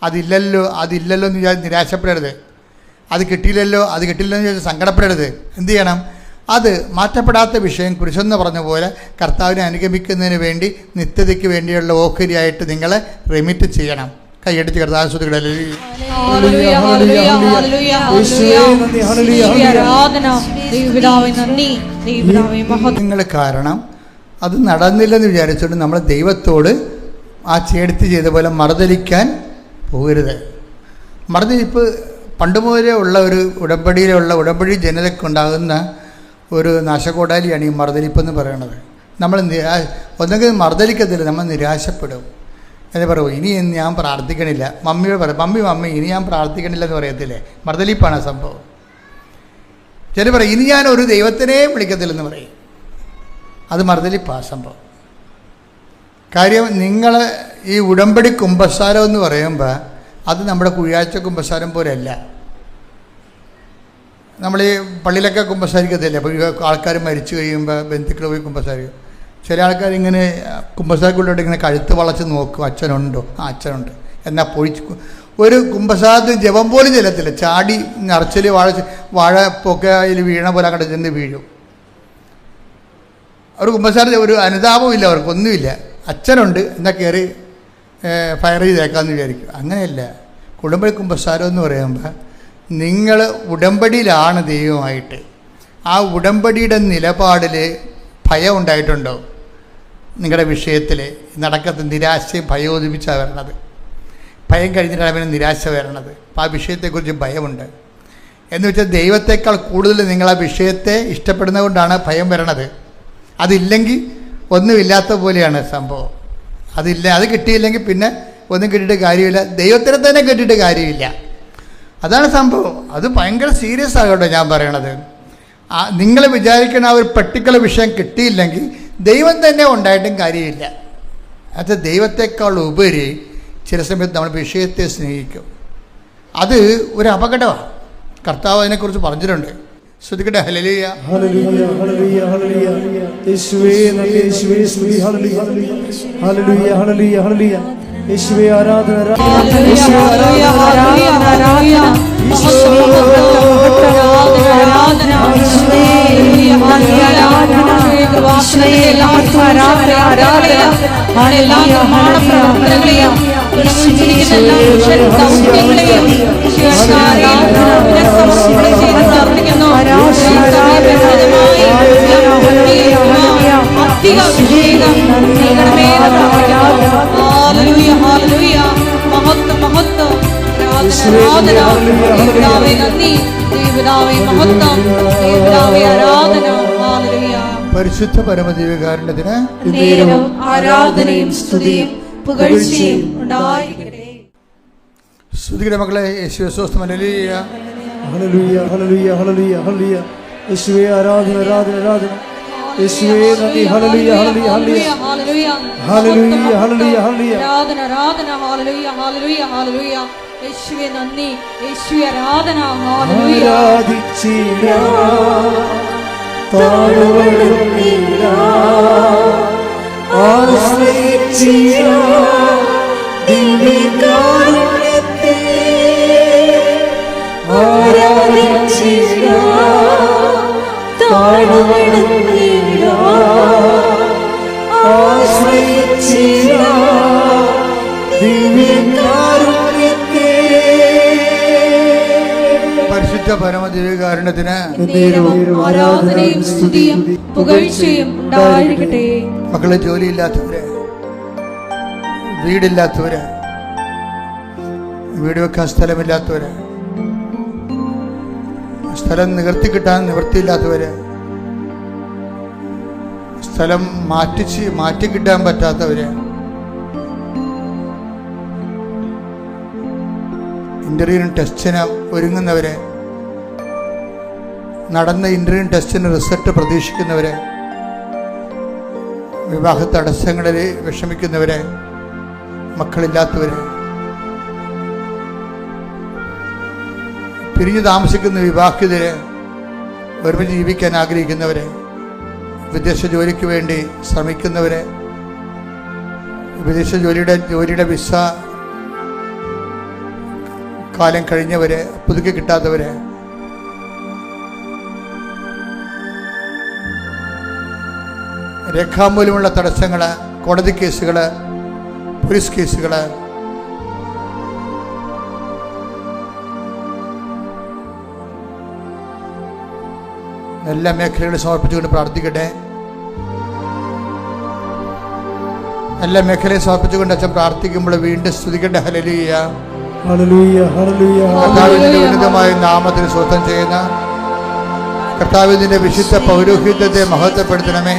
അതില്ലല്ലോ എന്ന് വിചാരിച്ച് നിരാശപ്പെടരുത്. അത് കിട്ടിയില്ലല്ലോ എന്ന് വിചാരിച്ച് സങ്കടപ്പെടരുത്. എന്ത് ചെയ്യണം? അത് മാറ്റപ്പെടാത്ത വിഷയം കുരിശെന്ന് പറഞ്ഞ പോലെ കർത്താവിനെ അനുഗമിക്കുന്നതിന് വേണ്ടി നിത്യതയ്ക്ക് വേണ്ടിയുള്ള ഓഹരിയായിട്ട് നിങ്ങൾ റെമിറ്റ് ചെയ്യണം. കൈയടിച്ച് നിങ്ങൾ കാരണം അത് നടന്നില്ലെന്ന് വിചാരിച്ചുകൊണ്ട് നമ്മൾ ദൈവത്തോട് ആ ചേർത്ത് ചെയ്ത പോലെ മറുതലിക്കാൻ പോകരുത്. മറുതലിപ്പ് പണ്ട് മുതലേ ഉള്ള ഒരു ഉടമ്പടി ജനതയ്ക്കുണ്ടാകുന്ന ഒരു നാശകോടാലിയാണ് ഈ മറുതലിപ്പെന്ന് പറയുന്നത്. നമ്മൾ ഒന്നെങ്കിൽ മറുതലിക്കത്തില്ല, നമ്മൾ നിരാശപ്പെടും. എന്ന് പറയൂ, ഇനി ഞാൻ പ്രാർത്ഥിക്കണില്ല. മമ്മിയോട് പറയും, മമ്മി ഇനി ഞാൻ പ്രാർത്ഥിക്കണില്ല എന്ന് പറയത്തില്ലേ? മറുതലിപ്പാണ് സംഭവം. ചില പറയും ഇനി ഞാൻ ഒരു ദൈവത്തിനെ വിളിക്കത്തില്ലെന്ന് പറയും. അത് മറുതലിപ്പാണ് സംഭവം. കാര്യം നിങ്ങൾ ഈ ഉടമ്പടി കുമ്പസാരം എന്ന് പറയുമ്പോൾ അത് നമ്മുടെ കുഴിയാഴ്ച കുമ്പസാരം പോലെയല്ല. നമ്മൾ ഈ പള്ളിയിലൊക്കെ കുമ്പസാരിക്കത്തില്ല. അപ്പോൾ ആൾക്കാർ മരിച്ചു കഴിയുമ്പോൾ ബന്ധുക്കൾ പോയി കുമ്പസാരിക്കും. ചില ആൾക്കാർ ഇങ്ങനെ കുമ്പസാരക്കുള്ളിലോട്ട് ഇങ്ങനെ കഴുത്ത് വളച്ച് നോക്കും, അച്ഛനുണ്ടോ? അച്ഛനുണ്ട്. എന്നാൽ ഒരു കുമ്പസാരത്തിന് ജപം പോലും ചെല്ലത്തില്ല. ചാടി നിറച്ചിൽ വാഴ പൊക്കയിൽ വീണ പോലെ അങ്ങോട്ട് ചെന്ന് വീഴും. ഒരു കുമ്പസാരത്തിൽ ഒരു അനുതാപവും ഇല്ല, അവർക്കൊന്നുമില്ല. അച്ഛനുണ്ട് എന്നാൽ കയറി ഫയർ ചെയ്തേക്കാമെന്ന് വിചാരിക്കും. അങ്ങനെയല്ല. ഉടമ്പടി കുമ്പസാരം എന്ന് പറയുമ്പോൾ നിങ്ങൾ ഉടമ്പടിയിലാണ് ദൈവമായിട്ട്. ആ ഉടമ്പടിയുടെ നിലപാടിൽ ഭയം ഉണ്ടായിട്ടുണ്ടോ? നിങ്ങളുടെ വിഷയത്തിൽ നടക്കത്ത് നിരാശയും ഭയോദിപ്പിച്ചാണ് വരണത്. ഭയം കഴിഞ്ഞിട്ടാണ് അവന് നിരാശ വരണത്. അപ്പോൾ ആ വിഷയത്തെക്കുറിച്ച് ഭയമുണ്ട്. എന്ന് വെച്ചാൽ ദൈവത്തെക്കാൾ കൂടുതൽ നിങ്ങൾ ആ വിഷയത്തെ ഇഷ്ടപ്പെടുന്നത് കൊണ്ടാണ് ഭയം വരണത്. അതില്ലെങ്കിൽ ഒന്നുമില്ലാത്ത പോലെയാണ് സംഭവം. അത് കിട്ടിയില്ലെങ്കിൽ പിന്നെ ഒന്നും കിട്ടിയിട്ട് കാര്യമില്ല, ദൈവത്തിനെ തന്നെ കിട്ടിയിട്ട് കാര്യമില്ല. അതാണ് സംഭവം. അത് ഭയങ്കര സീരിയസ് ആകട്ടെ ഞാൻ പറയണത്. നിങ്ങൾ വിചാരിക്കുന്ന ആ ഒരു പർട്ടിക്കുലർ വിഷയം കിട്ടിയില്ലെങ്കിൽ ദൈവം തന്നെ ഉണ്ടായിട്ടും കാര്യമില്ല. അത് ദൈവത്തെക്കാൾ ഉപരി ചില സമയത്ത് നമ്മൾ വിഷയത്തെ സ്നേഹിക്കും. അത് ഒരു അപകടമാണ്. കർത്താവ് അതിനെക്കുറിച്ച് പറഞ്ഞിട്ടുണ്ട്. ശ്രദ്ധിക്കട്ടെ. ഹല്ലേലൂയ, ഹല്ലേലൂയ, ഹല്ലേലൂയ, ഹല്ലേലൂയ. യേശുവേ നന്ദി, യേശുവേ സ്തുതി. ഹല്ലേലൂയ, ഹല്ലേലൂയ, ഹല്ലേലൂയ, ഹല്ലേലൂയ. യേശുവേ ആരാധന, യേശുവേ ആരാധന, പരിശുദ്ധ പരമദിവ്യകാരുണ്യത്തിന് ആരാധനയും സ്തുതിയും പുകഴ്ചയും ഉണ്ടായിരിക്കട്ടെ. സ്തുതിക്കട്ടെ മക്കളെ. യേശുവേ സ്തോത്രം. ഹല്ലേലൂയ, ഹല്ലേലൂയ, ഹല്ലേലൂയ, ഹല്ലേലൂയ, ഹല്ലേലൂയ. യേശുവേ ആരാധന, ആരാധന, ആരാധന. യേശുവേ നന്ദി. ഹല്ലേലൂയ, ഹല്ലേലൂയ, ഹല്ലേലൂയ, ഹല്ലേലൂയ, ഹല്ലേലൂയ, ഹല്ലേലൂയ. ആരാധന, ആരാധന. ഹല്ലേലൂയ, ഹല്ലേലൂയ, ഹല്ലേലൂയ. യേശുവേ നന്ദി, യേശുവേ ആരാധന. ഹല്ലേലൂയ. ആരാധിച്ചിടാം, താഴ്വണങ്ങിടാം, ആശ്രയിച്ചിടാം ദിവ്യകാരുണ്യത്തെ. ആരാധിച്ചിടാം, താഴ്വണങ്ങിടാം, ആശ്രയിച്ചിടാം ദിവ്യകാരുണ്യത്തെ. പരിശുദ്ധ പരമദിവ്യകാരുണ്യത്തിന് ആരാധനയും സ്തുതിയും പുകഴ്ചയും ഉണ്ടായിരിക്കട്ടെ. മക്കളെ, ജോലിയില്ലാത്തവര്, വീടില്ലാത്തവര്, വീട് വെക്കാൻ സ്ഥലമില്ലാത്തവര്, സ്ഥലം നിവർത്തി കിട്ടാൻ നിവൃത്തിയില്ലാത്തവര്, സ്ഥലം മാറ്റി കിട്ടാൻ പറ്റാത്തവര്, ഇന്റർവ്യൂവിന് ടെസ്റ്റിന് ഒരുങ്ങുന്നവര്, നടന്ന ഇന്റർവ്യൂ ടെസ്റ്റിന് റിസൾട്ട് പ്രതീക്ഷിക്കുന്നവര്, വിവാഹ തടസ്സങ്ങളിൽ വിഷമിക്കുന്നവര്, മക്കളില്ലാത്തവര്, പിരിഞ്ഞു താമസിക്കുന്ന വിവാഹിതര്, ഒരുമിച്ച് ജീവിക്കാൻ ആഗ്രഹിക്കുന്നവര്, വിദേശ ജോലിക്ക് വേണ്ടി ശ്രമിക്കുന്നവര്, വിദേശ ജോലിയുടെ വിസ കാലം കഴിഞ്ഞവര്, പുതുക്കി കിട്ടാത്തവര്, രേഖാമൂലമുള്ള തടസ്സങ്ങൾ, കോടതി കേസുകൾ, പോലീസ് കേസുകൾ, എല്ലാ മേഖലകളും സമർപ്പിച്ചുകൊണ്ട് പ്രാർത്ഥിക്കട്ടെ. എല്ലാ മേഖലയും സമർപ്പിച്ചുകൊണ്ട് അച്ഛൻ പ്രാർത്ഥിക്കുമ്പോൾ വീണ്ടും സ്തുതിക്കട്ടെ. ഹല്ലേലൂയ, ഹല്ലേലൂയ, ഹല്ലേലൂയ. കർത്താവിന്റെ ഉന്നതമായ നാമത്തിന് സ്വന്തം ചെയ്യുന്ന കർത്താവിന്റെ വിശുദ്ധ പൗരോഹിത്യത്തെ മഹത്വപ്പെടുത്തണമേ.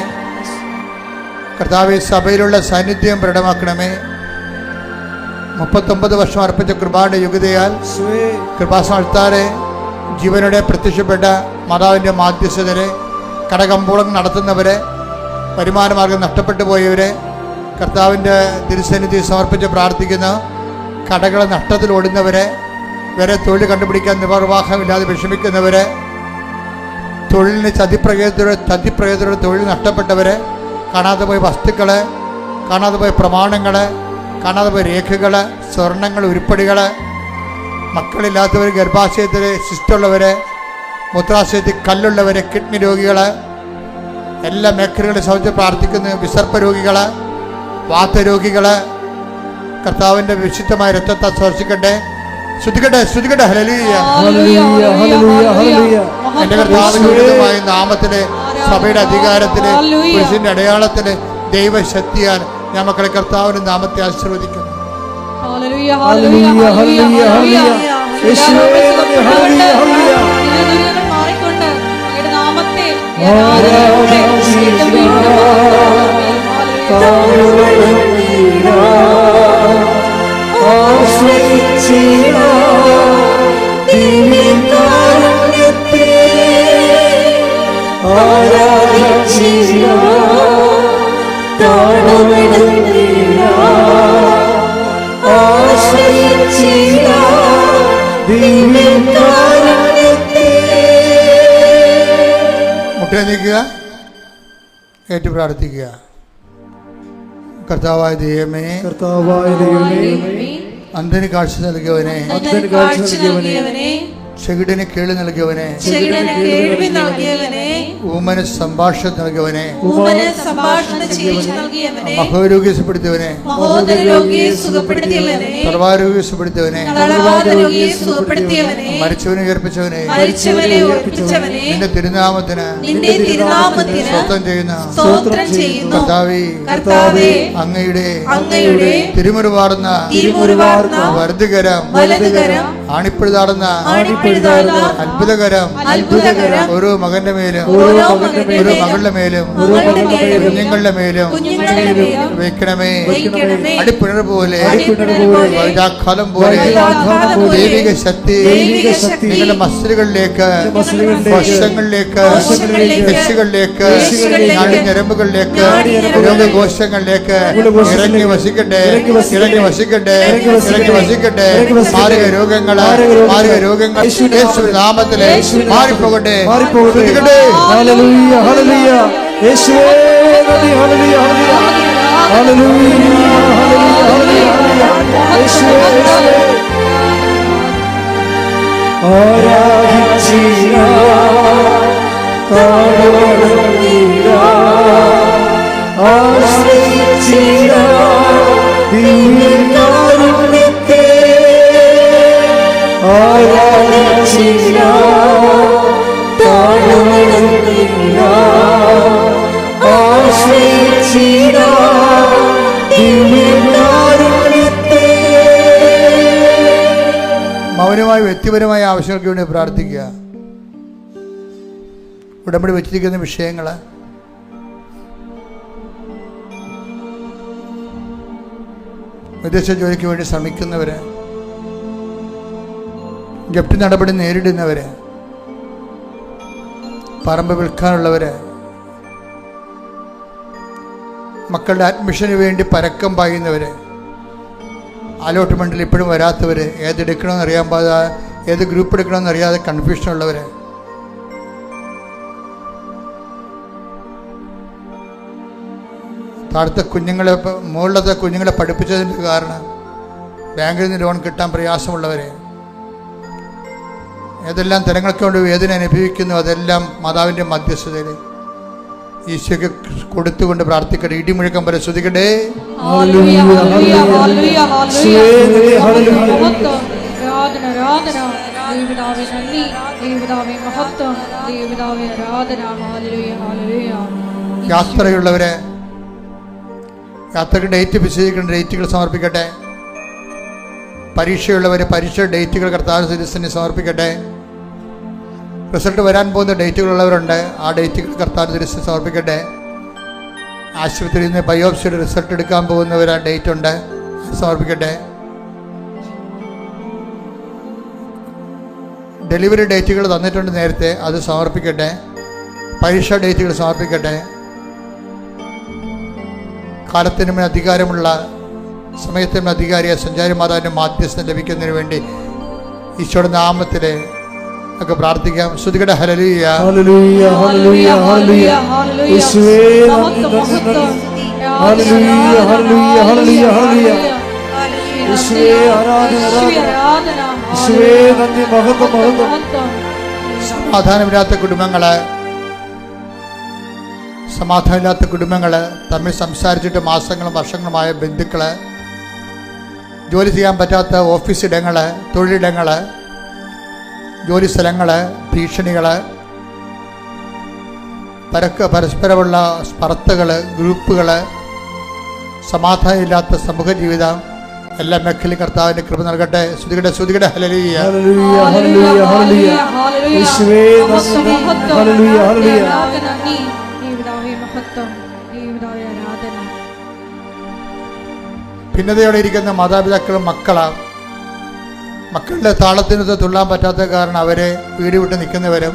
കർത്താവ് സഭയിലുള്ള സാന്നിധ്യം പ്രകടമാക്കണമേ. 39 വർഷം അർപ്പിച്ച കൃപായുടെ യുഗതയാൽ കൃപാസനത്താരെ ജീവനോടെ പ്രത്യക്ഷപ്പെട്ട മാതാവിൻ്റെ മാധ്യസ്ഥതരെ, കടകമ്പോളം നടത്തുന്നവരെ, വരുമാനമാർഗം നഷ്ടപ്പെട്ടു പോയവരെ കർത്താവിൻ്റെ തിരുസന്നിധി സമർപ്പിച്ച് പ്രാർത്ഥിക്കുന്ന, കടകൾ നഷ്ടത്തിൽ ഓടുന്നവരെ, വരെ തൊഴിൽ കണ്ടുപിടിക്കാൻ നിർവാഹമില്ലാതെ വിഷമിക്കുന്നവരെ, തൊഴിലിന് ചതിപ്രകൃതിയുടെ തൊഴിൽ നഷ്ടപ്പെട്ടവരെ, കാണാതെ പോയ വസ്തുക്കൾ, കാണാതെ പോയ പ്രമാണങ്ങൾ, കാണാതെ പോയ രേഖകൾ, സ്വർണ്ണങ്ങൾ, ഉരുപ്പടികൾ, മക്കളില്ലാത്തവർ, ഗർഭാശയത്തിൽ സിസ്റ്റുള്ളവർ, മൂത്രാശയത്തിൽ കല്ലുള്ളവർ, കിഡ്നി രോഗികൾ, എല്ലാ മേഖലകളിലും സൗജന്യം പ്രാർത്ഥിക്കുന്ന വിസർപ്പ രോഗികൾ, വാതരോഗികൾ, കർത്താവിൻ്റെ വിശുദ്ധമായ രക്തത്തെ സ്പർശിക്കട്ടെ. ശ്രുതിക്കട്ടെ, ശ്രുതിക്കട്ടെ. ഹല്ലേലൂയ, ഹല്ലേലൂയ, ഹല്ലേലൂയ, ഹല്ലേലൂയ. എൻ്റെ കർത്താവിൻ്റെ ഉന്നതമായ നാമത്തിലെ, സഭയുടെ അധികാരത്തില്, പുരുഷന്റെ അടയാളത്തില്, ദൈവശക്തിയാൽ ഞാൻ മക്കളെ കർത്താവിൻ്റെ നാമത്തെ ആശീർവദിക്കുന്നു. ഹല്ലേലൂയ ഹല്ലേലൂയ ഹല്ലേലൂയ ഹല്ലേലൂയ. യേശുവേ നന്ദി. ഹല്ലേലൂയ ഹല്ലേലൂയ. ദുരിതങ്ങൾ മാറിക്കൊണ്ട് അങ്ങയുടെ നാമത്തെ ഈ ആരാധനയോടെ ഏറ്റവും വീണ്ടും മുട്ടേ നീക്കുക, ഏറ്റു പ്രാർത്ഥിക്കുക. കർത്താവായ ദൈവമേ, കർത്താവായ ദൈവമേ, അന്ധന് കാഴ്ച നൽകിയവനെ, അന്ധന് കാഴ്ച നൽകിയവനെ, ചെകിടന് കേൾവി നൽകിയവനെ, ചെകിടന് കേൾവി നൽകിയവനെ, ഊമന് സംഭാഷണം നൽകിയവനെ, ഊമന് സംഭാഷണ ചികിത്സ നൽകിയവനെ, മഹോരോഗ്യം സുഖപ്പെടുത്തിയവനെ, മഹോദര രോഗിയെ സുഖപ്പെടുത്തിയവനെ, സർവാരോഗ്യം സുഖപ്പെടുത്തിയവനെ, തളർവാദ രോഗിയെ സുഖപ്പെടുത്തിയവനെ, മരിച്ചവനെ ഉയർപ്പിച്ചവനെ, മരിച്ചവനെ ഉറപ്പിച്ചവനെ, നിന്റെ തിരുനാമത്തിന് നിന്റെ തിരുനാമത്തിന് സ്തോത്രം ചെയ്യുന്ന സ്തോത്രം ചെയ്യുന്നു. കർത്താവേ, അങ്ങയുടെ തിരുമുറിവാർന്ന തിരുമുറിവാർന്ന വലതുകരം വലതുകരം ആണിപ്പഴുതാടുന്ന അത്ഭുതകരം ഓരോ മകന്റെ മേലും ഓരോ മകളുടെ മേലും കുഞ്ഞുങ്ങളുടെ മേലും വയ്ക്കണമേ. അടിപ്പിണർ പോലെ വൈദാഖാലം പോലെ ദൈവിക ശക്തി നിങ്ങളുടെ മസിലുകളിലേക്ക്, വശങ്ങളിലേക്ക്, പെശുകളിലേക്ക്, നാടിഞ്ഞരമ്പുകളിലേക്ക്, രോഗകോശങ്ങളിലേക്ക് ഇറങ്ങി വസിക്കട്ടെ, ഇറങ്ങി വസിക്കട്ടെ, ഇറങ്ങി വസിക്കട്ടെ. മാരക രോഗങ്ങള്, മാരക രോഗങ്ങൾ യേശുവിന്റെ നാമത്തിലെ മാറിപ്പോകട്ടെ, മാറിപ്പോകട്ടെ. ഹല്ലേലൂയ ഹല്ലേലൂയ. യേശുവേ നന്ദി. ഹല്ലേലൂയ ഹല്ലേലൂയ ഹല്ലേലൂയ ഹല്ലേലൂയ. യേശുവേ യേശുവേ ആരാധിച്ചിര താഴോടുന്നിര ആശ്രയിച്ചിര ദിവ്യകാരുണ്യത്തെ ആരാധിച്ചിര താഴോടുന്നിര ആശ്രയിച്ചിര ദിവ്യകാരുണ്യത്തെ. മൗനമായി വ്യക്തിപരമായ ആവശ്യങ്ങൾക്ക് വേണ്ടി പ്രാർത്ഥിക്കുക. ഉടമ്പടി വെച്ചിരിക്കുന്ന വിഷയങ്ങൾ, വിദേശ ജോലിക്ക് വേണ്ടി ശ്രമിക്കുന്നവര്, ജപ്തി നടപടി നേരിടുന്നവര്, പറമ്പ് വിൽക്കാനുള്ളവര്, മക്കളുടെ അഡ്മിഷന് വേണ്ടി പരക്കം പായുന്നവര്, അലോട്ട്മെൻറ്റിൽ ഇപ്പോഴും വരാത്തവർ, ഏതെടുക്കണമെന്ന് അറിയാൻ പാടാതെ, ഏത് ഗ്രൂപ്പ് എടുക്കണമെന്ന് അറിയാതെ കൺഫ്യൂഷനുള്ളവർ, താഴത്തെ കുഞ്ഞുങ്ങളെ, മുകളിലത്തെ കുഞ്ഞുങ്ങളെ പഠിപ്പിച്ചതിൻ്റെ കാരണം ബാങ്കിൽ നിന്ന് ലോൺ കിട്ടാൻ പ്രയാസമുള്ളവർ, ഏതെല്ലാം തരങ്ങൾക്ക് കൊണ്ട് വേദന അനുഭവിക്കുന്നു, അതെല്ലാം മാതാവിൻ്റെ മധ്യസ്ഥതയിൽ ഈശോയ്ക്ക് കൊടുത്തുകൊണ്ട് പ്രാർത്ഥിക്കട്ടെ. ഇടിമുഴക്കം പോലെ ശ്രുതിക്കട്ടെ. ഹല്ലേലൂയ ഹല്ലേലൂയ ഹല്ലേലൂയ ഹല്ലേലൂയ. ആരാധന ആരാധന ദൈവപിതാവേ നന്ദി, ദൈവപിതാവേ മഹത്വം, ദൈവപിതാവേ ആരാധന. Hallelujah hallelujah. യാത്രയുള്ളവരെ, യാത്രയ്ക്ക് ഡേറ്റ് നിശ്ചയിക്കേണ്ട ഡേറ്റുകൾ സമർപ്പിക്കട്ടെ. പരീക്ഷയുള്ളവരെ പരീക്ഷ ഡേറ്റുകൾ കർത്താവിന്റെ തിരുസന്നിധിയിൽ സമർപ്പിക്കട്ടെ. റിസൾട്ട് വരാൻ പോകുന്ന ഡേറ്റുകളുള്ളവരുണ്ട്, ആ ഡേറ്റുകൾ കർത്താവിന്റെ തിരുസന്നിധിയിൽ സമർപ്പിക്കട്ടെ. ആശുപത്രിയിൽ നിന്ന് ബയോപ്സിയുടെ റിസൾട്ട് എടുക്കാൻ പോകുന്നവർ ആ ഡേറ്റ് ഉണ്ട്, സമർപ്പിക്കട്ടെ. ഡെലിവറി ഡേറ്റുകൾ തന്നിട്ടുണ്ട് നേരത്തെ, അത് സമർപ്പിക്കട്ടെ. പരീക്ഷാ ഡേറ്റുകൾ സമർപ്പിക്കട്ടെ. കാലത്തിന് മേൽ അധികാരമുള്ള, സമയത്തിന് അധികാരിയ സഞ്ചാരി മാതാവിൻ്റെ മാധ്യസ്ഥം ലഭിക്കുന്നതിന് വേണ്ടി ഈശോയുടെ നാമത്തിൽ ഒക്കെ പ്രാർത്ഥിക്കാം. ശ്രുതികട ഹല്ലേലൂയ ഹല്ലേലൂയ ഹല്ലേലൂയ ഹല്ലേലൂയ. യേശുവേ നന്ദി നന്ദി നന്ദി. ഹല്ലേലൂയ ഹല്ലേലൂയ ഹല്ലേലൂയ ഹല്ലേലൂയ. യേശുവേ ആരാധന ആരാധന. യേശുവേ നന്ദി. മഹത്വം മഹത്വം. സമാധാനമില്ലാത്ത കുടുംബങ്ങൾ, തമ്മിൽ സംസാരിച്ചിട്ട് മാസങ്ങളും വർഷങ്ങളുമായ ബന്ധുക്കൾ, ജോലി ചെയ്യാൻ പറ്റാത്ത ഓഫീസിടങ്ങൾ, തൊഴിലിടങ്ങൾ, ജോലി സ്ഥലങ്ങൾ, ഭീഷണികൾ, പരസ്പരമുള്ള സ്പർദ്ധകൾ, ഗ്രൂപ്പുകൾ, സമാധാനമില്ലാത്ത സമൂഹ ജീവിതം, എല്ലാ മേഖലയും കർത്താവിന്റെ കൃപ നൽകട്ടെ. സ്തുതിക്കട്ടെ ഹല്ലേലൂയ. ഹല്ലേലൂയ ഹല്ലേലൂയ ഹല്ലേലൂയ. യേശുവേ നന്ദി. ഹല്ലേലൂയ ഹല്ലേലൂയ. ഭിന്നതയോടെ ഇരിക്കുന്ന മാതാപിതാക്കളും മക്കളുടെ താളത്തിനൊത്ത് തുള്ളാൻ പറ്റാത്ത കാരണം അവരെ വീട് വിട്ട് നിൽക്കുന്നവരും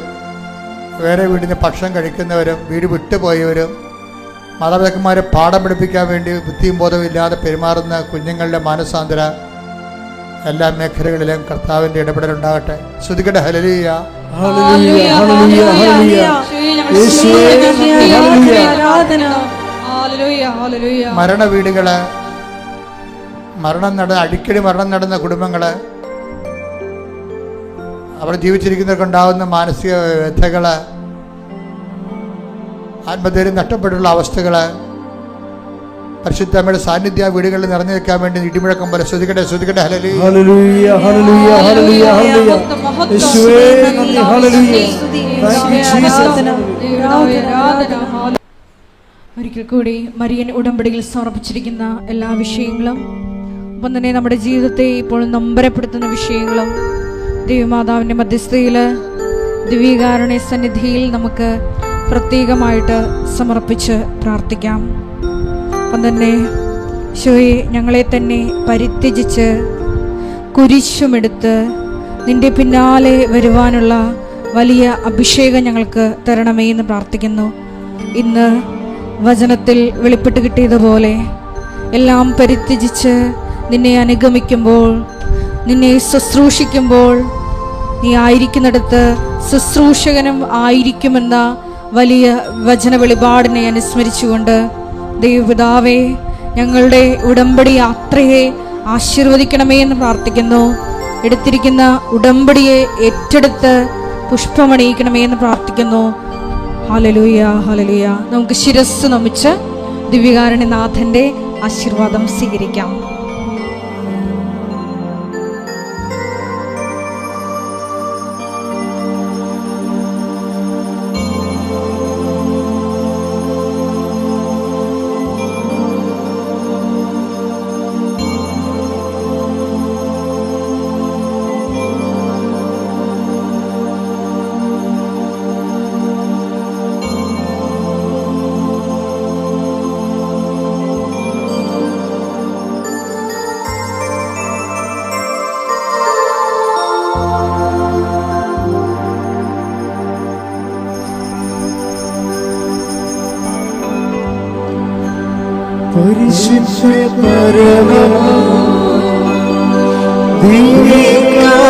വേറെ വീടിന് ഭക്ഷണം കഴിക്കുന്നവരും വീട് വിട്ടുപോയവരും മാതാപിതാക്കന്മാരെ പാഠം പഠിപ്പിക്കാൻ വേണ്ടി ബുദ്ധിയും ബോധവും ഇല്ലാതെ പെരുമാറുന്ന കുഞ്ഞുങ്ങളുടെ മാനസാന്തര എല്ലാ മേഖലകളിലും കർത്താവിൻ്റെ ഇടപെടലുണ്ടാകട്ടെ. സ്തുതിക്കട്ടെ ഹല്ലേലൂയ. ഹല്ലേലൂയ ഹല്ലേലൂയ ഹല്ലേലൂയ. യേശുവേ ഹല്ലേലൂയ. മരണ വീടുകള്, അടിക്കടി മരണം നടന്ന കുടുംബങ്ങള്, അവർ ജീവിച്ചിരിക്കുന്നവർക്കുണ്ടാകുന്ന മാനസിക വ്യഥകള്, ആത്മധൈര്യം നഷ്ടപ്പെട്ടുള്ള അവസ്ഥകള്, പരിശുദ്ധമ്മയുടെ സാന്നിധ്യ വീടുകളിൽ നിറഞ്ഞു നിൽക്കാൻ വേണ്ടി ഇടിമുഴക്കം പോലെ സ്തുതിക്കട്ടെ ഹല്ലേലൂയ. ഹല്ലേലൂയ ഹല്ലേലൂയ ഹല്ലേലൂയ ഹല്ലേലൂയ. യേശുവേ നന്ദി. ഹല്ലേലൂയ. Thank you Jesus. ഒരിക്കൽ കൂടി മരിയൻ ഉടമ്പടിയിൽ സമർപ്പിച്ചിരിക്കുന്ന എല്ലാ വിഷയങ്ങളും ഒപ്പം തന്നെ നമ്മുടെ ജീവിതത്തെ ഇപ്പോൾ നൊമ്പരപ്പെടുത്തുന്ന വിഷയങ്ങളും ദൈവമാതാവിൻ്റെ മധ്യസ്ഥയിൽ ദിവ്യകാരുണ്യ സന്നിധിയിൽ നമുക്ക് പ്രത്യേകമായിട്ട് സമർപ്പിച്ച് പ്രാർത്ഥിക്കാം. അപ്പം തന്നെ ഈശോയെ, ഞങ്ങളെ തന്നെ പരിത്യജിച്ച് കുരിശുമെടുത്ത് നിന്റെ പിന്നാലെ വരുവാനുള്ള വലിയ അഭിഷേകം ഞങ്ങൾക്ക് തരണമേ എന്ന് പ്രാർത്ഥിക്കുന്നു. ഇന്ന് വചനത്തിൽ വെളിപ്പെട്ട് കിട്ടിയതുപോലെ എല്ലാം പരിത്യജിച്ച് നിന്നെ അനുഗമിക്കുമ്പോൾ, നിന്നെ ശുശ്രൂഷിക്കുമ്പോൾ, നീ ആയിരിക്കുന്നിടത്ത് ശുശ്രൂഷകനും ആയിരിക്കുമെന്ന വലിയ വചന വെളിപാടിനെ അനുസ്മരിച്ചുകൊണ്ട് ദൈവപിതാവേ, ഞങ്ങളുടെ ഉടമ്പടി യാത്രയെ ആശീർവദിക്കണമേ എന്ന് പ്രാർത്ഥിക്കുന്നു. എടുത്തിരിക്കുന്ന ഉടമ്പടിയെ ഏറ്റെടുത്ത് പുഷ്പമണിയിക്കണമേ എന്ന് പ്രാർത്ഥിക്കുന്നു. Hallelujah hallelujah. നമുക്ക് ശിരസ്സ് നമിച്ച് ദിവ്യകാരുണ്യനാഥന്റെ ആശീർവാദം സ്വീകരിക്കാം. പരിശുദ്ധ പരമ ദിവ്യകാരുണ്യമേ,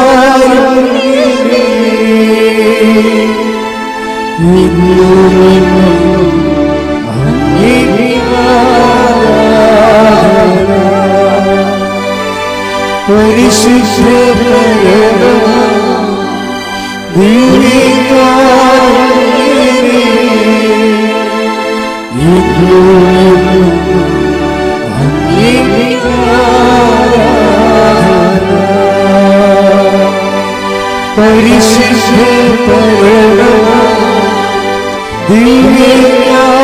പരിശുദ്ധ പരമ ദിവ്യകാരുണ്യമേ, പരിശുദ്ധ പരമ ദിവ്യകാരുണ്യമേ,